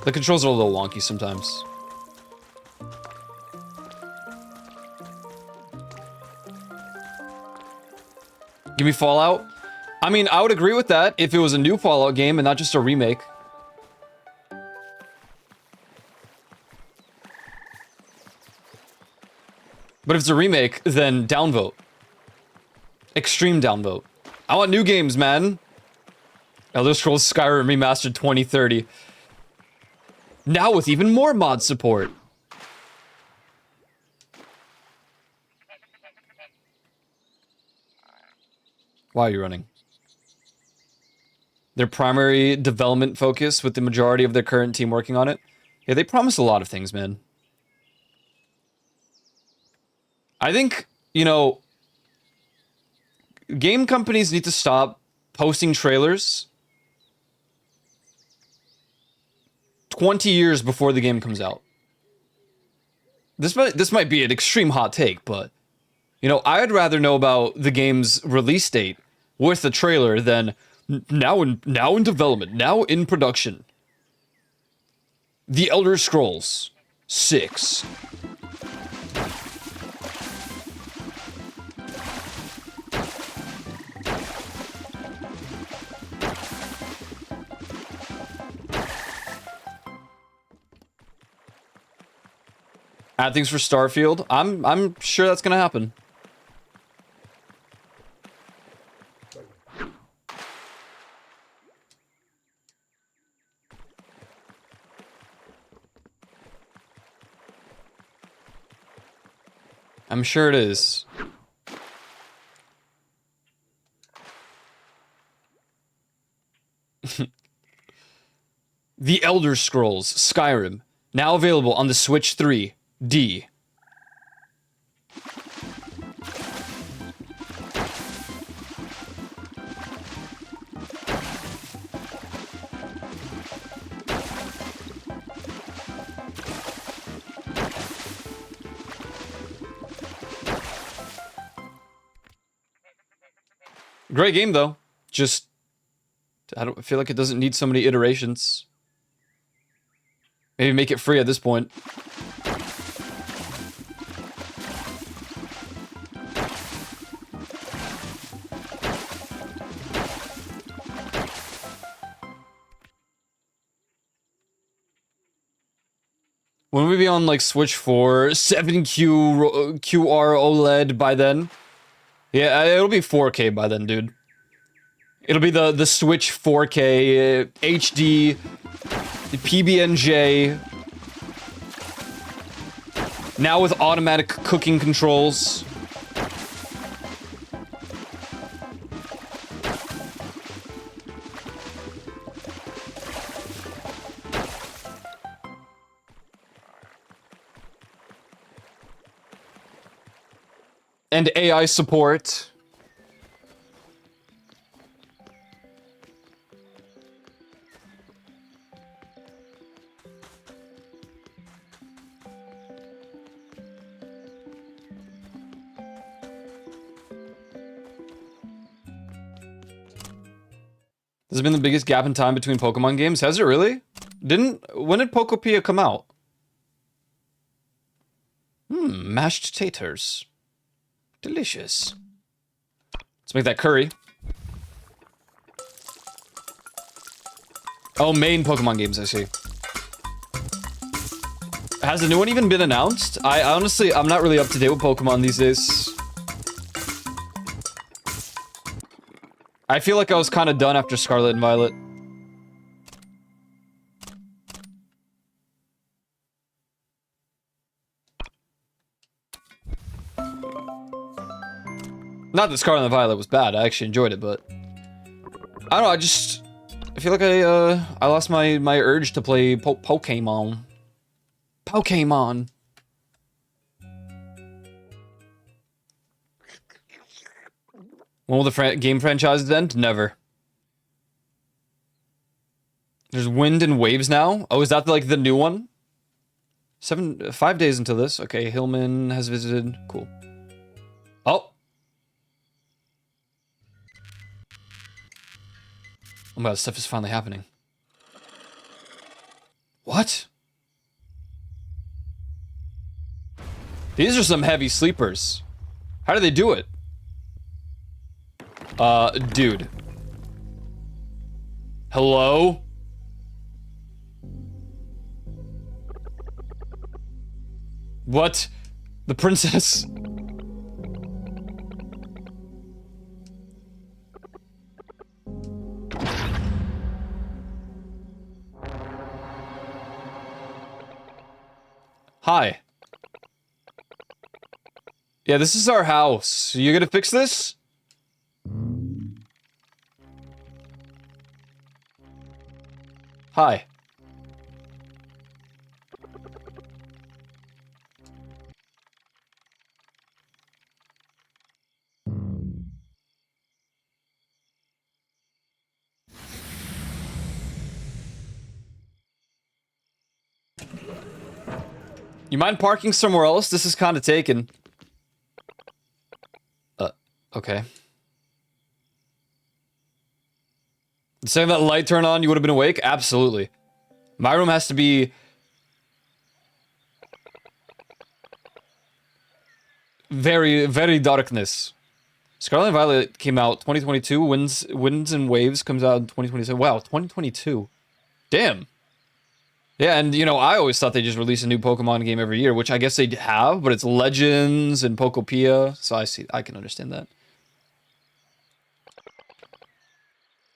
The controls are a little wonky sometimes. Give me Fallout. I mean, I would agree with that if it was a new Fallout game and not just a remake. But if it's a remake, then downvote. Extreme downvote. I want new games, man. Elder Scrolls Skyrim Remastered 2030. Now with even more mod support. Why are you running? Their primary development focus with the majority of their current team working on it. Yeah, they promise a lot of things, man. I think, you know, game companies need to stop posting trailers 20 years before the game comes out. This might be an extreme hot take, but you know, I'd rather know about the game's release date with the trailer than now in development, now in production. The Elder Scrolls 6. Add things for Starfield. I'm sure that's gonna happen. I'm sure it is. The Elder Scrolls Skyrim, now available on the Switch 3. D. Great game though. Just I feel like it doesn't need so many iterations. Maybe make it free at this point. When we be on like Switch 4, 7Q QR OLED by then? Yeah, it'll be 4K by then, dude. It'll be the Switch 4K, HD, PBNJ. Now with automatic cooking controls. And AI support. This has been the biggest gap in time between Pokemon games. Has it really? When did Pokopia come out? Mashed taters. Delicious. Let's make that curry. Oh, main Pokemon games, I see. Has the new one even been announced? Honestly, I'm not really up to date with Pokemon these days. I feel like I was kind of done after Scarlet and Violet. Not that Scarlet and Violet was bad, I actually enjoyed it, but I don't know, I feel like I lost my urge to play Pokemon. Pokemon. When will the game franchises end? Never. There's Wind and Waves now? Oh, is that like the new one? 5 days until this. Okay, Hillman has visited. Cool. Oh. Oh my god, stuff is finally happening. What? These are some heavy sleepers. How do they do it? Dude. Hello? What? The princess? Hi. Yeah, this is our house. You gonna fix this? Hi. You mind parking somewhere else? This is kind of taken. Okay. The second that light turned on, you would have been awake? Absolutely. My room has to be... very, very darkness. Scarlet and Violet came out 2022. Winds and Waves comes out in 2027. Wow, 2022. Damn. Yeah, and you know, I always thought they just release a new Pokemon game every year, which I guess they have, but it's Legends and Pokopia, so I can understand that.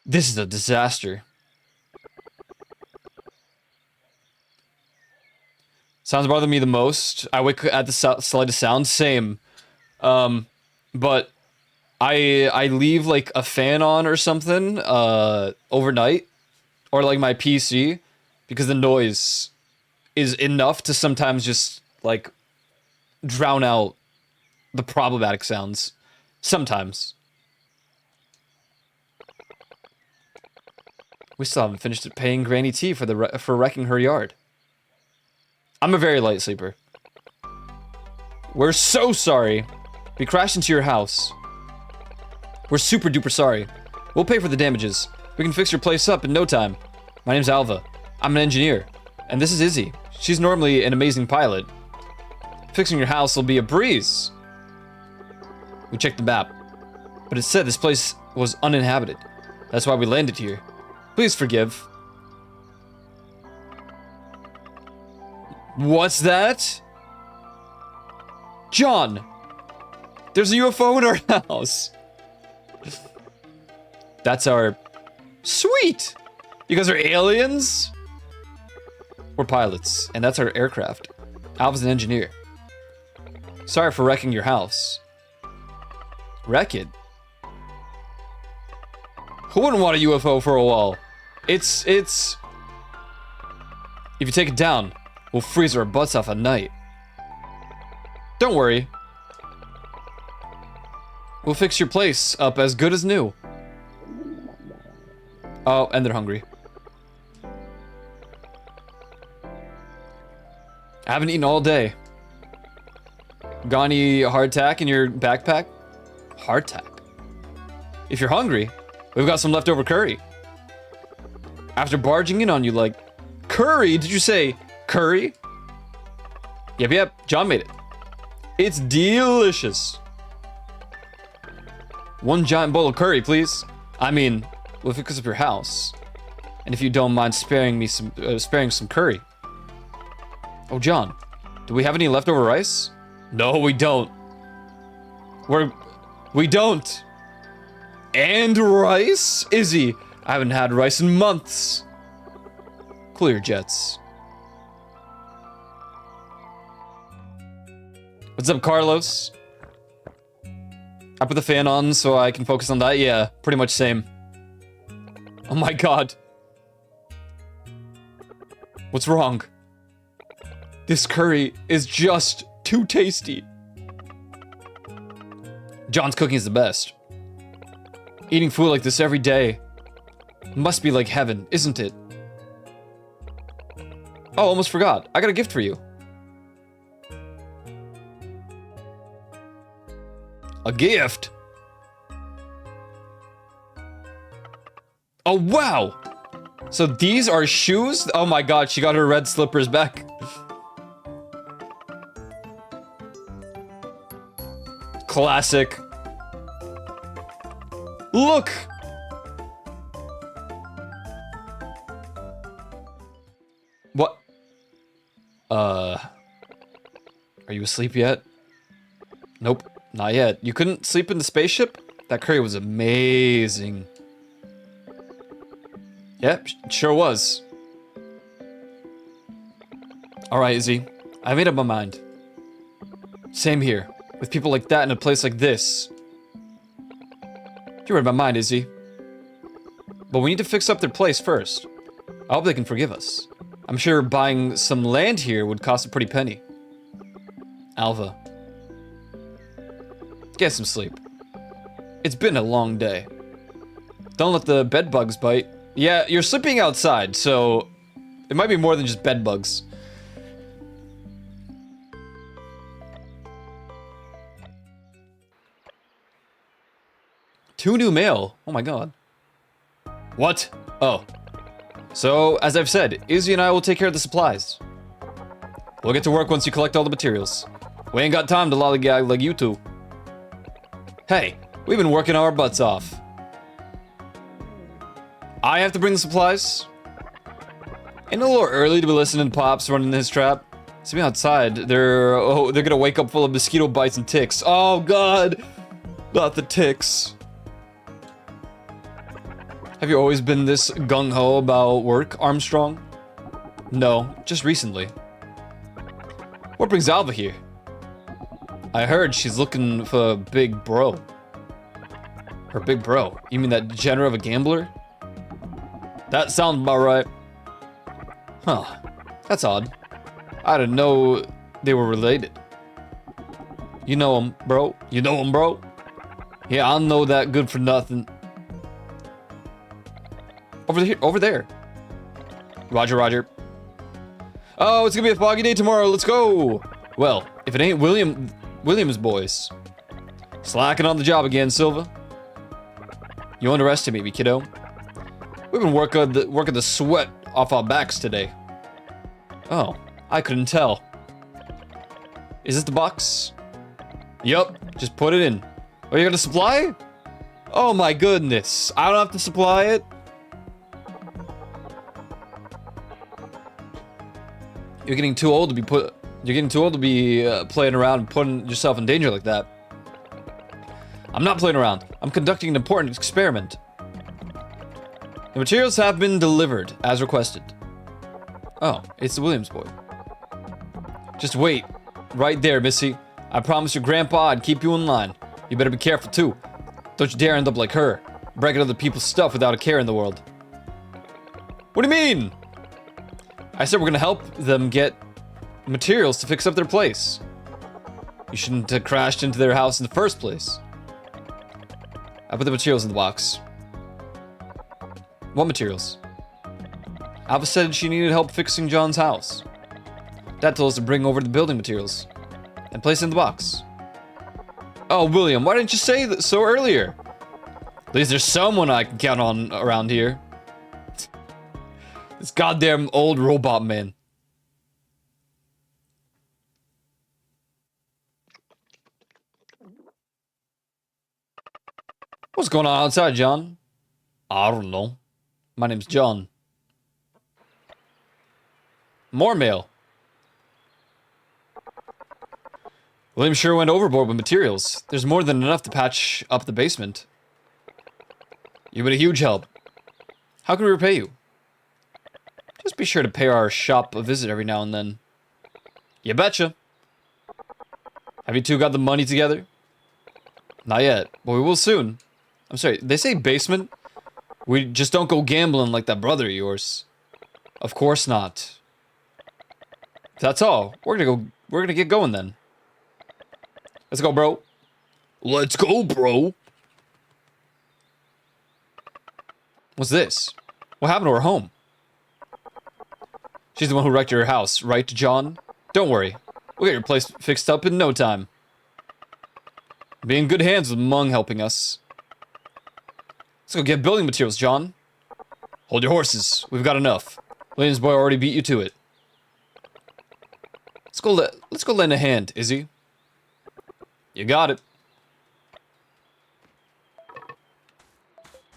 This is a disaster. Sounds bother me the most. I wake at the slightest sound. Same. But I leave like a fan on or something overnight, or like my PC, because the noise is enough to sometimes just like drown out the problematic sounds. Sometimes. We still haven't finished paying Granny T for wrecking her yard. I'm a very light sleeper. We're so sorry. We crashed into your house. We're super duper sorry. We'll pay for the damages. We can fix your place up in no time. My name's Alva. I'm an engineer. And this is Izzy. She's normally an amazing pilot. Fixing your house will be a breeze. We checked the map, but it said this place was uninhabited. That's why we landed here. Please forgive. What's that? John! There's a UFO in our house! That's our... Sweet! You guys are aliens? We're pilots, and that's our aircraft. Alva's an engineer. Sorry for wrecking your house. Wreck it? Who wouldn't want a UFO for a wall? It's... If you take it down, we'll freeze our butts off at night. Don't worry. We'll fix your place up as good as new. Oh, and they're hungry. I haven't eaten all day. Got any hardtack in your backpack? Hardtack? If you're hungry, we've got some leftover curry. After barging in on you like... Curry? Did you say curry? Yep, John made it. It's delicious. One giant bowl of curry, please. I mean, we'll fix up your house. And if you don't mind sparing some curry. Oh, John, do we have any leftover rice? No, we don't. We don't. And rice? Izzy, I haven't had rice in months. Cool your jets. What's up, Carlos? I put the fan on so I can focus on that. Yeah, pretty much same. Oh my god. What's wrong? This curry is just too tasty. John's cooking is the best. Eating food like this every day must be like heaven, isn't it? Oh, almost forgot. I got a gift for you. A gift? Oh, wow! So these are shoes? Oh my god, she got her red slippers back. Classic. Look! What? Are you asleep yet? Nope, not yet. You couldn't sleep in the spaceship? That curry was amazing. Yep, it sure was. Alright, Izzy. I made up my mind. Same here. With people like that in a place like this. You read my mind, Izzy. But we need to fix up their place first. I hope they can forgive us. I'm sure buying some land here would cost a pretty penny. Alva. Get some sleep. It's been a long day. Don't let the bed bugs bite. Yeah, you're sleeping outside, so it might be more than just bed bugs. Two new mail. Oh my god. What? Oh. So, as I've said, Izzy and I will take care of the supplies. We'll get to work once you collect all the materials. We ain't got time to lollygag like you two. Hey, we've been working our butts off. I have to bring the supplies? Ain't it a little early to be listening to Pops running his trap? See me outside, they're gonna wake up full of mosquito bites and ticks. Oh god! Not the ticks. Have you always been this gung-ho about work, Armstrong? No, just recently. What brings Alva here? I heard she's looking for a big bro. Her big bro? You mean that degenerate of a gambler? That sounds about right. Huh. That's odd. I didn't know they were related. You know him, bro? You know him, bro? Yeah, I know that good for nothing. Over there. Roger, roger. Oh, it's gonna be a foggy day tomorrow. Let's go. Well, if it ain't William's boys. Slacking on the job again, Silva. You underestimate me, kiddo. We've been working the sweat off our backs today. Oh, I couldn't tell. Is this the box? Yup, just put it in. Oh, you got a supply? Oh my goodness, I don't have to supply it? You're getting too old to be playing around and putting yourself in danger like that. I'm not playing around. I'm conducting an important experiment. The materials have been delivered, as requested. Oh, it's the Williams boy. Just wait. Right there, Missy. I promise your grandpa I'd keep you in line. You better be careful, too. Don't you dare end up like her, breaking other people's stuff without a care in the world. What do you mean? I said we're gonna help them get materials to fix up their place. You shouldn't have crashed into their house in the first place. I put the materials in the box. What materials? Alva said she needed help fixing John's house. Dad told us to bring over the building materials and place it in the box. Oh, William, why didn't you say that so earlier? At least there's someone I can count on around here. This goddamn old robot man. What's going on outside, John? I don't know. My name's John. More mail. William sure went overboard with materials. There's more than enough to patch up the basement. You've been a huge help. How can we repay you? Just be sure to pay our shop a visit every now and then. You betcha. Have you two got the money together? Not yet, but we will soon. I'm sorry, they say basement? We just don't go gambling like that brother of yours. Of course not. That's all. We're gonna get going then. Let's go, bro. Let's go, bro. What's this? What happened to her home? She's the one who wrecked your house, right, John? Don't worry. We'll get your place fixed up in no time. Be in good hands with Mung helping us. Let's go get building materials, John. Hold your horses. We've got enough. Williams boy already beat you to it. Let's go lend a hand, Izzy. You got it.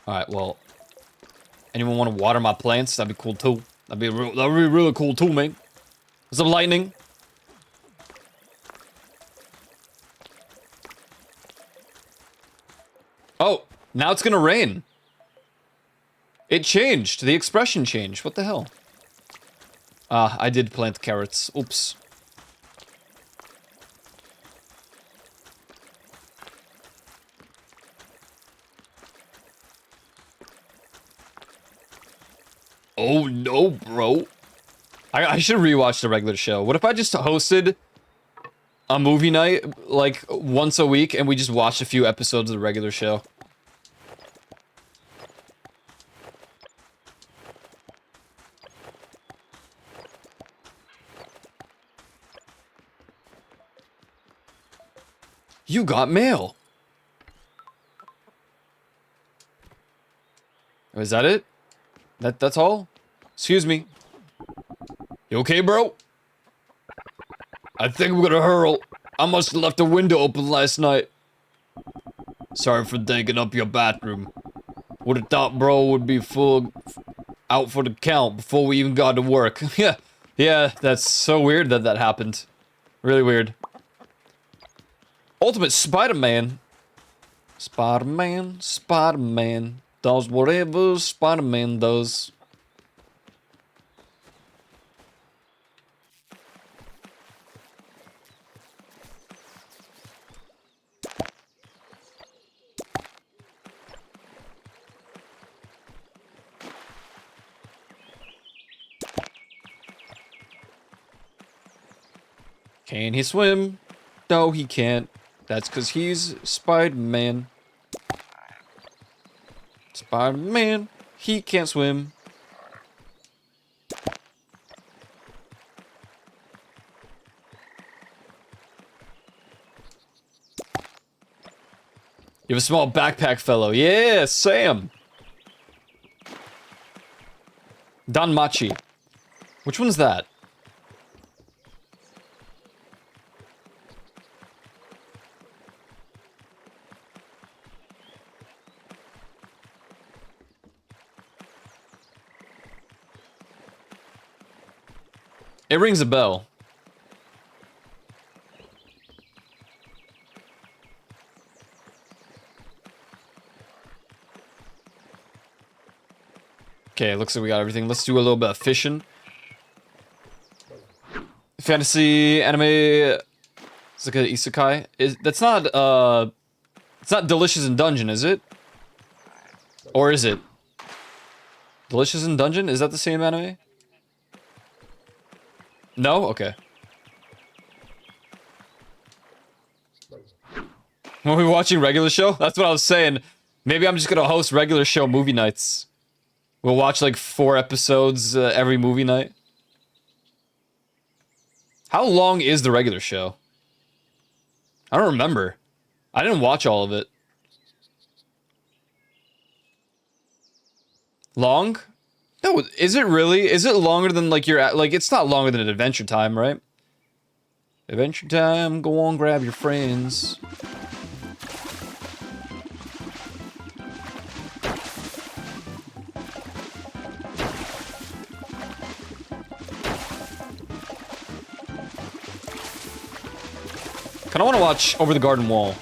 Alright, well. Anyone want to water my plants? That'd be cool too. That'd be really cool too, man. Some lightning. Oh, now it's gonna rain. It changed. The expression changed. What the hell? Ah, I did plant carrots. Oops. Oh no, bro. I should rewatch the regular show. What if I just hosted a movie night, like, once a week, and we just watched a few episodes of the regular show? You got mail. Is that it? That's all? Excuse me. You okay, bro? I think we're gonna hurl. I must have left the window open last night. Sorry for digging up your bathroom. Would have thought bro would be full out for the count before we even got to work. Yeah, that's so weird that that happened. Really weird. Ultimate Spider-Man. Spider-Man, Spider-Man does whatever Spider-Man does. Can he swim? No, he can't. That's because he's Spider-Man. Spider-Man, he can't swim. You have a small backpack fellow. Yeah, Sam. Danmachi. Which one's that? It rings a bell. Okay, looks like we got everything. Let's do a little bit of fishing. Fantasy anime. It's like an isekai. That's not it's not Delicious in Dungeon, is it? Or is it? Delicious in Dungeon? Is that the same anime? No? Okay. Were we watching regular show? That's what I was saying. Maybe I'm just gonna host regular show movie nights. We'll watch like 4 episodes every movie night. How long is the regular show? I don't remember. I didn't watch all of it. Long? No, is it really? Is it longer than like your like? It's not longer than Adventure Time, right? Adventure Time. Go on, grab your friends. Kinda wanna watch Over the Garden Wall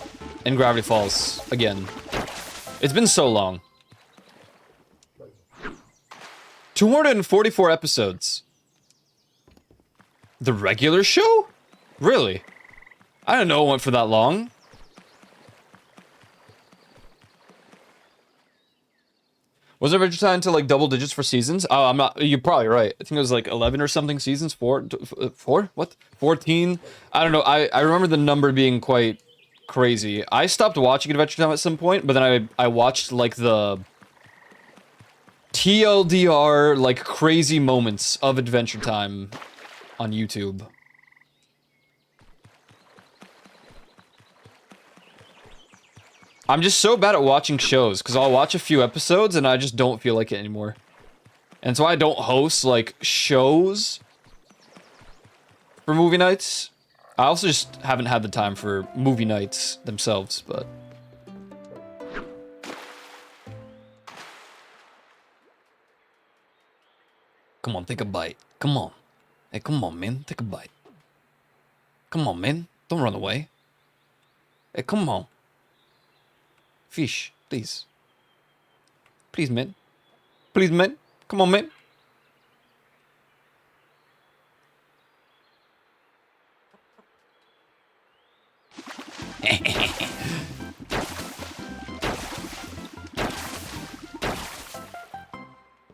and Gravity Falls again. It's been so long. 244 episodes. The regular show? Really? I didn't know it went for that long. Was Adventure Time to like double digits for seasons? Oh, I'm not. You're probably right. I think it was like 11 or something seasons. Four? What? 14? I don't know. I remember the number being quite crazy. I stopped watching Adventure Time at some point, but then I watched like the TLDR like crazy moments of Adventure Time on YouTube. I'm just so bad at watching shows because I'll watch a few episodes and I just don't feel like it anymore. And so I don't host like shows for movie nights. I also just haven't had the time for movie nights themselves, but come on, take a bite. Come on. Hey, come on, man. Take a bite. Come on, man. Don't run away. Hey, come on. Fish, please. Please, man. Please, man. Come on, man.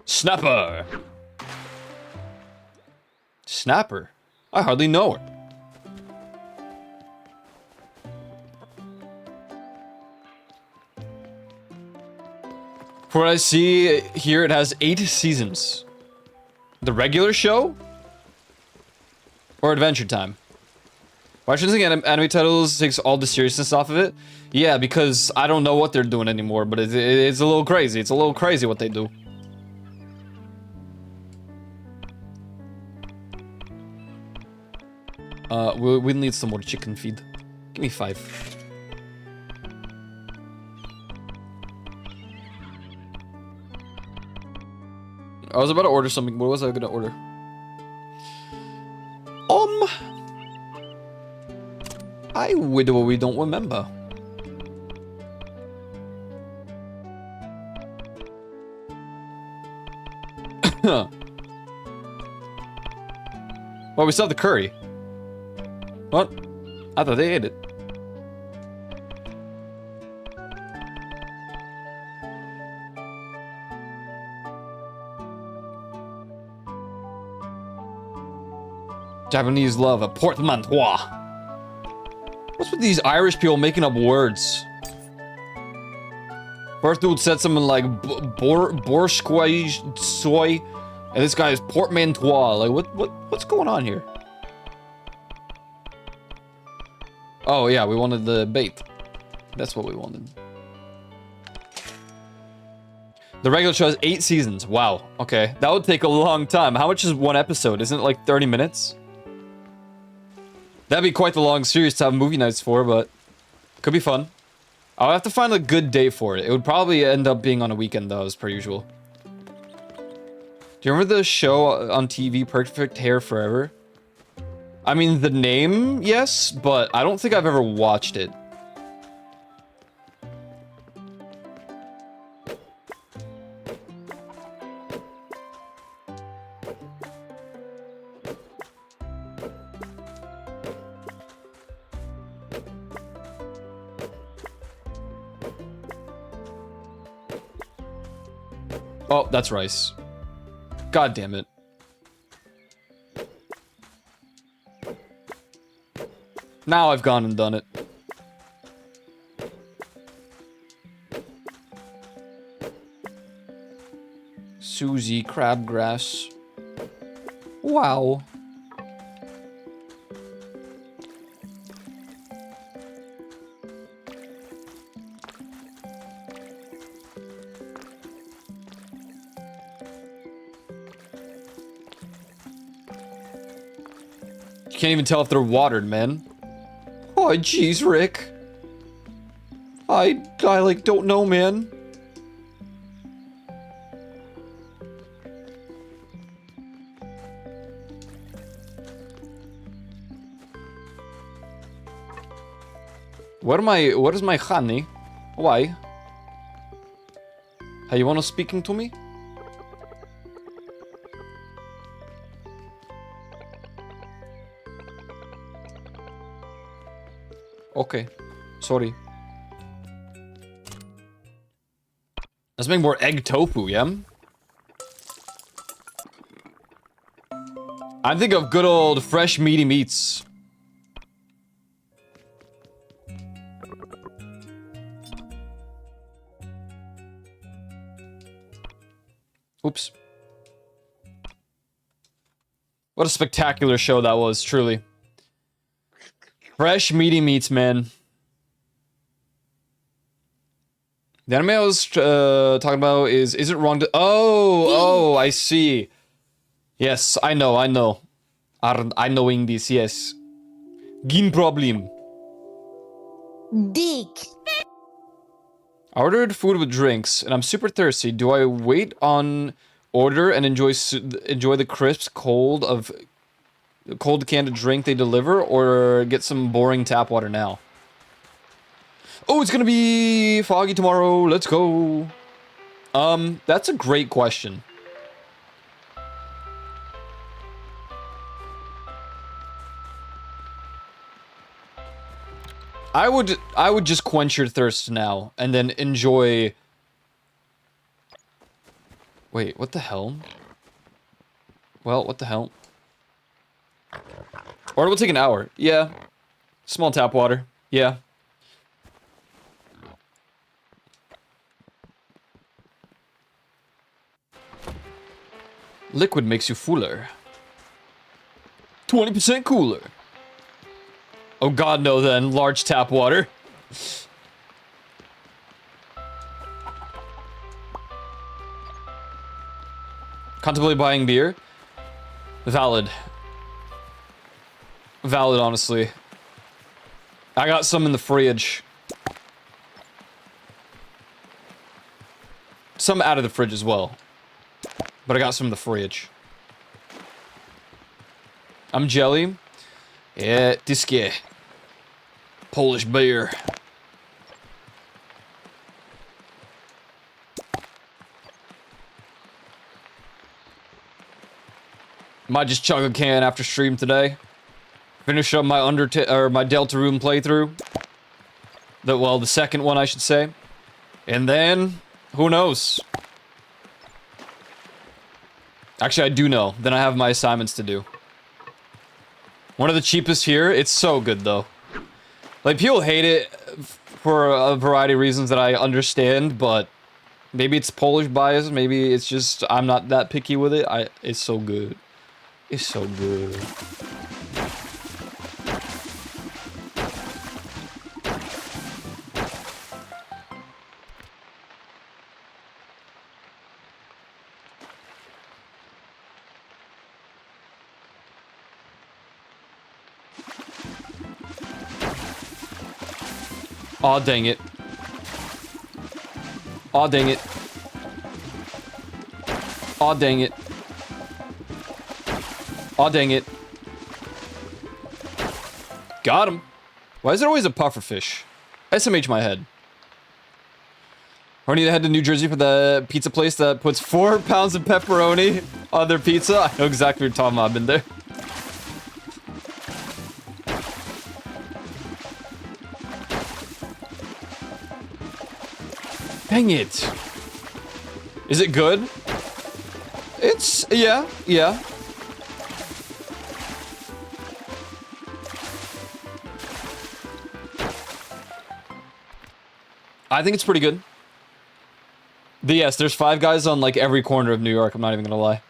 Snapper. Snapper? I hardly know her. For what I see here, it has 8 seasons. The regular show? Or Adventure Time? Why shouldn't anime titles takes all the seriousness off of it? Yeah, because I don't know what they're doing anymore, but it's a little crazy. It's a little crazy what they do. We'll need some more chicken feed. Give me 5. I was about to order something. What was I gonna order? We don't remember. Well, we still have the curry. What? I thought they ate it. Japanese love a portmanteau. What's with these Irish people making up words? First dude said something like borschtoi soy, and this guy is portmanteau. Like what's going on here? Oh yeah, we wanted the bait. That's what we wanted. The regular show has 8 seasons. Wow. Okay, that would take a long time. How much is one episode? Isn't it like 30 minutes? That'd be quite the long series to have movie nights for, but could be fun. I'll have to find a good day for it. It would probably end up being on a weekend, though, as per usual. Do you remember the show on TV, Perfect Hair Forever? I mean, the name, yes, but I don't think I've ever watched it. Oh, that's rice. God damn it. Now I've gone and done it. Susie crabgrass. Wow. You can't even tell if they're watered, man. Oh, jeez, Rick. I like don't know, man. What is my honey? Why? Hey, you wanna speaking to me? Okay, sorry. Let's make more egg tofu, yeah? I think of good old fresh meaty meats. Oops. What a spectacular show that was, truly. Fresh meaty meats, man. The anime I was talking about is it wrong to... Oh, I see. Yes, I know. I knowing this, yes. Gin problem. Dick. I ordered food with drinks, and I'm super thirsty. Do I wait on order and enjoy the crisp cold canned drink they deliver, or get some boring tap water now? Oh, it's gonna be foggy tomorrow. Let's go. That's a great question. I would just quench your thirst now and then enjoy. Wait, what the hell? Well, what the hell? Or it will take an hour. Yeah. Small tap water. Yeah. Liquid makes you fuller. 20% cooler. Oh god, no then. Large tap water. Contemplate buying beer? Valid. Valid, honestly. I got some in the fridge. Some out of the fridge as well. But I got some in the fridge. I'm jelly. Yeah, disky. Polish beer. Might just chug a can after stream today. Finish up my my Deltarune playthrough. The second one, I should say. And then, who knows? Actually, I do know. Then I have my assignments to do. One of the cheapest here. It's so good, though. Like, people hate it for a variety of reasons that I understand, but maybe it's Polish bias. Maybe it's just I'm not that picky with it. It's so good. It's so good. Aw, dang it. Aw, dang it. Aw, dang it. Aw, dang it. Got him. Why is there always a pufferfish? SMH my head. I need to head to New Jersey for the pizza place that puts 4 pounds of pepperoni on their pizza. I know exactly what you're talking about. I've been there. Dang it. Is it good? It's, yeah. I think it's pretty good. Yes, there's Five Guys on like every corner of New York, I'm not even gonna lie.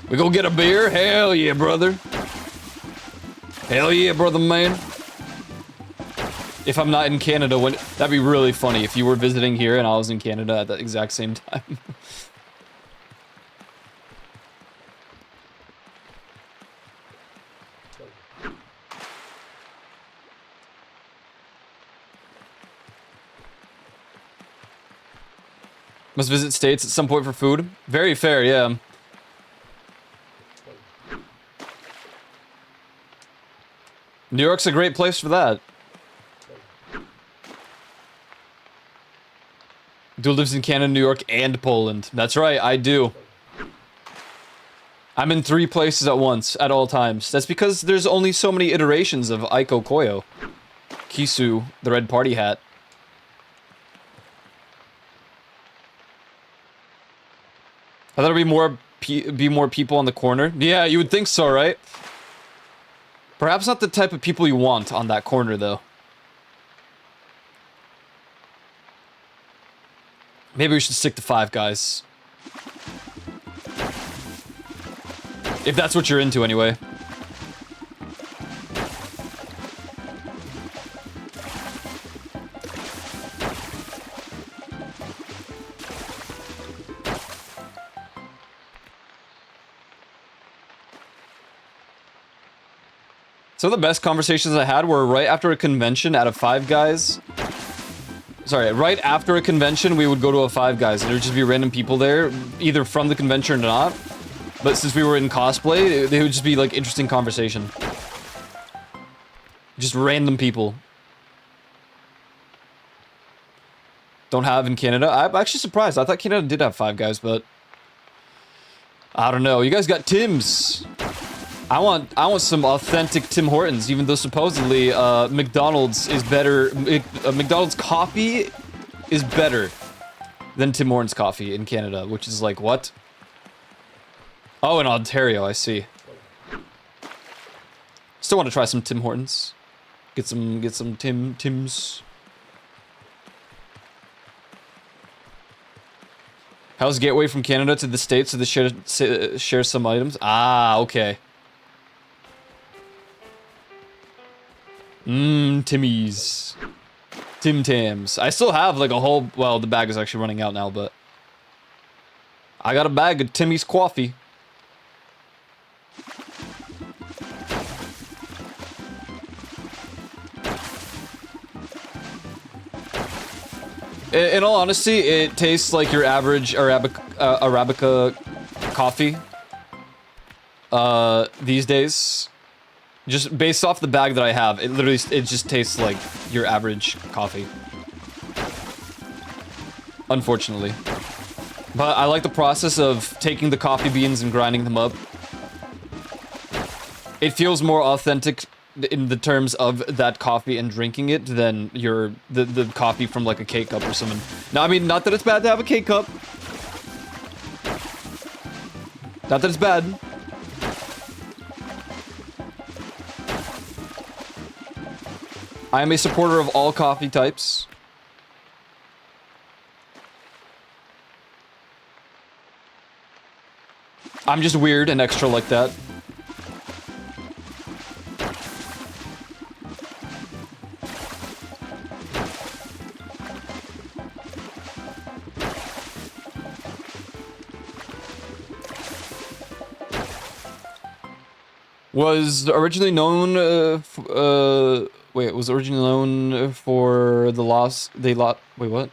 We go get a beer? Hell yeah, brother. Hell yeah, brother man. If I'm not in Canada, that'd be really funny if you were visiting here and I was in Canada at the exact same time. Must visit states at some point for food. Very fair, yeah. New York's a great place for that. Dude lives in Canada, New York, and Poland. That's right, I do. I'm in 3 places at once, at all times. That's because there's only so many iterations of Aiko Koyo. Kisu, the red party hat. I thought there'd be more people on the corner. Yeah, you would think so, right? Perhaps not the type of people you want on that corner, though. Maybe we should stick to Five Guys. If that's what you're into, anyway. Some of the best conversations I had were right after a convention at a Five Guys. Sorry, right after a convention, we would go to a Five Guys, and there would just be random people there, either from the convention or not. But since we were in cosplay, they would just be like interesting conversation. Just random people. Don't have in Canada. I'm actually surprised. I thought Canada did have Five Guys, but I don't know. You guys got Tim's. I want some authentic Tim Hortons, even though supposedly McDonald's is better. McDonald's coffee is better than Tim Hortons coffee in Canada, which is like what? Oh, in Ontario, I see. Still want to try some Tim Hortons. Get some Tim's. How's Gateway from Canada to the States so they share some items? Ah, okay. Timmy's. Tim Tams. I still have like a whole, well, the bag is actually running out now, but I got a bag of Timmy's coffee. In all honesty, it tastes like your average Arabica coffee these days. Just based off the bag that I have, it just tastes like your average coffee. Unfortunately. But I like the process of taking the coffee beans and grinding them up. It feels more authentic in the terms of that coffee and drinking it than the coffee from like a K-cup or something. Now, I mean, not that it's bad to have a K-cup. Not that it's bad. I am a supporter of all coffee types. I'm just weird and extra like that. Was originally known was originally known for the wait, what?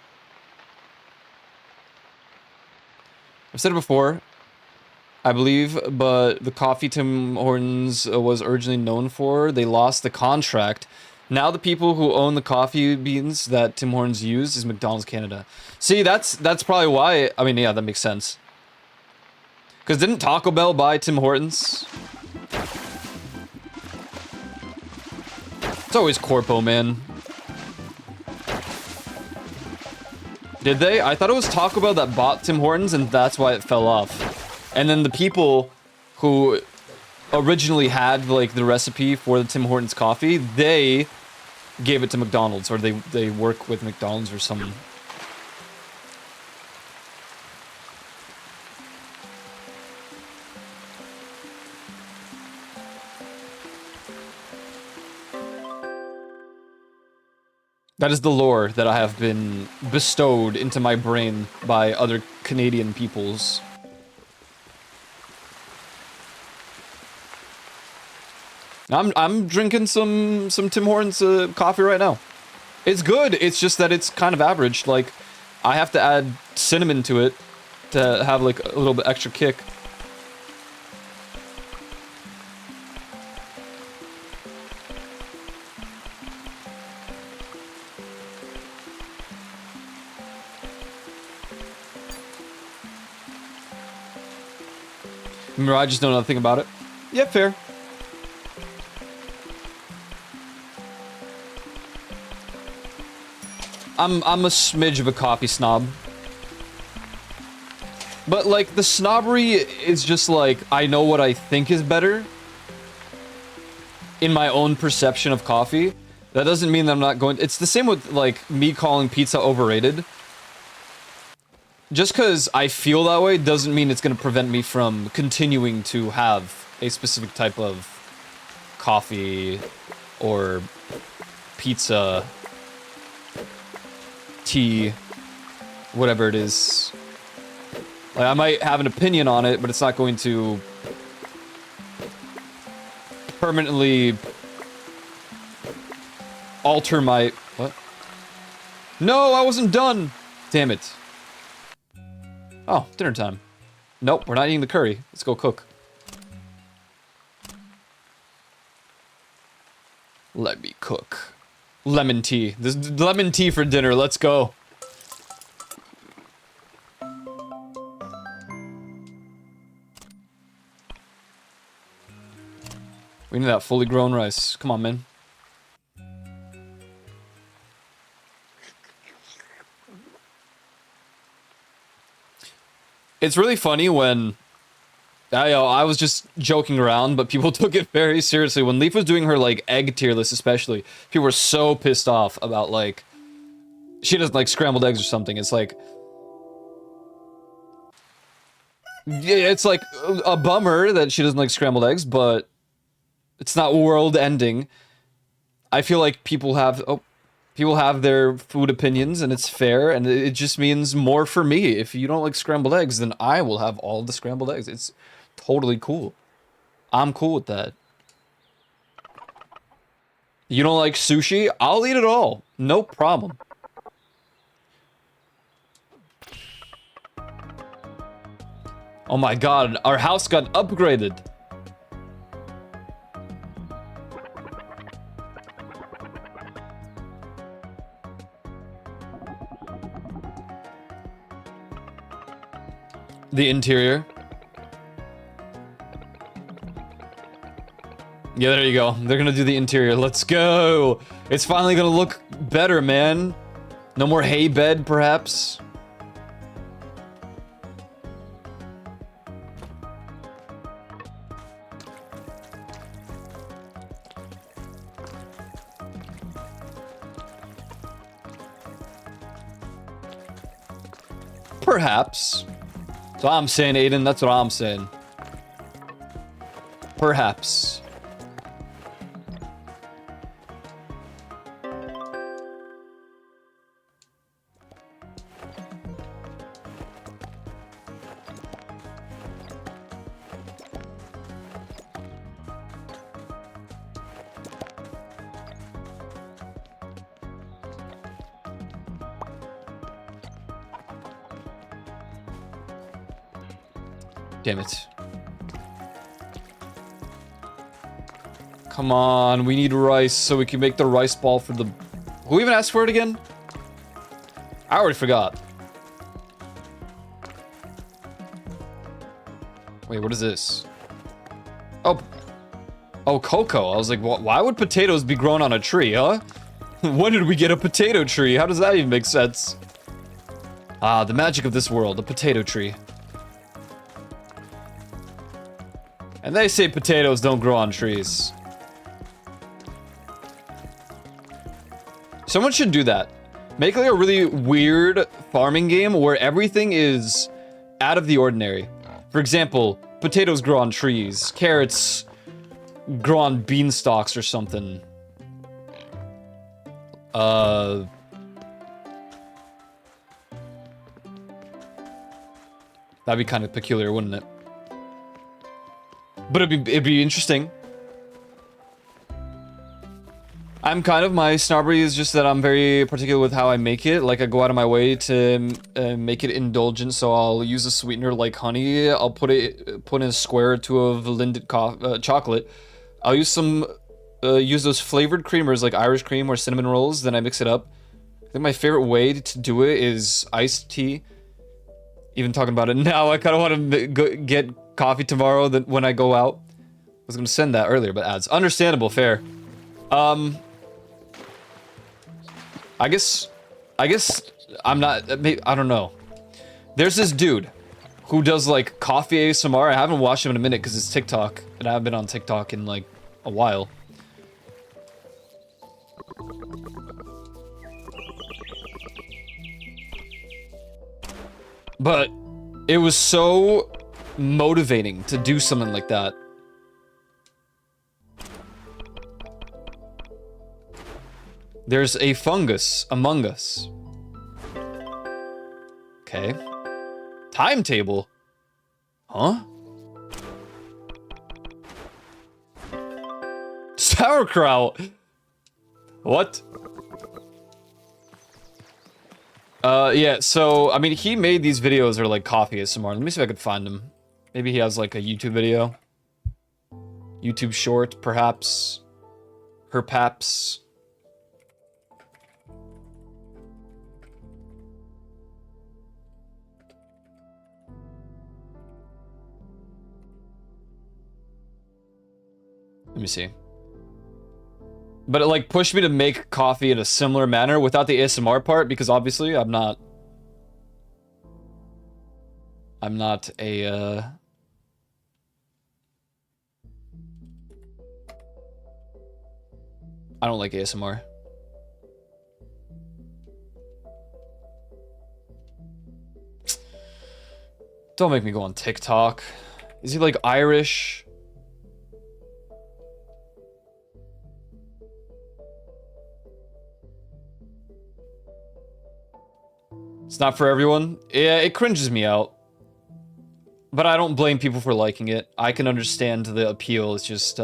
I've said it before, I believe, but the coffee Tim Hortons was originally known for, they lost the contract. Now the people who own the coffee beans that Tim Hortons used is McDonald's Canada. See, that's probably why, I mean, yeah, that makes sense. Because didn't Taco Bell buy Tim Hortons? It's always Corpo, man. Did they? I thought it was Taco Bell that bought Tim Hortons, and that's why it fell off. And then the people who originally had, like, the recipe for the Tim Hortons coffee, they gave it to McDonald's, or they work with McDonald's or something. That is the lore that I have been bestowed into my brain by other Canadian peoples. I'm drinking some Tim Hortons coffee right now. It's good. It's just that it's kind of average. Like, I have to add cinnamon to it to have like a little bit extra kick. Remember, I just know nothing about it. Yeah, fair. I'm a smidge of a coffee snob. But, like, the snobbery is just, like, I know what I think is better in my own perception of coffee. That doesn't mean that I'm not going... It's the same with, like, me calling pizza overrated. Just because I feel that way doesn't mean it's going to prevent me from continuing to have a specific type of coffee or pizza, tea, whatever it is. Like, I might have an opinion on it, but it's not going to permanently alter my... What? No, I wasn't done! Damn it. Oh, dinner time. Nope, we're not eating the curry. Let's go cook. Let me cook. Lemon tea. This lemon tea for dinner. Let's go. We need that fully grown rice. Come on, man. It's really funny when I was just joking around, but people took it very seriously. When Leaf was doing her, like, egg tier list especially, people were so pissed off about, like, she doesn't like scrambled eggs or something. It's like... Yeah, it's like a bummer that she doesn't like scrambled eggs, but it's not world-ending. I feel like people have their food opinions, and it's fair, and it just means more for me. If you don't like scrambled eggs, then I will have all the scrambled eggs. It's totally cool. I'm cool with that. You don't like sushi? I'll eat it all. No problem. Oh my god, our house got upgraded. The interior. Yeah, there you go. They're gonna do the interior. Let's go. It's finally gonna look better, man. No more hay bed, perhaps. Perhaps. That's what I'm saying, Aiden. That's what I'm saying. Perhaps. Damn it. Come on, we need rice so we can make the rice ball for the... Who even asked for it again? I already forgot. Wait, what is this? Oh. Oh, cocoa. I was like, why would potatoes be grown on a tree, huh? When did we get a potato tree? How does that even make sense? Ah, the magic of this world, a potato tree. And they say potatoes don't grow on trees. Someone should do that. Make like a really weird farming game where everything is out of the ordinary. For example, potatoes grow on trees. Carrots grow on beanstalks or something. That'd be kind of peculiar, wouldn't it? But it'd be interesting. I'm kind of, my snobbery is just that I'm very particular with how I make it. Like, I go out of my way to make it indulgent, so I'll use a sweetener like honey. I'll put in a square or two of Lindt chocolate. I'll use those flavored creamers like Irish cream or cinnamon rolls, then I mix it up. I think my favorite way to do it is iced tea. Even talking about it now, I kind of want to get coffee tomorrow when I go out. I was going to send that earlier, but ads. Understandable, fair. I guess I'm not, I don't know. There's this dude who does like coffee ASMR. I haven't watched him in a minute because it's TikTok, and I haven't been on TikTok in like a while. But it was so motivating to do something like that. There's a fungus among us. Okay. Timetable? Huh? Sauerkraut! What? Yeah, so, I mean, he made these videos that are like coffee ASMR. Let me see if I could find him. Maybe he has like a YouTube video. YouTube short, perhaps. Perhaps. Let me see. But it like pushed me to make coffee in a similar manner without the ASMR part because obviously I'm not a I don't like ASMR. Don't make me go on TikTok. Is he like Irish? It's not for everyone. Yeah, it cringes me out. But I don't blame people for liking it. I can understand the appeal. It's just,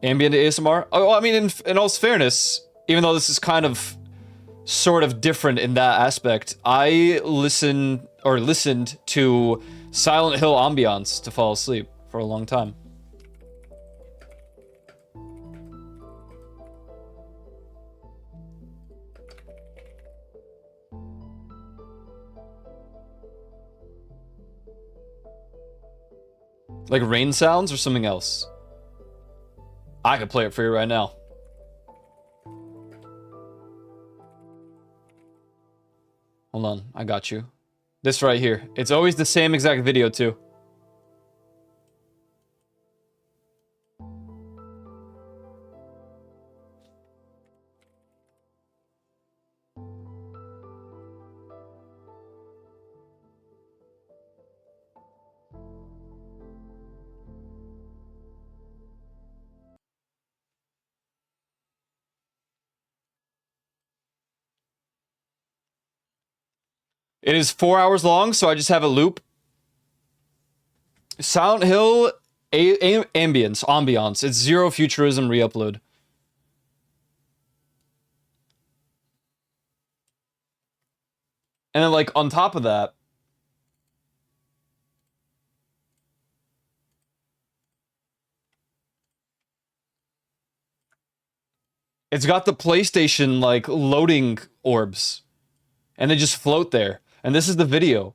ambient ASMR? Oh, I mean, in all fairness, even though this is kind of, sort of different in that aspect, I listened to Silent Hill ambiance to fall asleep for a long time. Like rain sounds or something else? I could play it for you right now. Hold on, I got you. This right here. It's always the same exact video too. It is 4 hours long, so I just have a loop. Silent Hill ambience. It's zero futurism re-upload. And then, like, on top of that, it's got the PlayStation, like, loading orbs. And they just float there. And this is the video.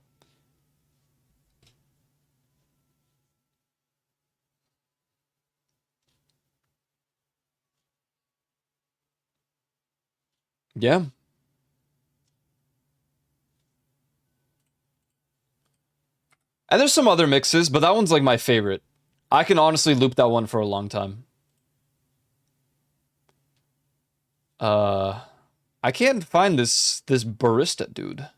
Yeah. And there's some other mixes, but that one's like my favorite. I can honestly loop that one for a long time. I can't find this barista dude.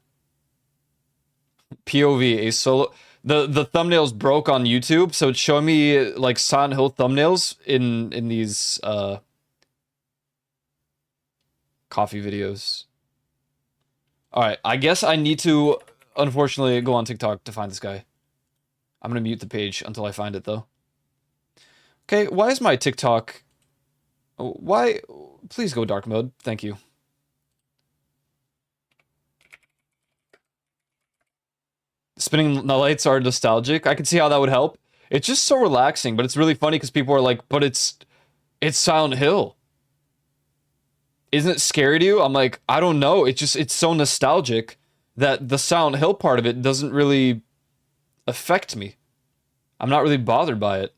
POV, a solo. The thumbnails broke on YouTube, so it's showing me like Silent Hill thumbnails in these coffee videos. Alright, I guess I need to unfortunately go on TikTok to find this guy. I'm gonna mute the page until I find it though. Okay, why is my TikTok... Why... Please go dark mode, thank you. Spinning the lights are nostalgic. I can see how that would help. It's just so relaxing, but it's really funny because people are like, but it's Silent Hill. Isn't it scary to you? I'm like, I don't know. It's so nostalgic that the Silent Hill part of it doesn't really affect me. I'm not really bothered by it.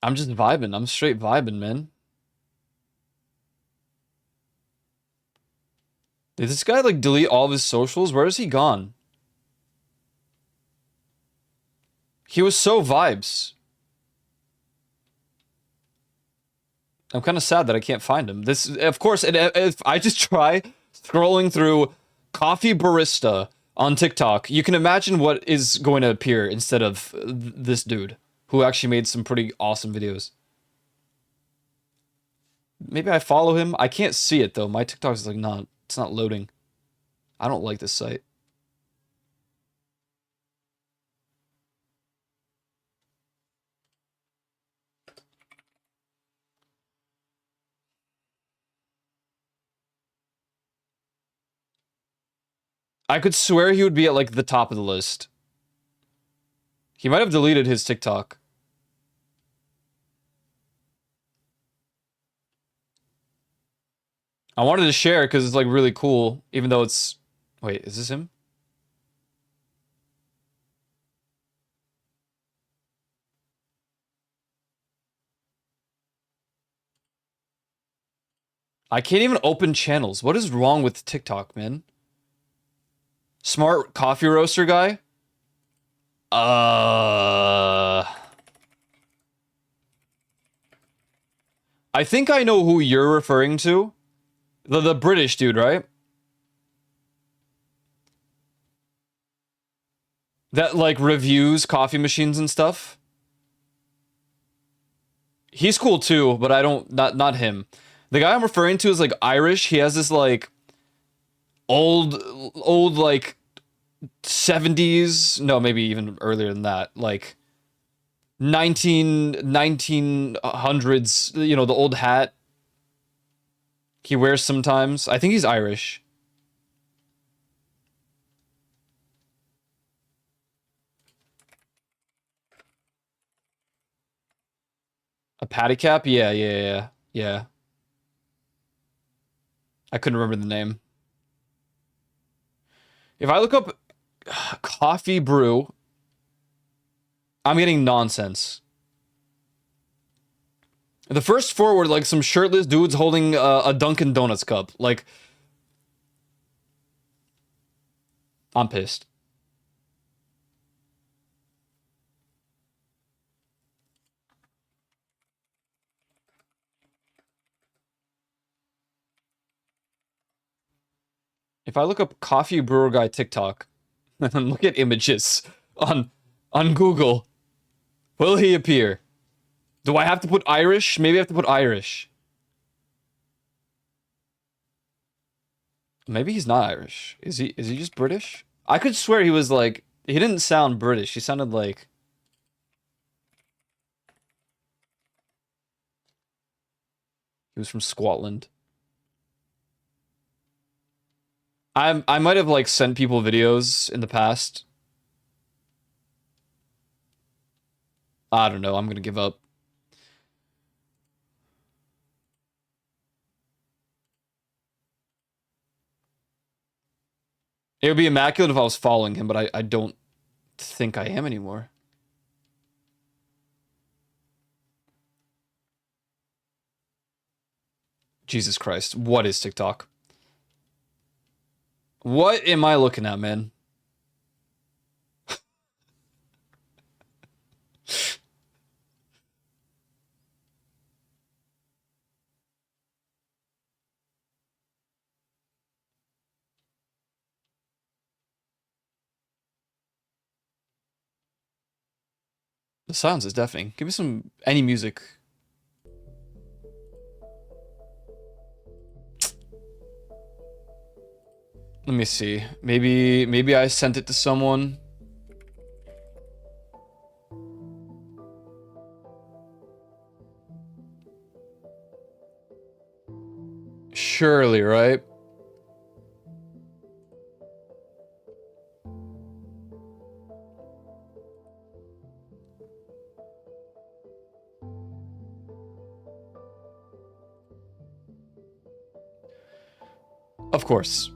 I'm just vibing. I'm straight vibing, man. Did this guy, like, delete all of his socials? Where is he gone? He was so vibes. I'm kind of sad that I can't find him. This, of course, if I just try scrolling through Coffee Barista on TikTok, you can imagine what is going to appear instead of this dude, who actually made some pretty awesome videos. Maybe I follow him. I can't see it, though. My TikTok is, like, it's not loading. I don't like this site. I could swear he would be at like the top of the list. He might have deleted his TikTok. I wanted to share because it's like really cool, even though it's... Wait, is this him? I can't even open channels. What is wrong with TikTok, man? Smart coffee roaster guy? I think I know who you're referring to. The British dude, right? That like reviews coffee machines and stuff. He's cool too, but I don't not him. The guy I'm referring to is like Irish. He has this like old like 70s, no, maybe even earlier than that, like 1900s, you know, the old hat he wears sometimes. I think he's Irish. A patty cap? Yeah. I couldn't remember the name. If I look up coffee brew, I'm getting nonsense. The first four were like some shirtless dudes holding a Dunkin' Donuts cup. Like, I'm pissed. If I look up coffee brewer guy TikTok and look at images on Google, will he appear? Do I have to put Irish? Maybe I have to put Irish. Maybe he's not Irish. Is he just British? I could swear he was like, he didn't sound British. He sounded like... He was from Scotland. I might have like sent people videos in the past. I don't know. I'm gonna give up. It would be immaculate if I was following him, but I don't think I am anymore. Jesus Christ. What is TikTok? What am I looking at, man? The silence is deafening. Give me any music. Let me see. Maybe I sent it to someone. Surely, right? Of course.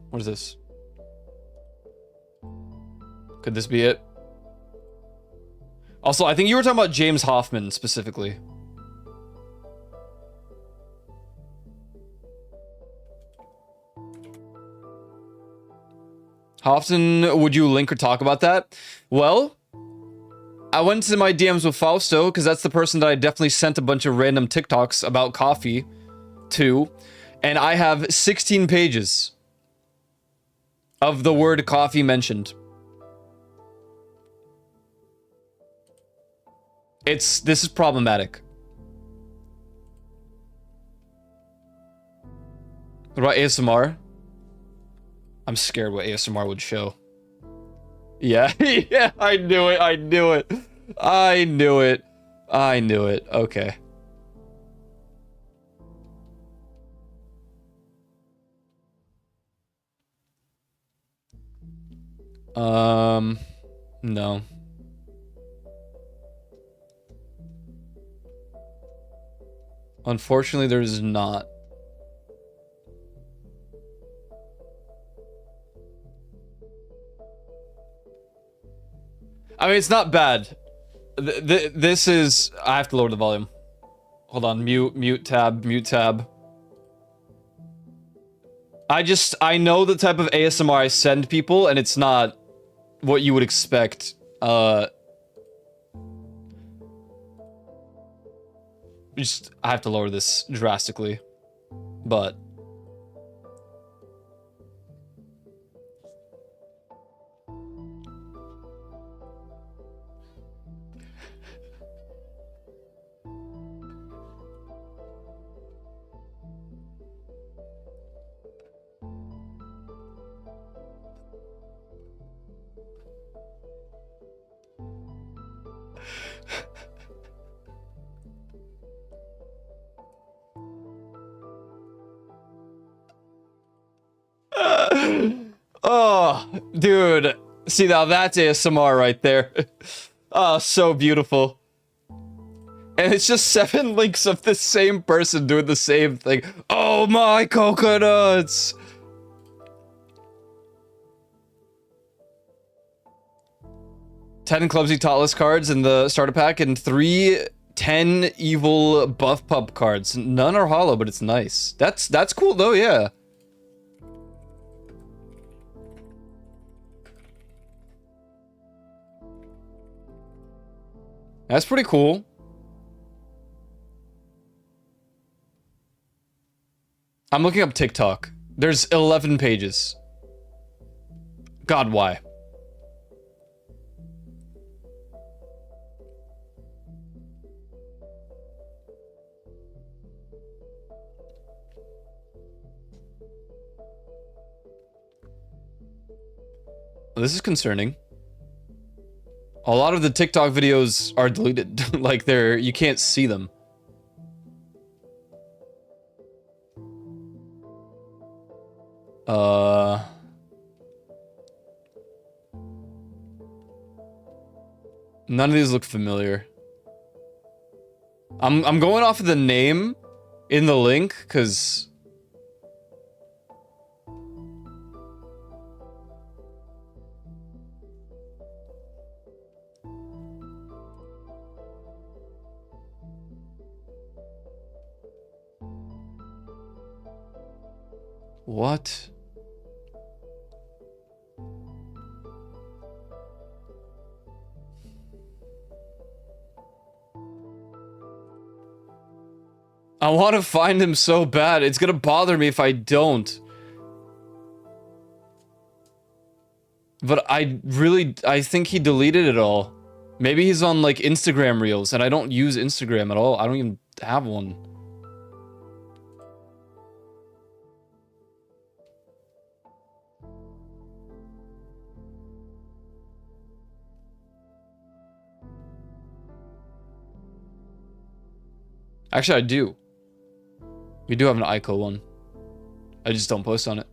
What is this? Could this be it? Also, I think you were talking about James Hoffman specifically. How often would you link or talk about that? Well, I went to my DMs with Fausto, because that's the person that I definitely sent a bunch of random TikToks about coffee to, and I have 16 pages of the word coffee mentioned. This is problematic. What about ASMR? I'm scared what ASMR would show. Yeah, yeah, I knew it, I knew it. I knew it. I knew it. Okay. No. Unfortunately, there's not. I mean, it's not bad. This is... I have to lower the volume. Hold on. Mute tab, mute tab. I know the type of ASMR I send people, and it's not what you would expect. I have to lower this drastically. But... oh, dude. See, now that's ASMR right there. Oh, so beautiful. And it's just 7 links of the same person doing the same thing. Oh my coconuts! Ten clumsy Tautless cards in the starter pack and 3 10 evil buff pub cards. None are hollow, but it's nice. That's cool though, yeah. That's pretty cool. I'm looking up TikTok. There's 11 pages. God, why? This is concerning. A lot of the TikTok videos are deleted. Like you can't see them. None of these look familiar. I'm going off of the name in the link, cause what? I want to find him so bad. It's gonna bother me if I don't. But I think he deleted it all. Maybe he's on like Instagram Reels, and I don't use Instagram at all. I don't even have one. Actually, I do. We do have an Ico one. I just don't post on it.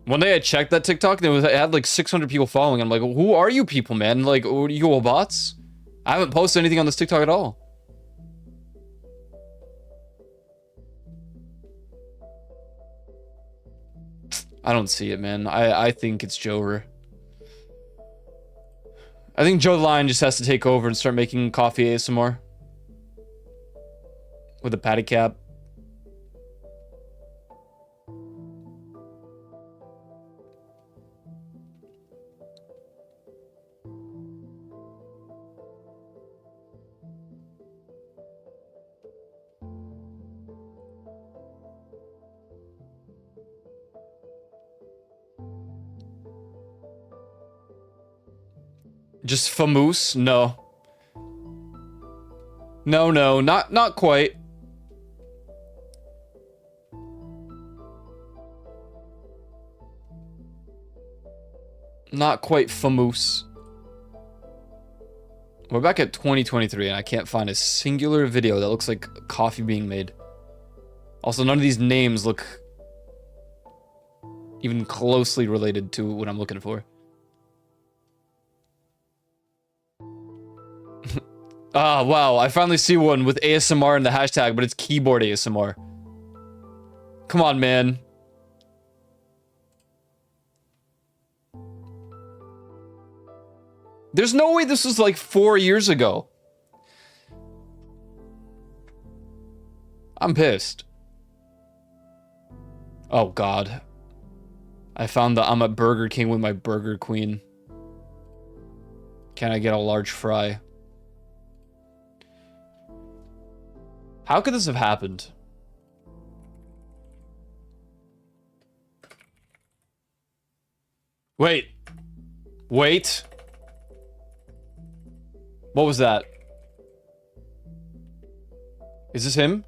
One day I checked that TikTok and it had like 600 people following. I'm like, who are you people, man? Like, are you all bots? I haven't posted anything on this TikTok at all. I don't see it, man. I think it's Jover. I think Joe the Lion just has to take over and start making coffee ASMR. With a patty cap. Just famous? No. No, no, not quite. Not quite famous. We're back at 2023 and I can't find a singular video that looks like coffee being made. Also, none of these names look even closely related to what I'm looking for. Ah, wow, I finally see one with ASMR in the hashtag, but it's keyboard ASMR. Come on, man. There's no way this was like 4 years ago. I'm pissed. Oh, God. I found that I'm at Burger King with my Burger Queen. Can I get a large fry? How could this have happened? Wait. Wait. What was that? Is this him?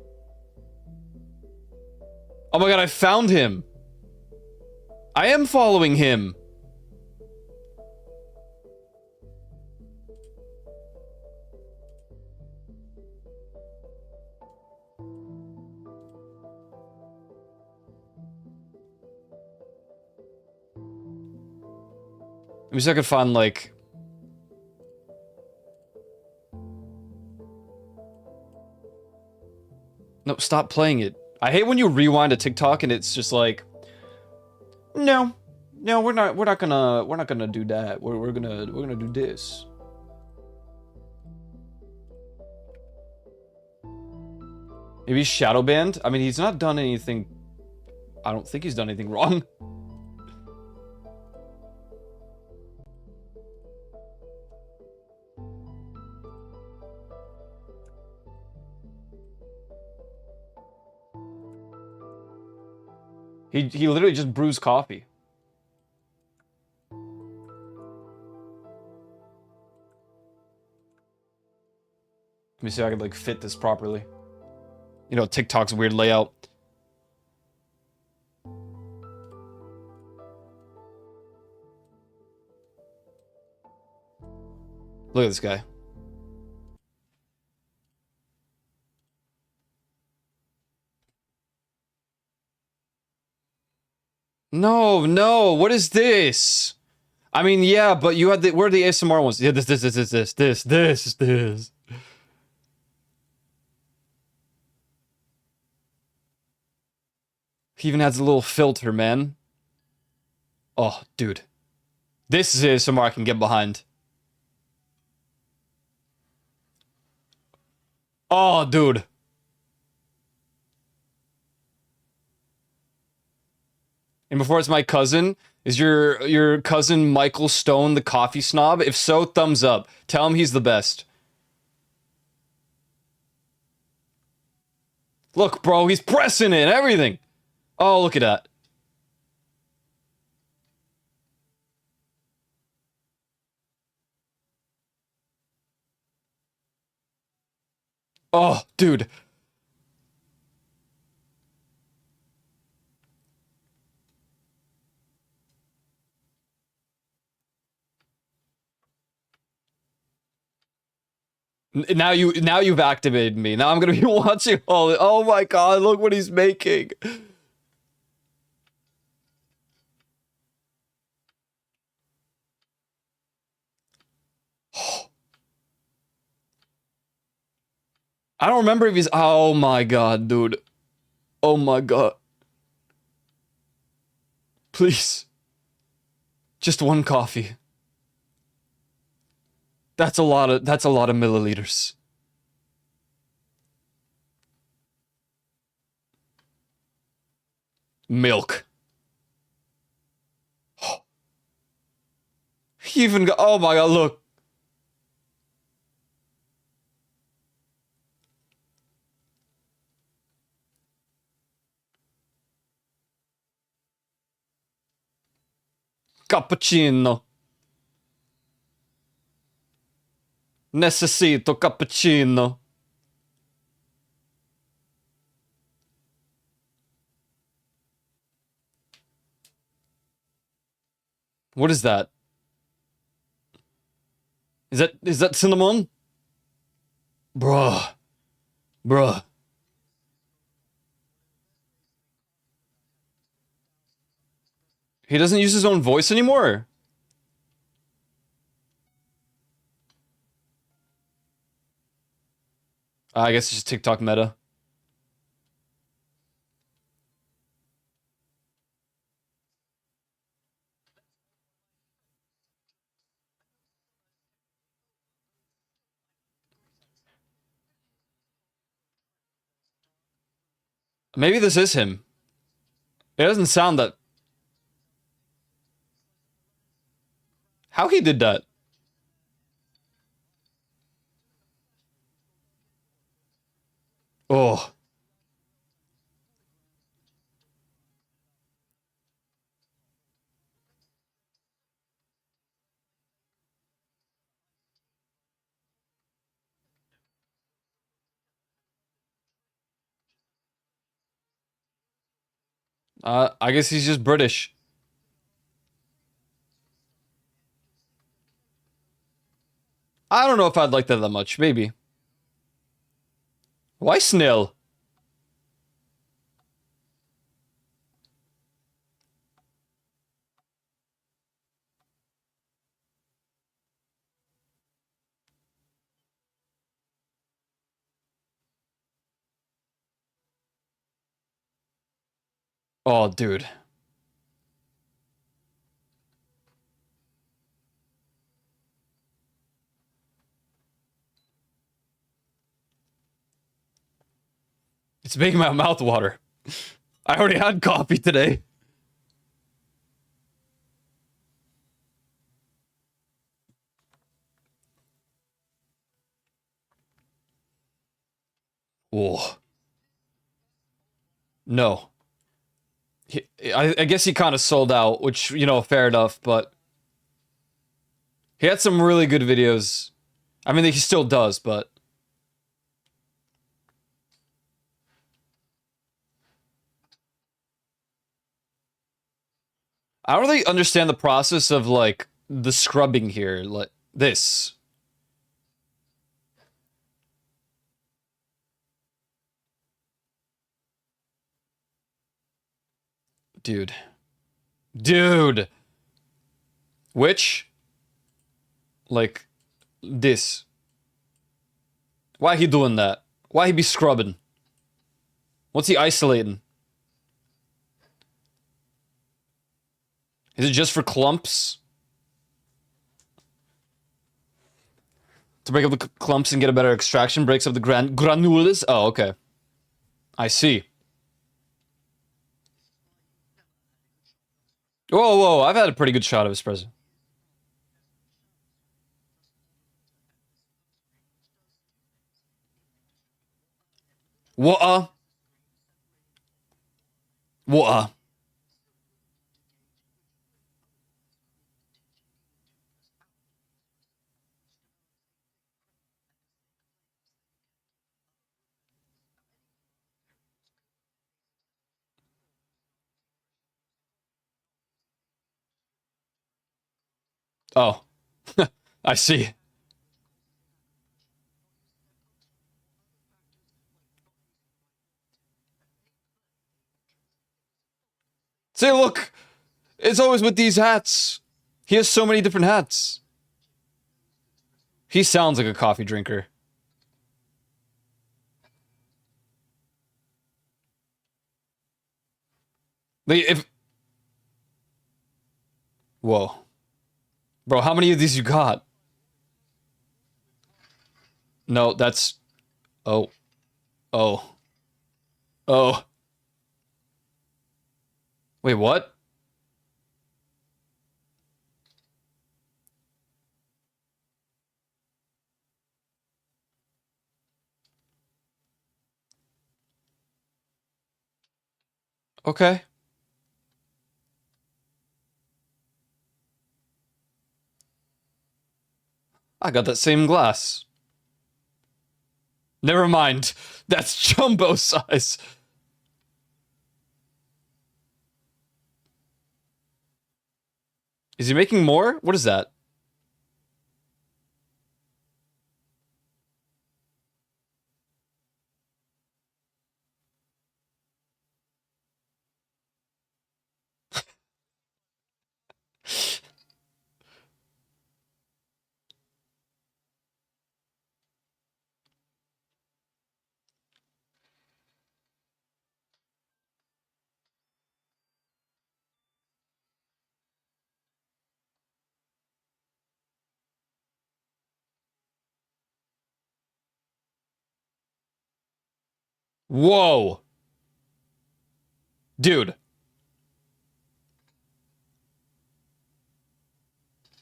Oh my god, I found him. I am following him. Let me see if I can find, like... No, stop playing it. I hate when you rewind a TikTok and it's just like... No. No, we're not gonna do that. We're gonna do this. Maybe he's shadow banned? I mean, he's not done anything... I don't think he's done anything wrong. He literally just brews coffee. Let me see if I can like fit this properly. You know, TikTok's weird layout. Look at this guy. No, no, what is this? I mean, yeah, but you had the, where are the ASMR ones? Yeah, this. He even has a little filter, man. Oh, dude. This is ASMR I can get behind. Oh, dude. And before it's my cousin, is your cousin Michael Stone the coffee snob? If so, thumbs up. Tell him he's the best. Look, bro, he's pressing it, everything. Oh, look at that. Oh, dude. Now you've activated me. Now I'm gonna be watching all it. Oh my god, look what he's making. I don't remember if he's... Oh my god, dude. Oh my god. Please. Just one coffee. That's a lot of milliliters. Milk. He even got... Oh my god, look. Cappuccino. Necessito cappuccino. What is that? Is that cinnamon? Bruh. Bruh. He doesn't use his own voice anymore? I guess it's just TikTok meta. Maybe this is him. It doesn't sound that... How he did that? Oh. I guess he's just British. I don't know if I'd like that much. Maybe. Why snail? Oh, dude. It's making my mouth water. I already had coffee today. Oh. No. I guess he kind of sold out, which, you know, fair enough, but... He had some really good videos. I mean, he still does, but... I don't really understand the process of, like, the scrubbing here. Like, this. Dude. Dude! Which? Like, this. Why he doing that? Why he be scrubbing? What's he isolating? Is it just for clumps? To break up the clumps and get a better extraction, breaks up the granules? Oh, okay. I see. Whoa, whoa, I've had a pretty good shot of espresso. What? What? Oh. I see. See, look! It's always with these hats. He has so many different hats. He sounds like a coffee drinker. If... Whoa. Bro, how many of these you got? No, that's... Oh. Oh. Oh. Wait, what? Okay. I got that same glass. Never mind. That's jumbo size. Is he making more? What is that? Whoa. Dude.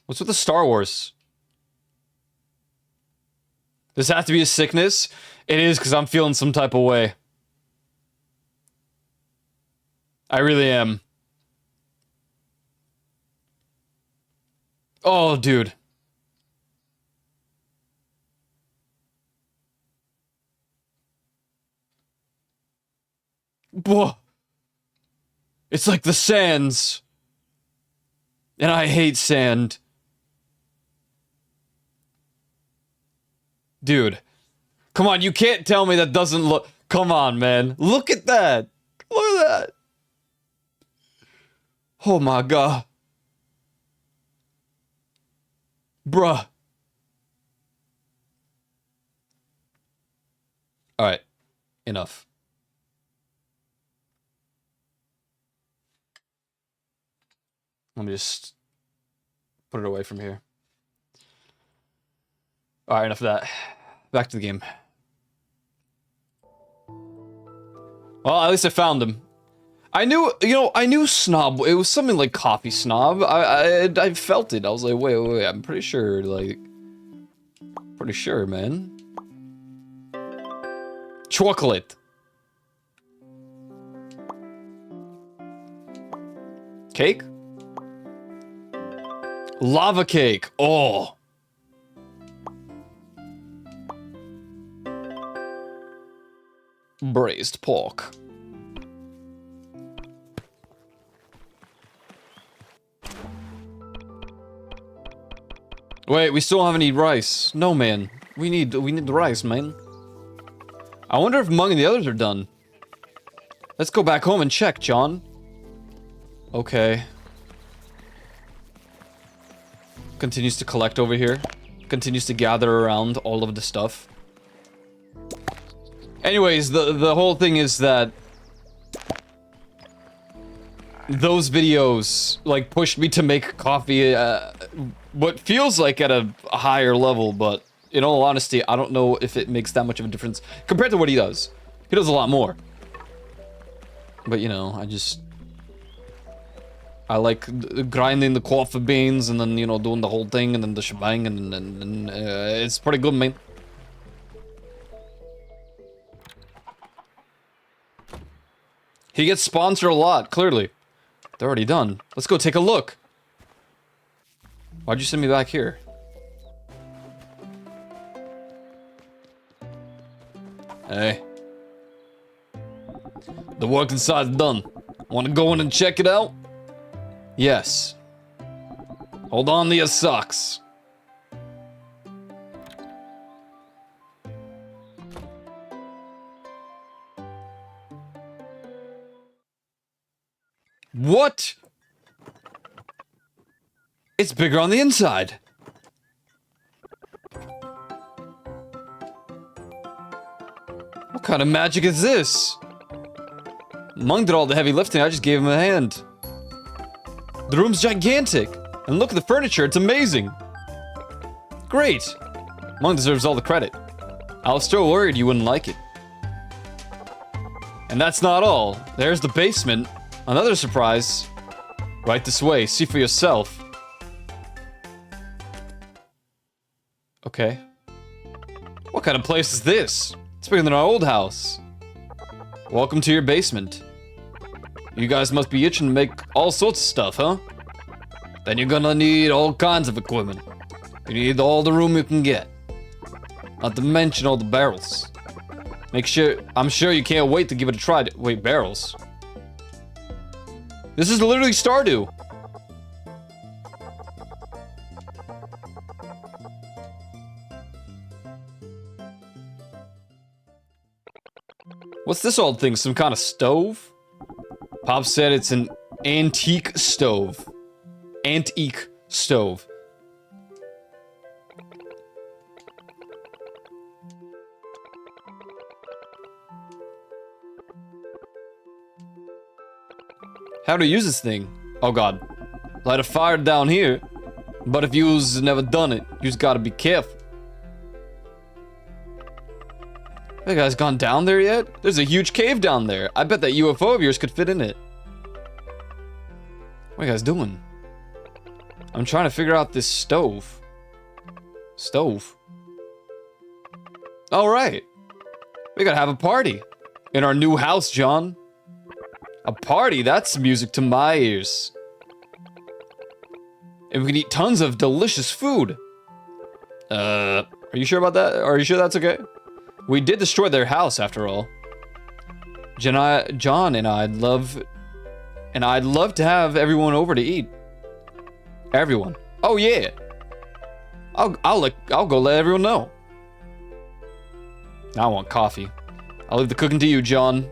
What's with the Star Wars? This has to be a sickness? It is, because I'm feeling some type of way. I really am. Oh, dude. Whoa. It's like the sands. And I hate sand. Dude. Come on, you can't tell me that doesn't look... Come on, man. Look at that. Look at that. Oh my god. Bruh. Alright. Enough. Let me just put it away from here. Alright, enough of that. Back to the game. Well, at least I found him. I knew, you know, I knew snob. It was something like coffee snob. I felt it. I was like, wait. I'm pretty sure, like... Pretty sure, man. Chocolate. Cake? Lava cake. Oh. Braised pork. Wait, we still don't have any rice. No, man. We need the rice, man. I wonder if Mung and the others are done. Let's go back home and check, John. Okay. Continues to collect over here. Continues to gather around all of the stuff. Anyways, the whole thing is that those videos, like, pushed me to make coffee, what feels like at a higher level, but in all honesty, I don't know if it makes that much of a difference compared to what he does. He does a lot more. But, you know, I like grinding the coffee beans and then, you know, doing the whole thing and then the shebang and it's pretty good, man. He gets sponsored a lot, clearly. They're already done. Let's go take a look. Why'd you send me back here? Hey. The work inside's done. Want to go in and check it out? Yes. Hold on to your socks. What? It's bigger on the inside. What kind of magic is this? Mung did all the heavy lifting, I just gave him a hand. The room's gigantic. And look at the furniture, it's amazing. Great. Mung deserves all the credit. I was still worried you wouldn't like it. And that's not all. There's the basement. Another surprise. Right this way, see for yourself. Okay. What kind of place is this? It's bigger than our old house. Welcome to your basement. You guys must be itching to make all sorts of stuff, huh? Then you're gonna need all kinds of equipment. You need all the room you can get. Not to mention all the barrels. I'm sure you can't wait to give it a try. Wait, barrels? This is literally Stardew. What's this old thing? Some kind of stove? Pop said it's an antique stove. Antique stove. How to use this thing? Oh god. Light a fire down here. But if you's never done it, you's gotta be careful. Have you guys gone down there yet? There's a huge cave down there. I bet that UFO of yours could fit in it. What are you guys doing? I'm trying to figure out this stove. Stove? Alright. We gotta have a party. In our new house, John. A party? That's music to my ears. And we can eat tons of delicious food. Are you sure about that? Are you sure that's okay? We did destroy their house, after all. John and I'd love to have everyone over to eat. Everyone. Oh yeah. I'll go let everyone know. I want coffee. I'll leave the cooking to you, John.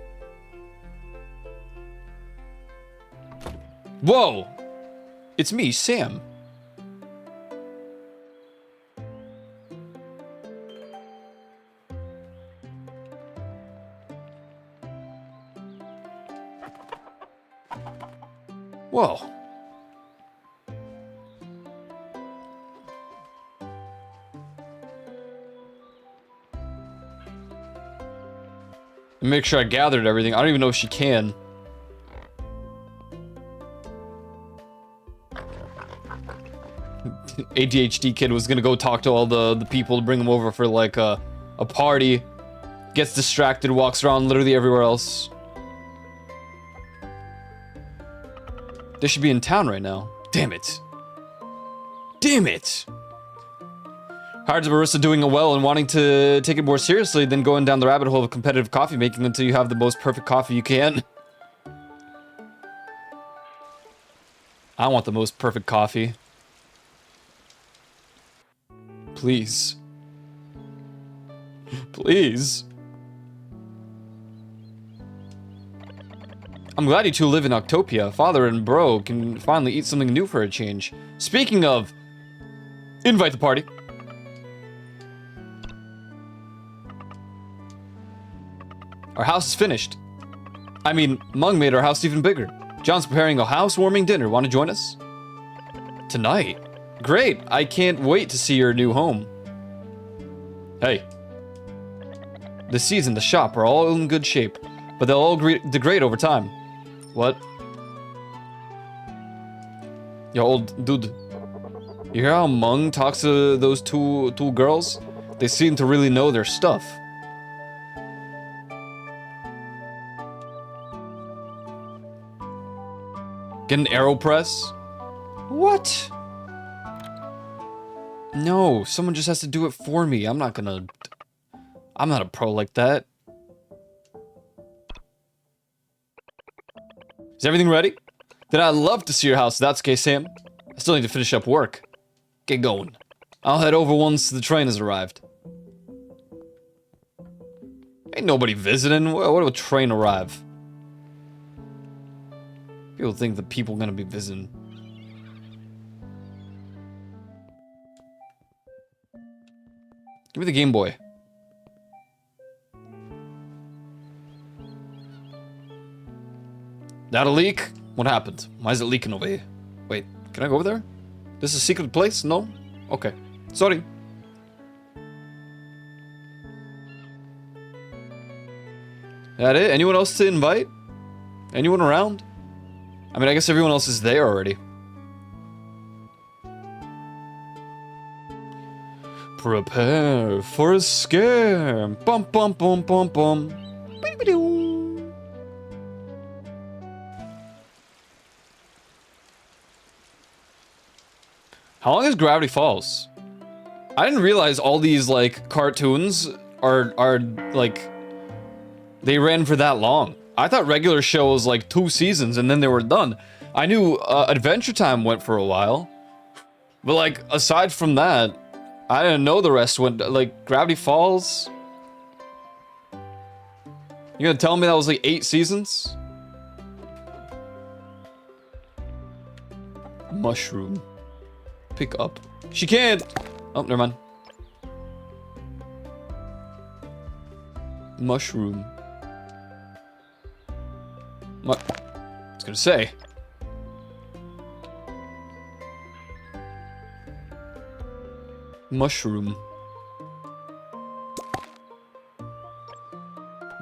Whoa! It's me, Sam. Whoa. Make sure I gathered everything. I don't even know if she can. ADHD kid was gonna go talk to all the people to bring them over for like a party. Gets distracted, walks around literally everywhere else. They should be in town right now. Damn it. Damn it! Hired as a barista doing it well and wanting to take it more seriously than going down the rabbit hole of competitive coffee making until you have the most perfect coffee you can. I want the most perfect coffee. Please. Please. I'm glad you two live in Octopia. Father and bro can finally eat something new for a change. Speaking of, invite the party. Our house is finished. I mean, Mung made our house even bigger. John's preparing a housewarming dinner. Want to join us? Tonight? Great. I can't wait to see your new home. Hey. The seeds in the shop are all in good shape, but they'll all degrade over time. What? Yo, old dude. You hear how Mung talks to those two girls? They seem to really know their stuff. Get an AeroPress? What? No, someone just has to do it for me. I'm not a pro like that. Is everything ready? Then I'd love to see your house. That's okay, Sam. I still need to finish up work. Get going. I'll head over once the train has arrived. Ain't nobody visiting. What if a train arrive? People think the people gonna be visiting. Give me the Game Boy. That a leak? What happened? Why is it leaking over here? Wait, can I go over there? This is a secret place? No? Okay. Sorry. That it? Anyone else to invite? Anyone around? I mean, I guess everyone else is there already. Prepare for a scare. Bum bum bum bum bum. How long is Gravity Falls? I didn't realize all these, like, cartoons are like, they ran for that long. I thought regular show was, like, 2 seasons and then they were done. I knew Adventure Time went for a while. But, like, aside from that, I didn't know the rest went, like, Gravity Falls. You gonna tell me that was, like, 8 seasons? Mushroom. Pick up. She can't! Oh, never mind. Mushroom. I was gonna say. Mushroom.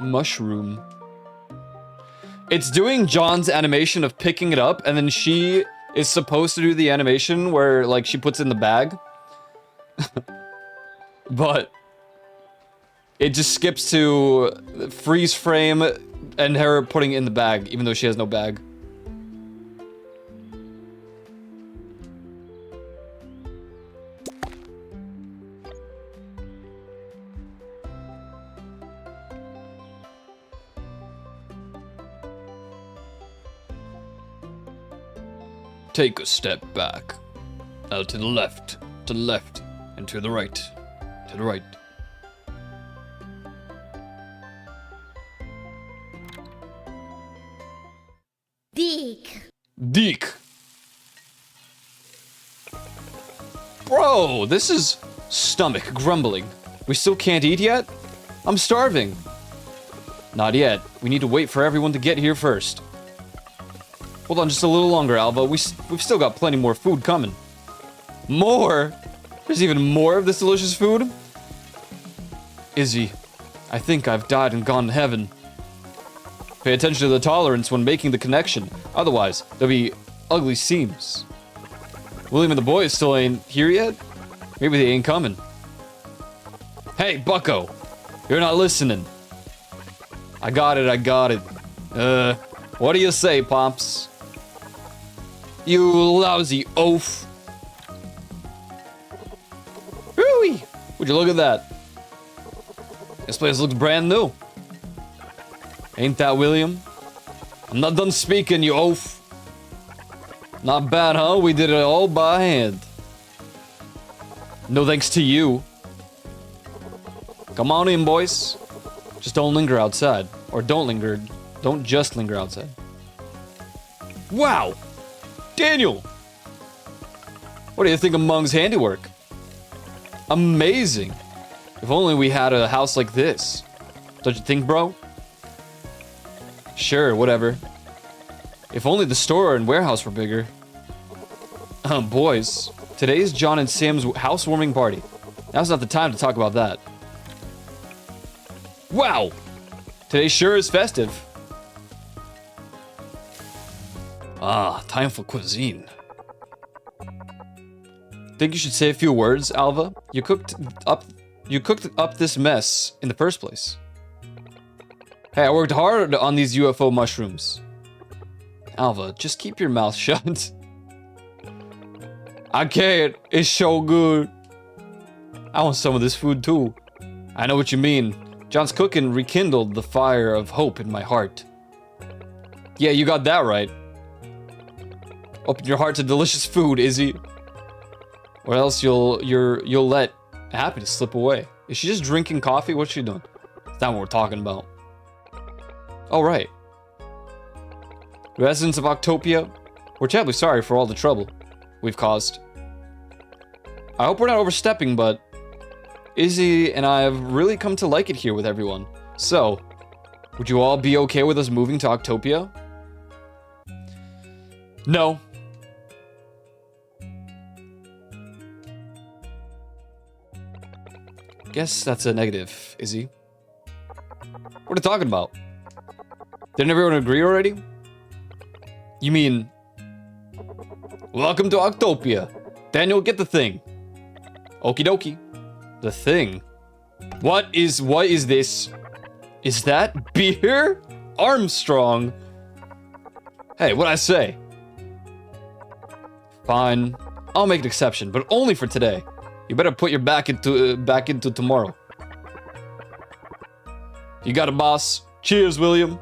Mushroom. It's doing John's animation of picking it up, and then she is supposed to do the animation where, like, she puts it in the bag. But it just skips to freeze frame and her putting it in the bag, even though she has no bag. Take a step back. Now to the left, and to the right, to the right. Dig. Deek. Bro, this is stomach grumbling. We still can't eat yet? I'm starving. Not yet. We need to wait for everyone to get here first. Hold on just a little longer, Alva. We've still got plenty more food coming. More? There's even more of this delicious food? Izzy, I think I've died and gone to heaven. Pay attention to the tolerance when making the connection. Otherwise, there'll be ugly seams. William and the boys still ain't here yet? Maybe they ain't coming. Hey, bucko! You're not listening. I got it. What do you say, Pops? You lousy oaf. Hooey! Would you look at that? This place looks brand new. Ain't that, William? I'm not done speaking, you oaf. Not bad, huh? We did it all by hand. No thanks to you. Come on in, boys. Just don't linger outside. Or don't just linger outside. Wow! Daniel! What do you think of Mung's handiwork? Amazing! If only we had a house like this. Don't you think, bro? Sure, whatever. If only the store and warehouse were bigger. Boys, today's John and Sam's housewarming party. Now's not the time to talk about that. Wow! Today sure is festive. Ah, time for cuisine. Think you should say a few words, Alva? You cooked up this mess in the first place. Hey, I worked hard on these UFO mushrooms. Alva, just keep your mouth shut. I can't. It's so good. I want some of this food too. I know what you mean. John's cooking rekindled the fire of hope in my heart. Yeah, you got that right. Open your heart to delicious food, Izzy. Or else you'll let happiness slip away. Is she just drinking coffee? What's she doing? That's not what we're talking about. Oh, right. Residents of Octopia, we're terribly sorry for all the trouble we've caused. I hope we're not overstepping, but Izzy and I have really come to like it here with everyone. So, would you all be okay with us moving to Octopia? No. Guess that's a negative, Izzy. What are you talking about? Didn't everyone agree already? You mean... Welcome to Octopia. Daniel, get the thing. Okie dokie. The thing? What is this? Is that beer? Armstrong. Hey, what'd I say? Fine. I'll make an exception, but only for today. You better put your back into tomorrow. You got it, boss. Cheers, William.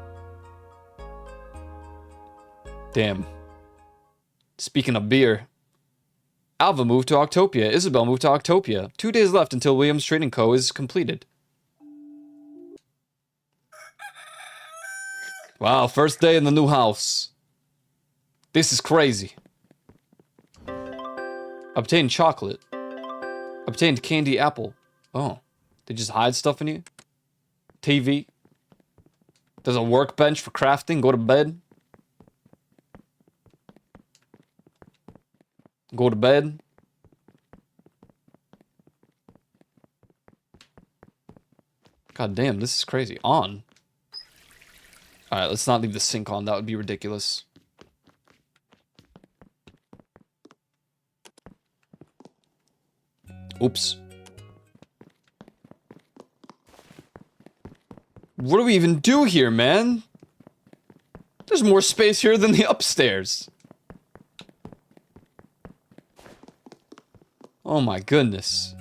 Damn. Speaking of beer. Alva moved to Octopia. Isabel moved to Octopia. 2 days left until Williams Trading Co. is completed. Wow, first day in the new house. This is crazy. Obtained chocolate. Obtained candy apple. Oh, they just hide stuff in here? TV. There's a workbench for crafting. Go to bed. Go to bed. God damn, this is crazy. On. Alright, let's not leave the sink on. That would be ridiculous. Oops. What do we even do here, man? There's more space here than the upstairs. Oh my goodness.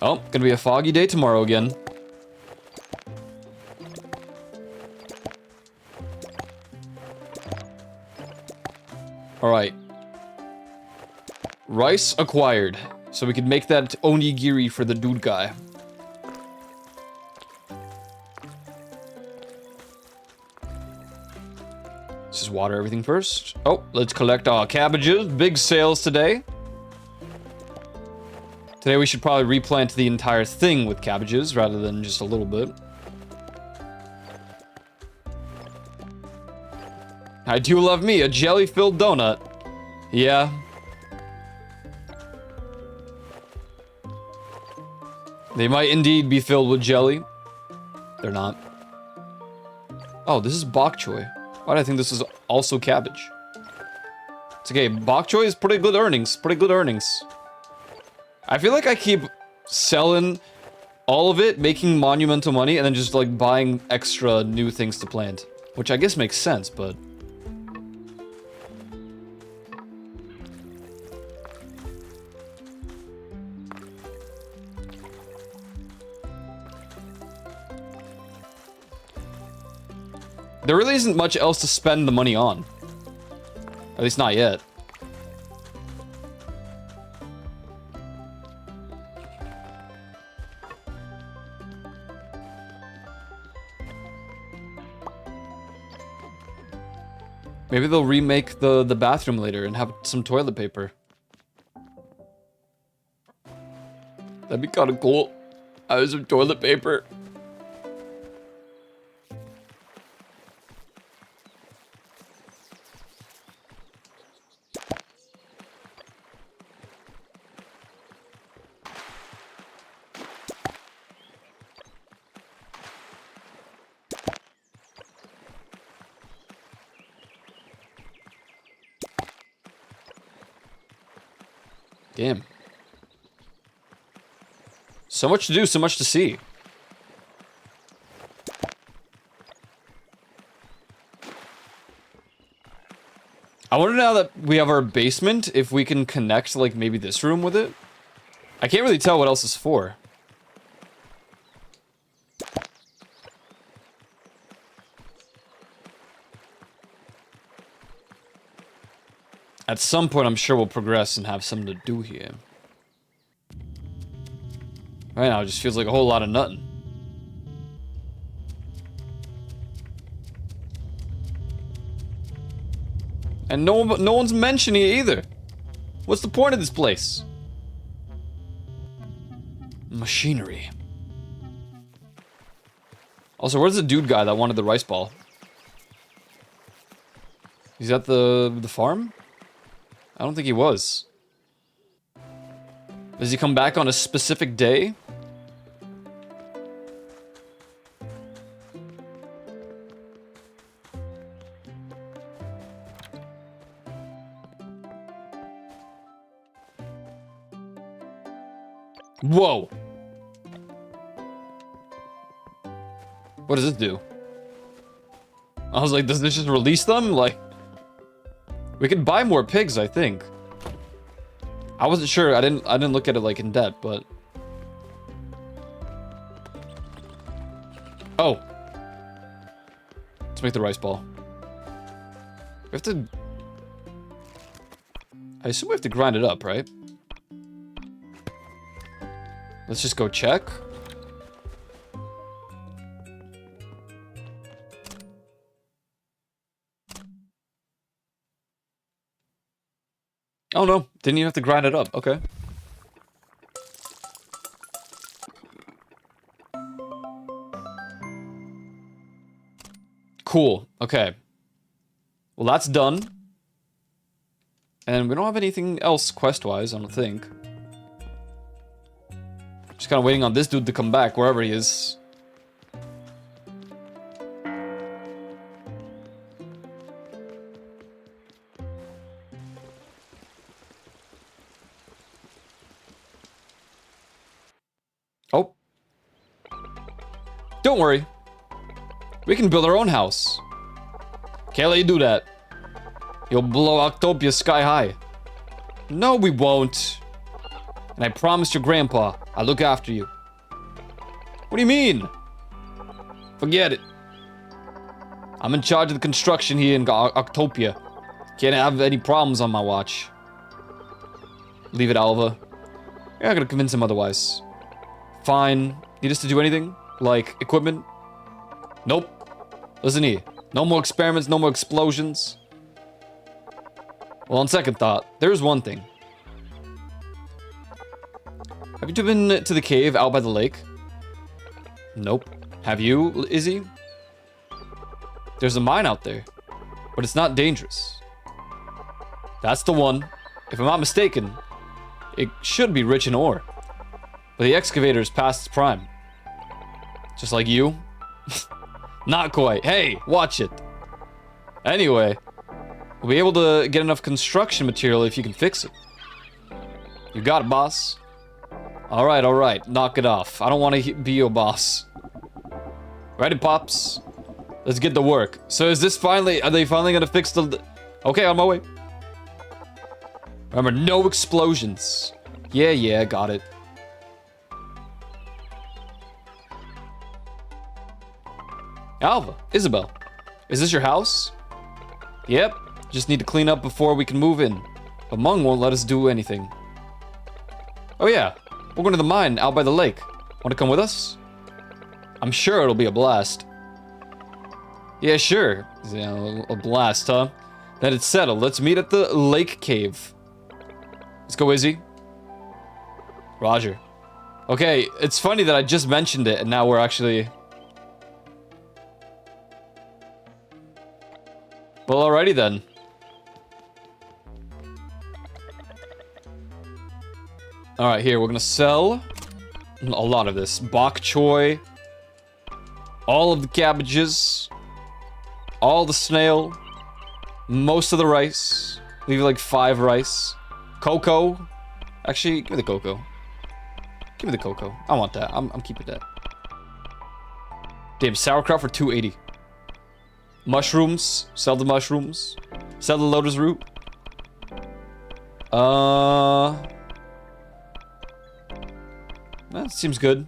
Oh, gonna be a foggy day tomorrow again. Alright. Rice acquired. So we could make that onigiri for the dude guy. Let's just water everything first. Oh, let's collect our cabbages. Big sales today. Today we should probably replant the entire thing with cabbages rather than just a little bit. I do love me a jelly-filled donut. Yeah. They might indeed be filled with jelly. They're not. Oh, this is bok choy. Why did I think this was also cabbage? It's okay. Bok choy is pretty good earnings. Pretty good earnings. I feel like I keep selling all of it, making monumental money, and then just like buying extra new things to plant. Which I guess makes sense, but... there really isn't much else to spend the money on. At least not yet. Maybe they'll remake the bathroom later and have some toilet paper. That'd be kind of cool. I have some toilet paper. Damn. So much to do, so much to see. I wonder now that we have our basement, if we can connect, like, maybe this room with it. I can't really tell what else it's for. At some point, I'm sure we'll progress and have something to do here. Right now, it just feels like a whole lot of nothing. And no one's mentioning it either. What's the point of this place? Machinery. Also, where's the dude guy that wanted the rice ball? He's at the farm? I don't think he was. Does he come back on a specific day? Whoa! What does this do? I was like, does this just release them? Like, we could buy more pigs, I think. I wasn't sure. I didn't look at it like in depth, but oh, let's make the rice ball. We have to. I assume we have to grind it up, right? Let's just go check. Oh no, didn't even have to grind it up. Okay. Cool. Okay. Well, that's done. And we don't have anything else quest-wise, I don't think. Just kind of waiting on this dude to come back, wherever he is. Oh. Don't worry. We can build our own house. Can't let you do that. You'll blow Octopia sky high. No, we won't. And I promised your grandpa I'll look after you. What do you mean? Forget it. I'm in charge of the construction here in Octopia. Can't have any problems on my watch. Leave it, Alva. You're not gonna convince him otherwise. Fine. Need us to do anything? Like, equipment? Nope. Listen here. No more experiments, no more explosions. Well, on second thought, there's one thing. Have you been to the cave out by the lake? Nope. Have you, Izzy? There's a mine out there, but it's not dangerous. That's the one. If I'm not mistaken, it should be rich in ore. But the excavator's past its prime. Just like you. Not quite. Hey, watch it. Anyway, we'll be able to get enough construction material if you can fix it. You got it, boss. Alright. Knock it off. I don't want to be your boss. Ready, Pops? Let's get to work. So is this finally... Are they finally gonna fix the... Okay, on my way. Remember, no explosions. Yeah, got it. Alva, Isabel, is this your house? Yep, just need to clean up before we can move in. But Mung won't let us do anything. Oh yeah, we're going to the mine out by the lake. Want to come with us? I'm sure it'll be a blast. Yeah, sure. Yeah, a blast, huh? Then it's settled. Let's meet at the lake cave. Let's go, Izzy. Roger. Okay, it's funny that I just mentioned it and now we're actually... Well, alrighty then. Alright, here, we're gonna sell a lot of this. Bok choy. All of the cabbages. All the snail. Most of the rice. Leave like 5 rice. Cocoa. Actually, give me the cocoa. Give me the cocoa. I want that. I'm keeping that. Damn, sauerkraut for 280. Mushrooms. Sell the mushrooms. Sell the lotus root. That seems good.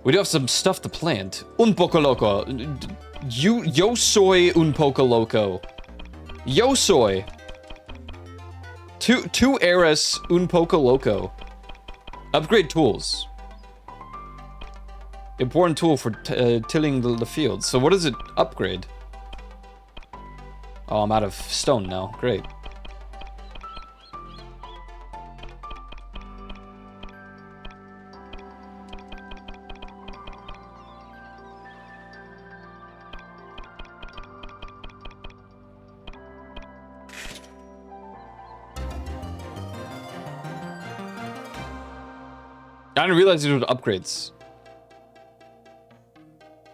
We do have some stuff to plant. Un poco loco. Yo soy un poco loco. Yo soy. Two eres un poco loco. Upgrade tools. Important tool for tilling the fields. So what does it upgrade? Oh, I'm out of stone now. Great. I didn't realize it was upgrades.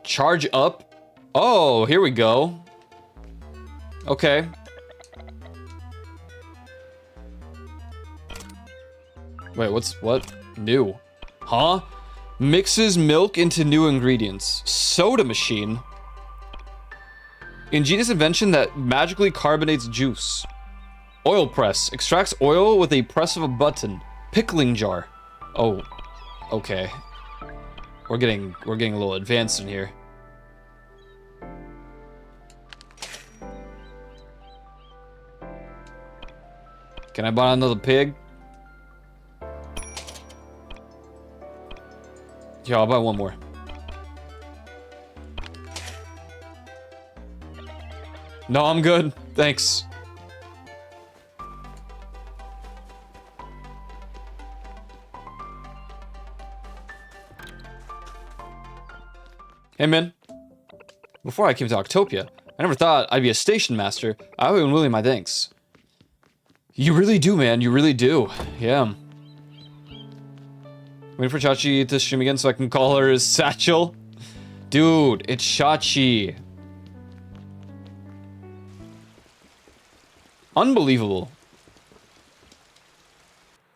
Charge up? Oh, here we go. Okay. Wait, what? New. Huh? Mixes milk into new ingredients. Soda machine? Ingenious invention that magically carbonates juice. Oil press. Extracts oil with a press of a button. Pickling jar. Oh, okay. We're getting a little advanced in here. Can I buy another pig? Yeah, I'll buy one more. No, I'm good. Thanks. Hey, man. Before I came to Octopia, I never thought I'd be a station master. I owe you Willie my thanks. You really do, man. You really do. Yeah. Waiting for Chachi to stream again so I can call her Satchel. Dude, it's Chachi. Unbelievable.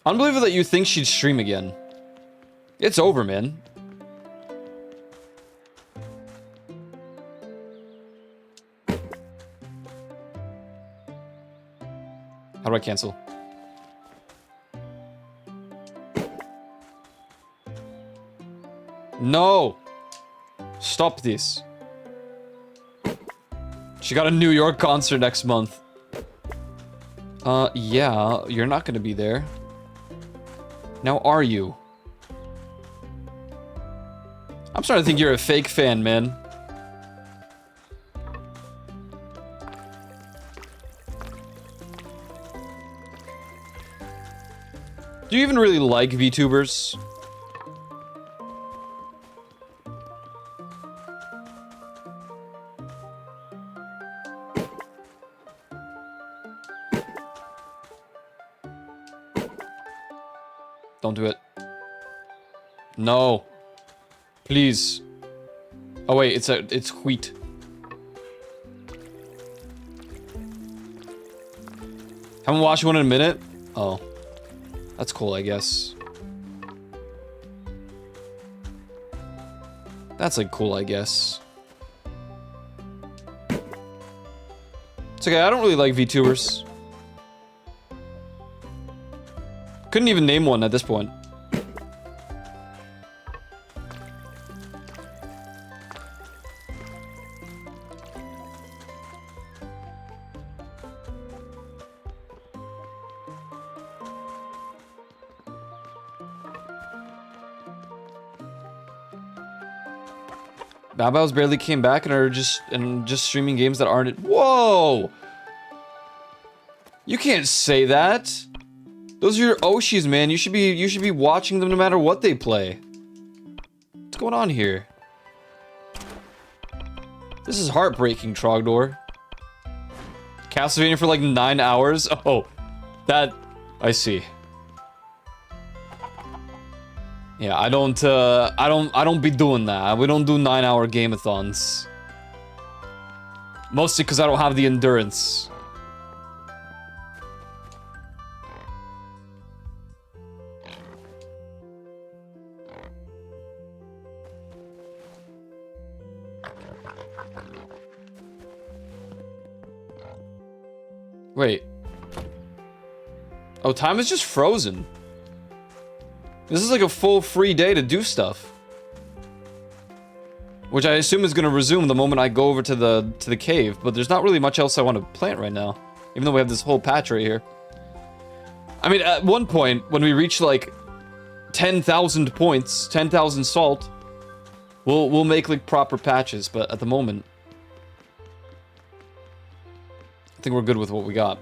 Unbelievable that you think she'd stream again. It's over, man. How do I cancel? No! Stop this. She got a New York concert next month. Yeah, you're not gonna be there. Now are you? I'm starting to think you're a fake fan, man. Do you even really like VTubers? Don't do it. No. Please. Oh wait, it's wheat. Haven't watched one in a minute? Oh. That's cool, I guess. That's like cool, I guess. It's okay, I don't really like VTubers. Couldn't even name one at this point. Babaos barely came back and are just streaming games that aren't. Whoa! You can't say that. Those are your Oshis, man. You should be watching them no matter what they play. What's going on here? This is heartbreaking, Trogdor. Castlevania for like 9 hours? Oh, that I see. Yeah, I don't be doing that. We don't do 9-hour game-a-thons. Mostly because I don't have the endurance. Wait. Oh, time is just frozen. This is like a full free day to do stuff. Which I assume is going to resume the moment I go over to the cave, but there's not really much else I want to plant right now. Even though we have this whole patch right here. I mean, at one point, when we reach like 10,000 points, 10,000 salt, we'll make like proper patches, but at the moment, I think we're good with what we got.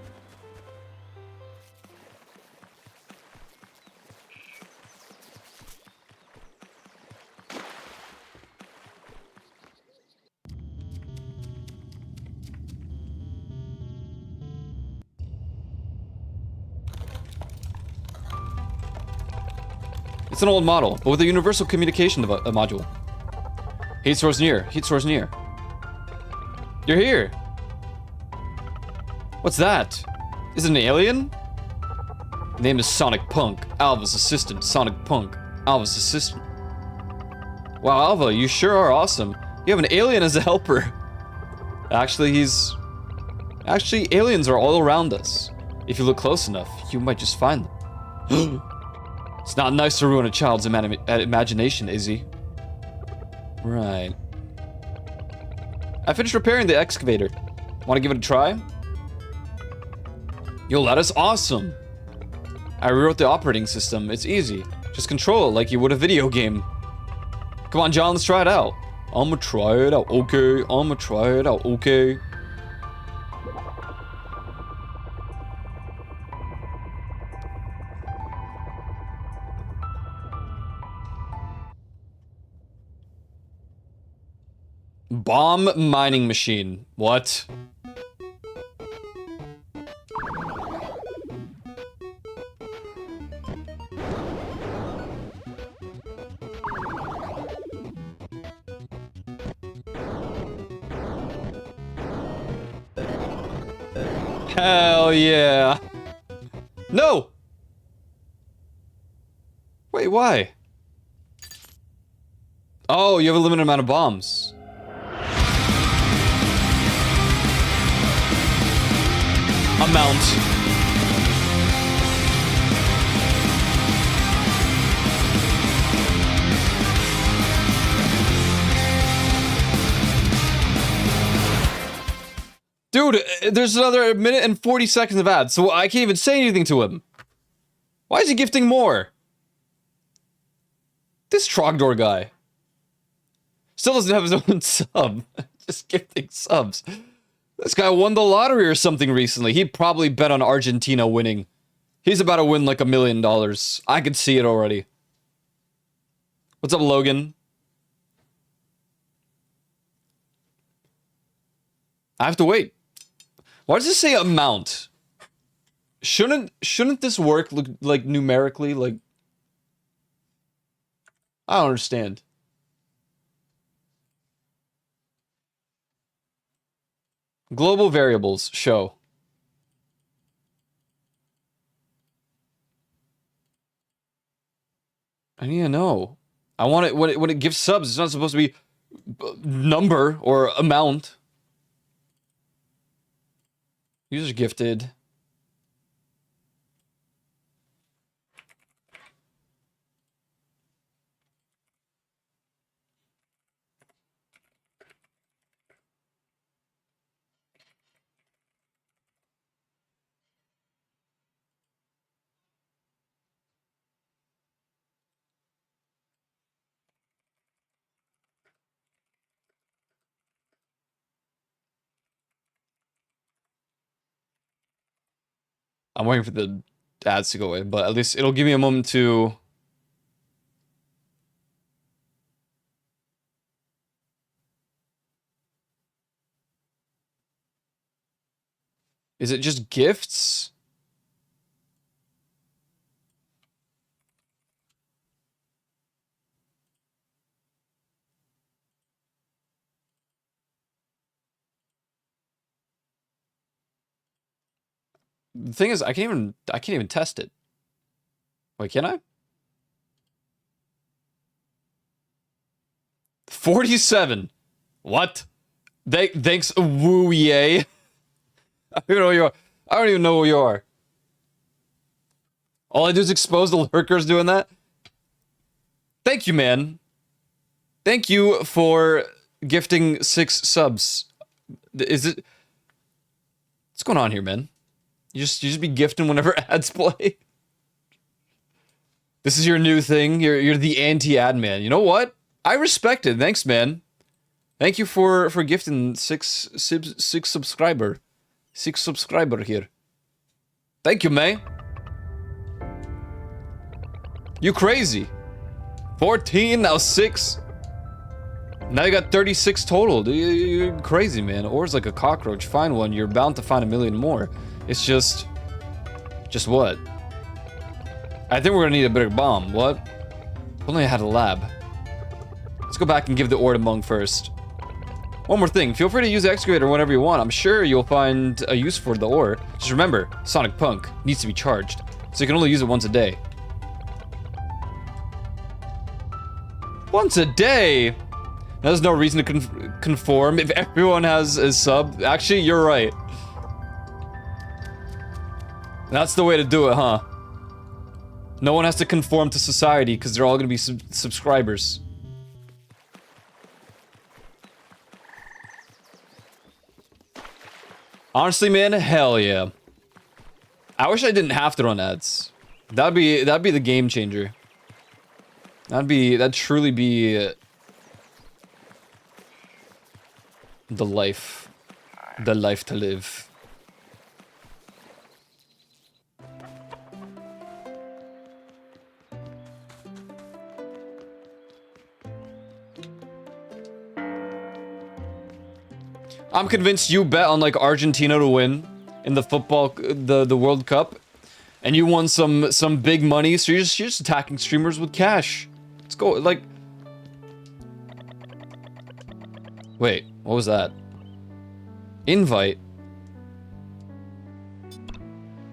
It's an old model, but with a universal communication module. Heat source near. Heat source near. You're here. What's that? Is it an alien? Name is Sonic Punk. Alva's assistant. Sonic Punk. Alva's assistant. Wow, Alva, you sure are awesome. You have an alien as a helper. Actually, aliens are all around us. If you look close enough, you might just find them. It's not nice to ruin a child's imagination, Izzy. Right. I finished repairing the excavator. Want to give it a try? Yo, that is awesome. I rewrote the operating system. It's easy. Just control it like you would a video game. Come on, John, let's try it out. I'ma try it out, okay. I'ma try it out, okay. Bomb mining machine. What? Hell yeah. No! Wait, why? Oh, you have a limited amount of bombs. Amount. Dude, there's another minute and 40 seconds of ads, so I can't even say anything to him. Why is he gifting more? This Trogdor guy. Still doesn't have his own sub. Just gifting subs. This guy won the lottery or something recently. He probably bet on Argentina winning. He's about to win like $1 million. I could see it already. What's up, Logan? I have to wait. Why does it say amount? Shouldn't this work look like numerically? Like, I don't understand. Global variables show. I need to know. I want it when it gives subs. It's not supposed to be number or amount. User gifted. I'm waiting for the ads to go away, but at least it'll give me a moment to... Is it just gifts? The thing is, I can't even test it. Wait, can I? 47. What? Thanks, woo yay. I don't know who you are. I don't even know who you are. All I do is expose the lurkers doing that. Thank you, man. Thank you for gifting 6 subs. Is it? What's going on here, man? You just be gifting whenever ads play. This is your new thing. You're the anti-ad man. You know what? I respect it. Thanks, man. Thank you for gifting 6 subscriber. 6 subscriber here. Thank you, man. You crazy. 14, now 6. Now you got 36 total. You're crazy, man. Or's like a cockroach. Find one, you're bound to find a million more. It's just what? I think we're gonna need a bigger bomb. What? If only I had a lab. Let's go back and give the ore to Mung first. One more thing, feel free to use the excavator whenever you want. I'm sure you'll find a use for the ore. Just remember, Sonic Punk needs to be charged, so you can only use it once a day. Once a day? There's no reason to conform if everyone has a sub. Actually, you're right. That's the way to do it, huh? No one has to conform to society because they're all gonna be subscribers. Honestly, man, hell yeah. I wish I didn't have to run ads. That'd be the game changer. That'd truly be the life to live. I'm convinced you bet on like Argentina to win in the the World Cup, and you won some big money. So you're just attacking streamers with cash. Let's go. Like, wait, what was that? Invite.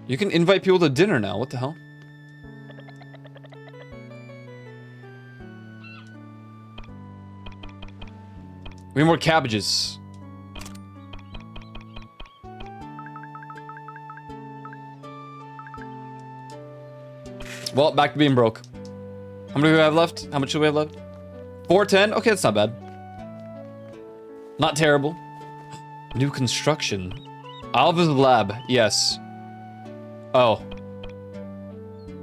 You can invite people to dinner now. What the hell? We need more cabbages. Well, back to being broke. How many do we have left? How much do we have left? 410? Okay, that's not bad. Not terrible. New construction. Alva's lab. Yes. Oh.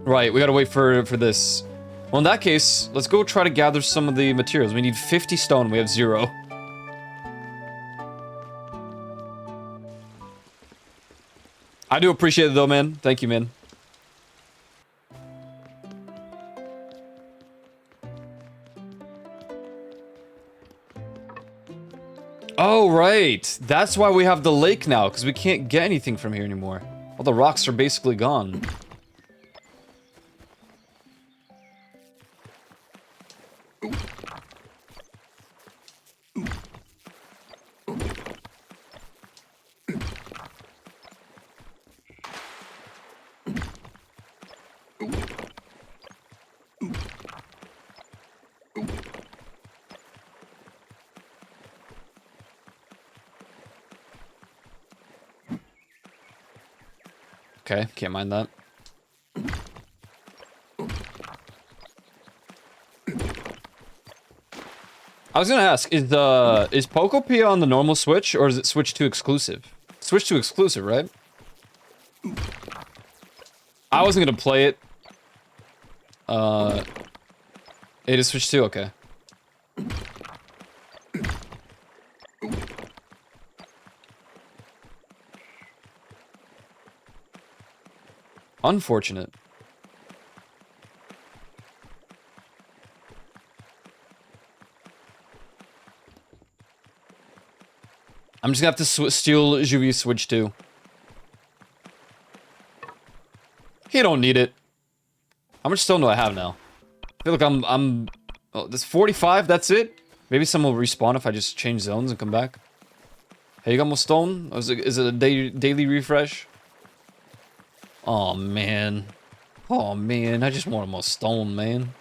Right, we gotta wait for this. Well, in that case, let's go try to gather some of the materials. We need 50 stone. We have 0. I do appreciate it though, man. Thank you, man. Oh, right. That's why we have the lake now, because we can't get anything from here anymore. All the rocks are basically gone. Okay, can't mind that. I was gonna ask, is Pokopia on the normal Switch, or is it Switch 2 exclusive? Switch 2 exclusive, right? I wasn't gonna play it. It is Switch 2, okay. Unfortunate. I'm just gonna have to steal Juvi's Switch 2. He don't need it. How much stone do I have now? I feel like I'm oh, this 45, that's it? Maybe some will respawn if I just change zones and come back. Hey, you got more stone? Or is it a daily refresh? Oh man. Oh man, I just wanted more stone, man.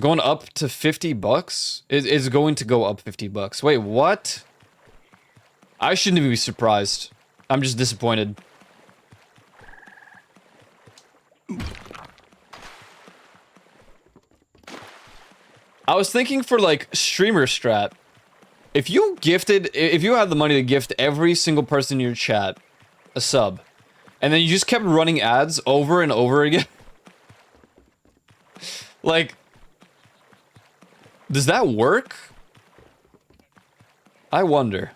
Going up to 50 bucks? It's going to go up 50 bucks. Wait, what? I shouldn't even be surprised. I'm just disappointed. I was thinking for like streamer strat. If you had the money to gift every single person in your chat a sub, and then you just kept running ads over and over again, like, does that work? I wonder.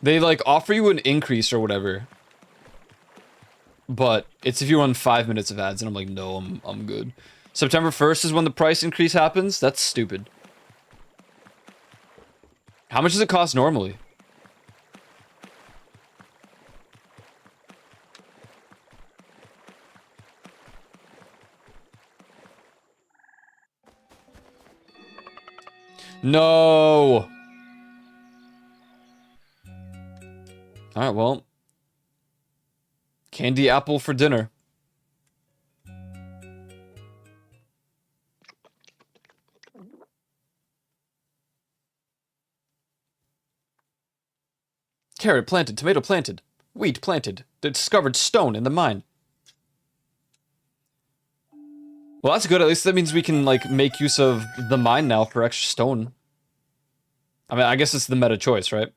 They like offer you an increase or whatever, but it's if you run 5 minutes of ads, and I'm like, no, I'm good. September 1st is when the price increase happens? That's stupid. How much does it cost normally? No! Alright, well. Candy apple for dinner. Carrot planted, tomato planted, wheat planted, discovered stone in the mine. Well, that's good. At least that means we can, like, make use of the mine now for extra stone. I mean, I guess it's the meta choice, right?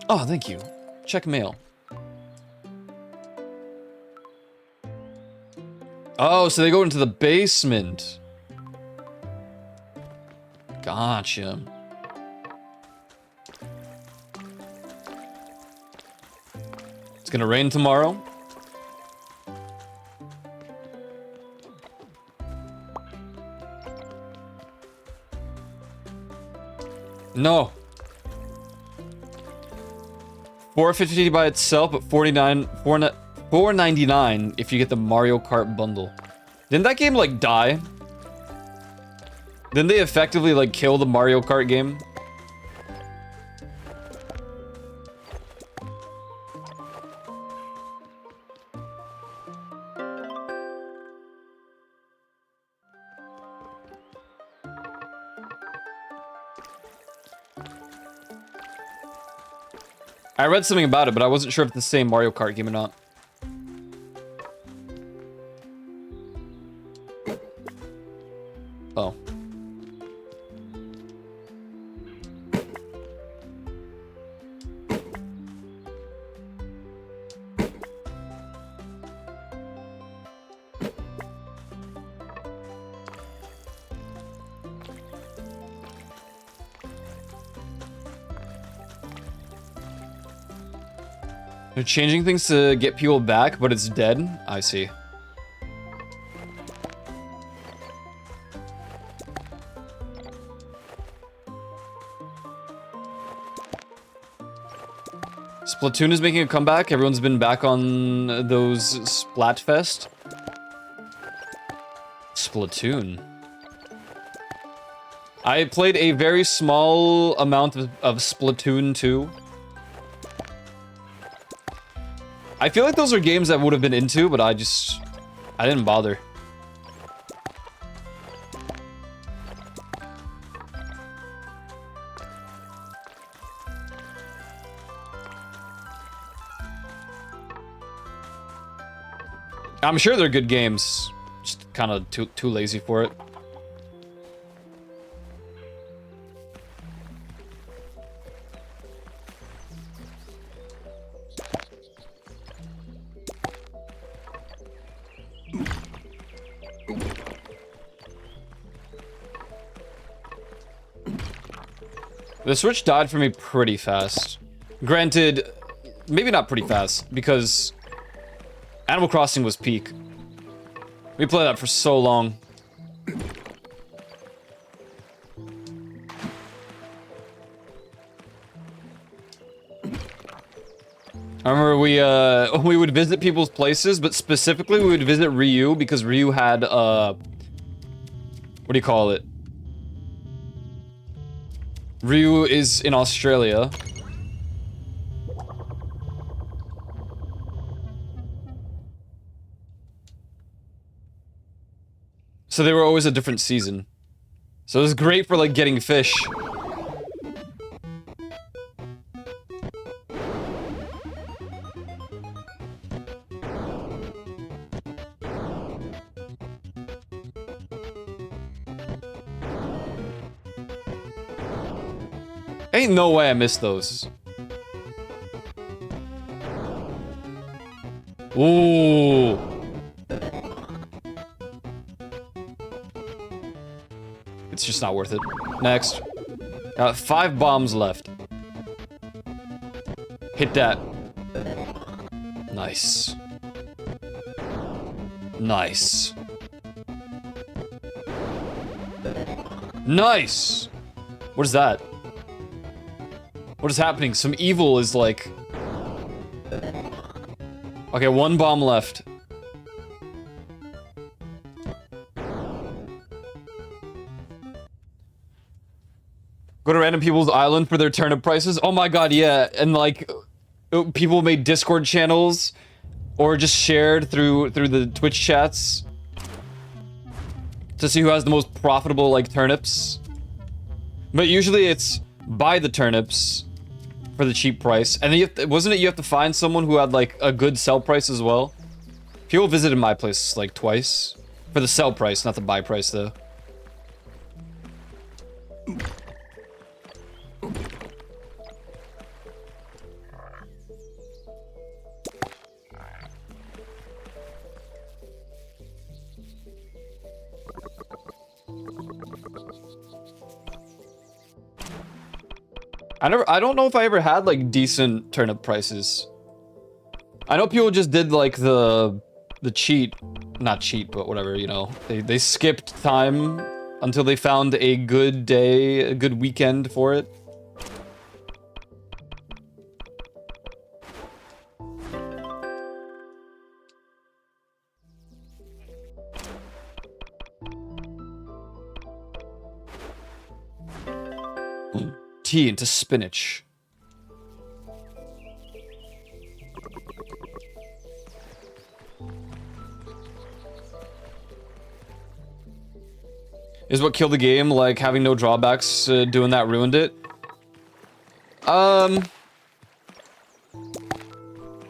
Oh, thank you. Check mail. Oh, so they go into the basement. Gotcha. It's gonna rain tomorrow. No. $4.50 by itself, but $4.99 if you get the Mario Kart bundle. Didn't that game like die? Didn't they effectively like kill the Mario Kart game? I read something about it, but I wasn't sure if it's the same Mario Kart game or not. Oh. They're changing things to get people back, but it's dead? I see. Splatoon is making a comeback. Everyone's been back on those Splatfest. Splatoon. I played a very small amount of Splatoon 2. I feel like those are games I would have been into, but I didn't bother. I'm sure they're good games, just kind of too lazy for it. The Switch died for me pretty fast. Granted, maybe not pretty fast, because Animal Crossing was peak. We played that for so long. I remember we would visit people's places, but specifically we would visit Ryu because Ryu had what do you call it? Ryu is in Australia. So they were always a different season. So it was great for like getting fish. Ain't no way I missed those. Ooh. It's just not worth it. Next. Got 5 bombs left. Hit that. Nice. Nice. Nice! What is that? What is happening? Some evil is like... Okay, 1 bomb left. Go to random people's island for their turnip prices? Oh my god, yeah. And like, people made Discord channels or just shared through the Twitch chats to see who has the most profitable like turnips. But usually it's buy the turnips for the cheap price, and then you have to find someone who had like a good sell price as well. People visited my place like twice for the sell price, not the buy price though. I don't know if I ever had like decent turnip prices. I know people just did like the cheat, not cheat, but whatever, you know. They skipped time until they found a good day, a good weekend for it. Tea into spinach. Is what killed the game, like having no drawbacks, doing that ruined it?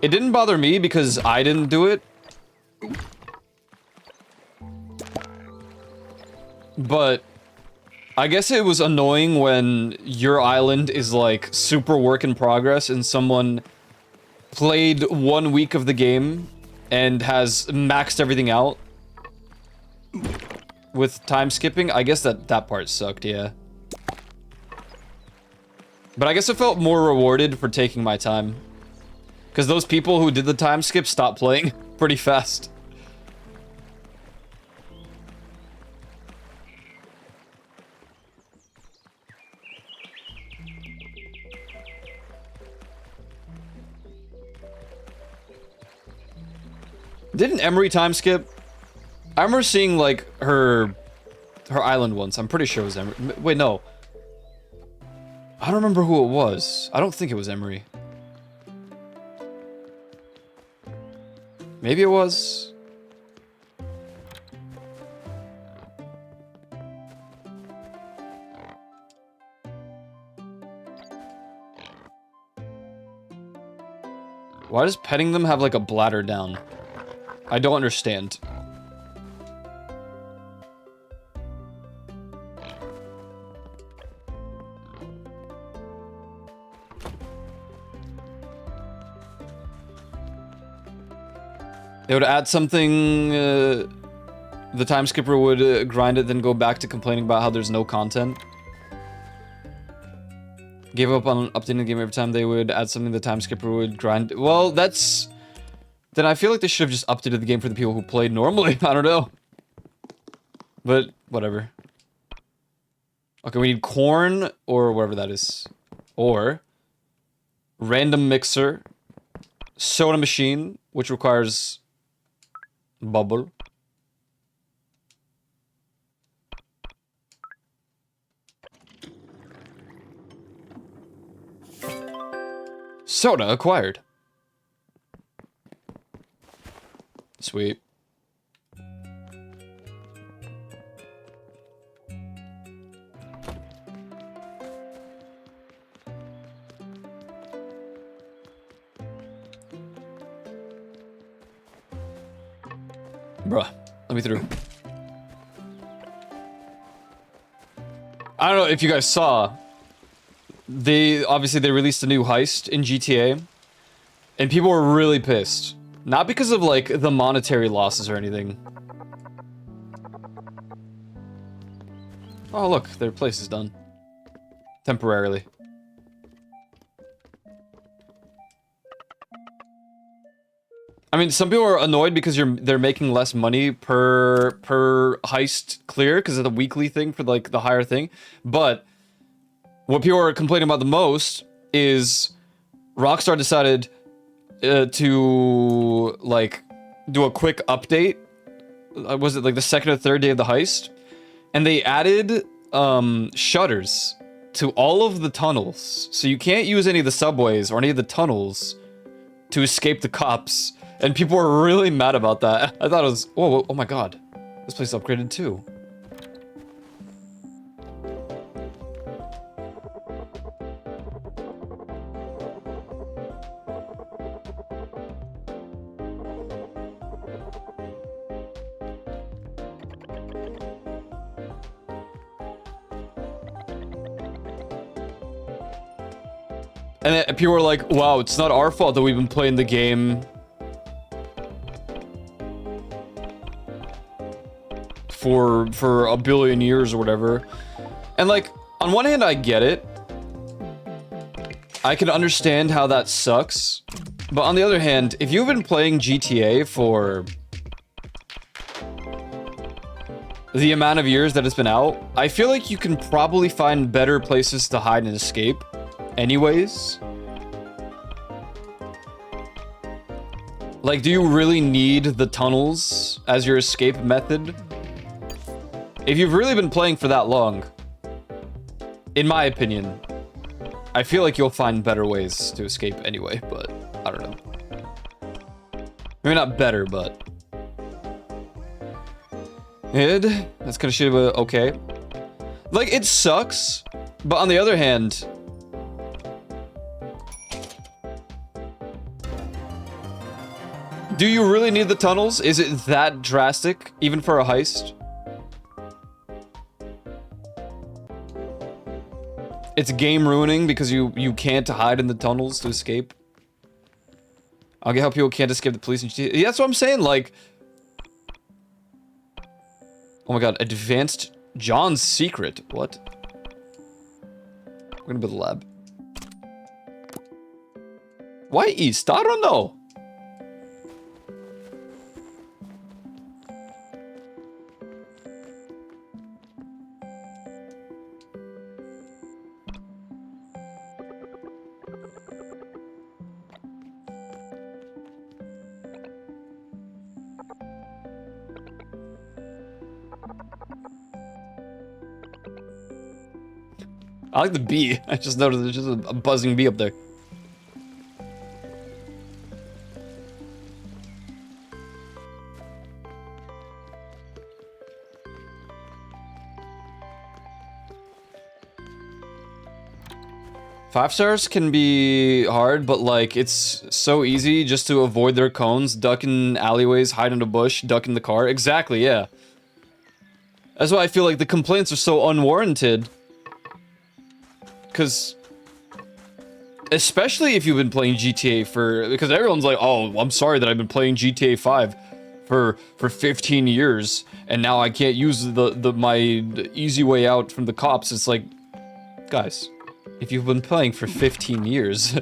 It didn't bother me because I didn't do it. But I guess it was annoying when your island is like super work in progress and someone played 1 week of the game and has maxed everything out with time skipping. I guess that part sucked, yeah. But I guess I felt more rewarded for taking my time. Because those people who did the time skip stopped playing pretty fast. Didn't Emery time skip? I remember seeing like her island once. I'm pretty sure it was Emery. Wait, no. I don't remember who it was. I don't think it was Emery. Maybe it was. Why does petting them have like a bladder down? I don't understand. They would add something, the time skipper would grind it, then go back to complaining about how there's no content. Gave up on updating the game every time they would add something the time skipper would grind. Well, that's... Then I feel like they should have just updated the game for the people who played normally. I don't know. But, whatever. Okay, we need corn, or whatever that is. Or... random mixer. Soda machine, which requires... bubble. Soda acquired. Sweet. Bruh, let me through. I don't know if you guys saw. Obviously they released a new heist in GTA. And people were really pissed. Not because of, like, the monetary losses or anything. Oh, look, their place is done. Temporarily. I mean, some people are annoyed because they're making less money per heist clear because of the weekly thing for, like, the higher thing. But what people are complaining about the most is Rockstar decided to, like, do a quick update. Was it, like, the second or third day of the heist? And they added, shutters to all of the tunnels. So you can't use any of the subways or any of the tunnels to escape the cops. And people were really mad about that. I thought it was... Whoa, oh my god. This place upgraded too. And people were like, wow, it's not our fault that we've been playing the game for a billion years or whatever. And like, on one hand, I get it. I can understand how that sucks. But on the other hand, if you've been playing GTA for the amount of years that it's been out, I feel like you can probably find better places to hide and escape anyways. Like, do you really need the tunnels as your escape method? If you've really been playing for that long, in my opinion, I feel like you'll find better ways to escape anyway, but I don't know. Maybe not better, but... That's kind of shit, but okay. Like, it sucks, but on the other hand... Do you really need the tunnels? Is it that drastic, even for a heist? It's game ruining because you can't hide in the tunnels to escape. I'll get how people can't escape the police and GTA. Yeah, that's what I'm saying, like... Oh my god, advanced John's secret. What? We're gonna build a lab. Why east? I don't know. I like the bee. I just noticed there's just a buzzing bee up there. Five stars can be hard, but like, it's so easy just to avoid their cones, duck in alleyways, hide in a bush, duck in the car. Exactly, yeah. That's why I feel like the complaints are so unwarranted. Because, especially if you've been playing GTA because everyone's like, oh, I'm sorry that I've been playing GTA 5 for 15 years, and now I can't use my easy way out from the cops. It's like, guys, if you've been playing for 15 years,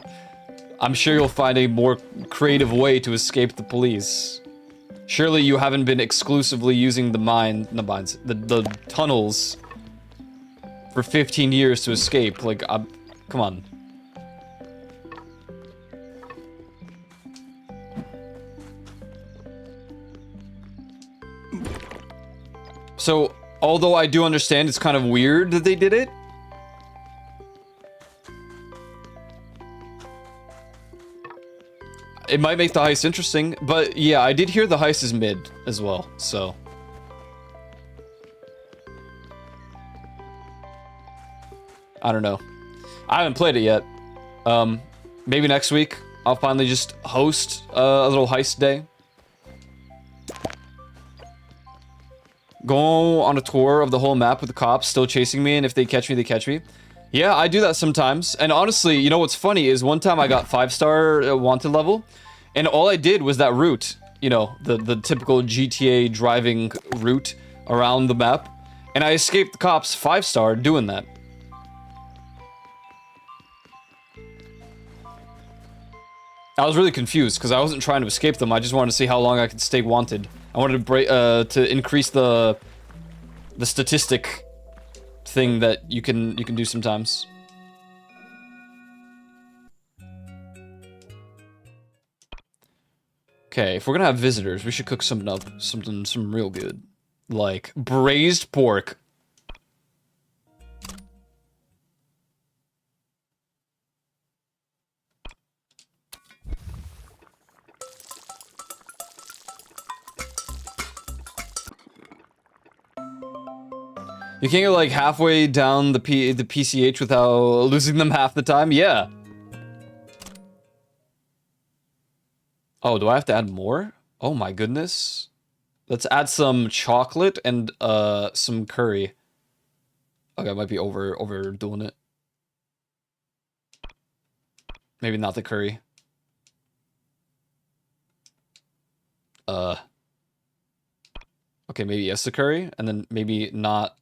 I'm sure you'll find a more creative way to escape the police. Surely you haven't been exclusively using the tunnels for 15 years to escape. Like, come on. So, although I do understand it's kind of weird that they did it, it might make the heist interesting, but yeah, I did hear the heist is mid as well, so... I don't know. I haven't played it yet. Maybe next week I'll finally just host a little heist day. Go on a tour of the whole map with the cops still chasing me, and if they catch me, they catch me. Yeah, I do that sometimes. And honestly, you know what's funny is one time I got 5-star wanted level, and all I did was that route. You know, the typical GTA driving route around the map. And I escaped the cops 5-star doing that. I was really confused because I wasn't trying to escape them. I just wanted to see how long I could stay wanted. I wanted to increase the statistic thing that you can do sometimes. Okay, if we're gonna have visitors, we should cook something up, some real good, like braised pork. You can't go like halfway down the PCH without losing them half the time? Yeah. Oh, do I have to add more? Oh my goodness. Let's add some chocolate and some curry. Okay, I might be overdoing it. Maybe not the curry. Okay, maybe yes the curry, and then maybe not.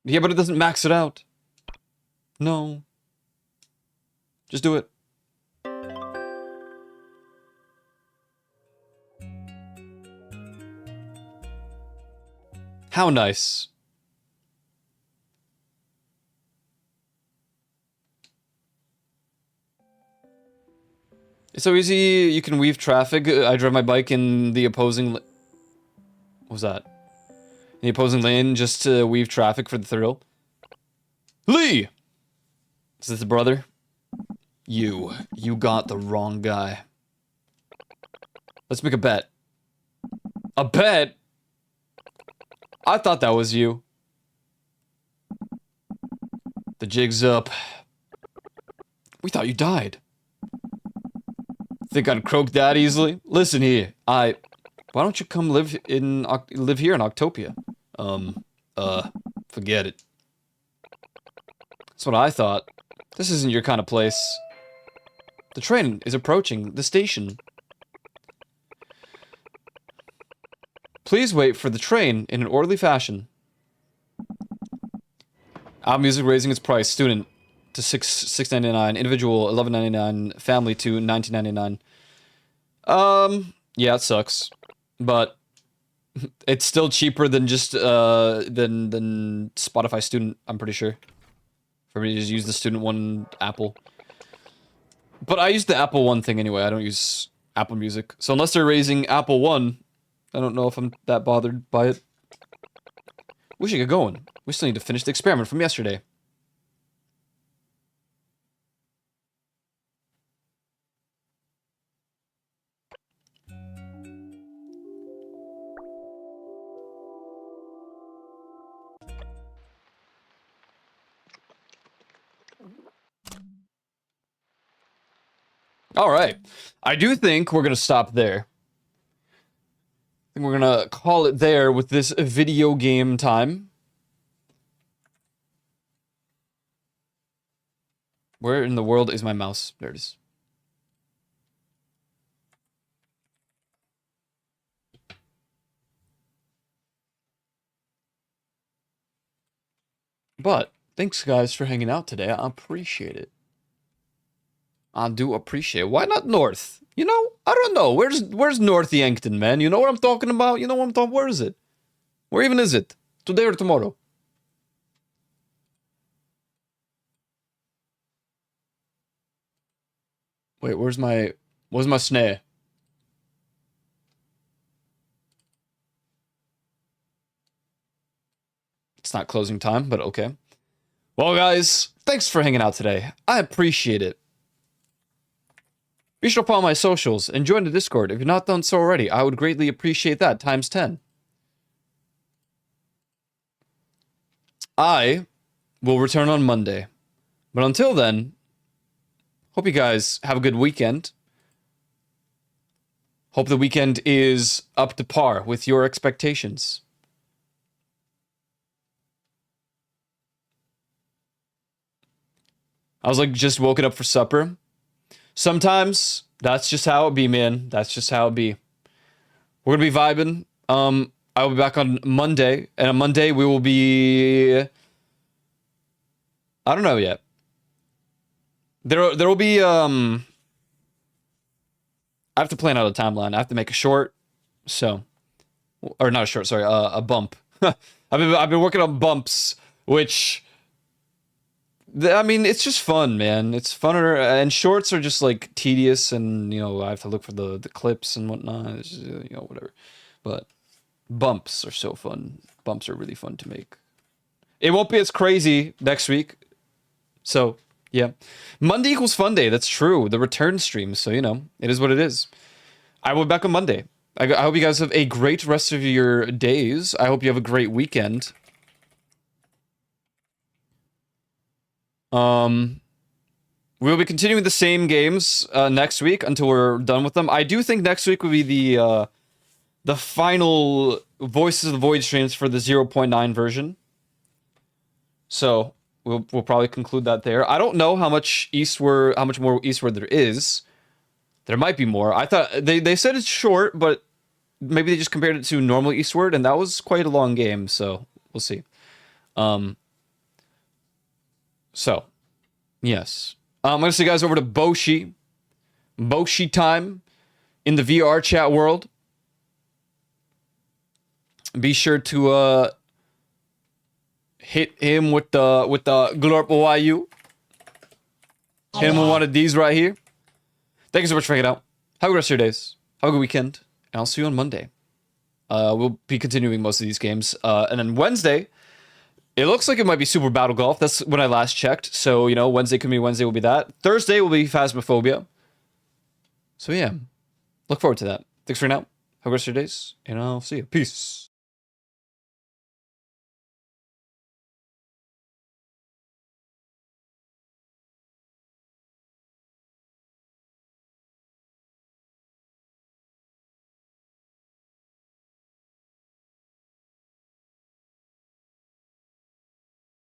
Yeah, but it doesn't max it out. No. Just do it. How nice. It's so easy, you can weave traffic. I drive my bike in the opposing... What was that? In the opposing lane just to weave traffic for the thrill. Lee! Is this the brother? You got the wrong guy. Let's make a bet. A bet? I thought that was you. The jig's up. We thought you died. Think I'd croak that easily? Listen here, why don't you come live here in Octopia? Forget it. That's what I thought. This isn't your kind of place. The train is approaching the station. Please wait for the train in an orderly fashion. Album music raising its price. Student to $6.99, individual $11.99, family to $19.99. Yeah, it sucks, but it's still cheaper than just than Spotify Student. I'm pretty sure. For me to just use the Student One Apple, but I use the Apple One thing anyway. I don't use Apple Music, so unless they're raising Apple One, I don't know if I'm that bothered by it. We should get going. We still need to finish the experiment from yesterday. All right. I do think we're going to stop there. I think we're going to call it there with this video game time. Where in the world is my mouse? There it is. But thanks, guys, for hanging out today. I appreciate it. I do appreciate it. Why not North? You know, I don't know. Where's North Yankton, man? You know what I'm talking about? You know what I'm talking... Where is it? Where even is it? Today or tomorrow? Wait, where's my snare? It's not closing time, but okay. Well, guys, thanks for hanging out today. I appreciate it. Be sure to follow my socials and join the Discord. If you've not done so already, I would greatly appreciate that, times 10. I will return on Monday. But until then, hope you guys have a good weekend. Hope the weekend is up to par with your expectations. I was like just woken up for supper. Sometimes that's just how it be, man. That's just how it be. We're gonna be vibing. I will be back on Monday, and on Monday we will be... I don't know yet. There will be I have to plan out a timeline. I have to make a short, so, or not a short, sorry, a bump. I've been working on bumps, which, I mean, it's just fun, man. It's funner, and shorts are just like tedious, and you know I have to look for the clips and whatnot. It's just, you know, whatever. But bumps are so fun. Bumps are really fun to make. It won't be as crazy next week, so yeah. Monday equals fun day. That's true. The return stream. So you know it is what it is. I will be back on Monday. I hope you guys have a great rest of your days. I hope you have a great weekend. We'll be continuing the same games next week until we're done with them. I do think next week will be the final Voices of the Void streams for the 0.9 version. So we'll probably conclude that there. I don't know how much more Eastward there is. There might be more. I thought they said it's short, but maybe they just compared it to normal Eastward, and that was quite a long game. So we'll see. So yes, I'm gonna see you guys over to Boshi time in the VR chat world. Be sure to hit him with the Glorp YU. Hit him with one of these right here. Thank you so much for hanging out. Have a good rest of your days. Have a good weekend. And I'll see you on Monday. We'll be continuing most of these games. And then Wednesday, it looks like it might be Super Battle Golf. That's when I last checked. So, you know, Wednesday will be that. Thursday will be Phasmophobia. So, yeah. Look forward to that. Thanks for hanging out. Have a good rest of your days. And I'll see you. Peace.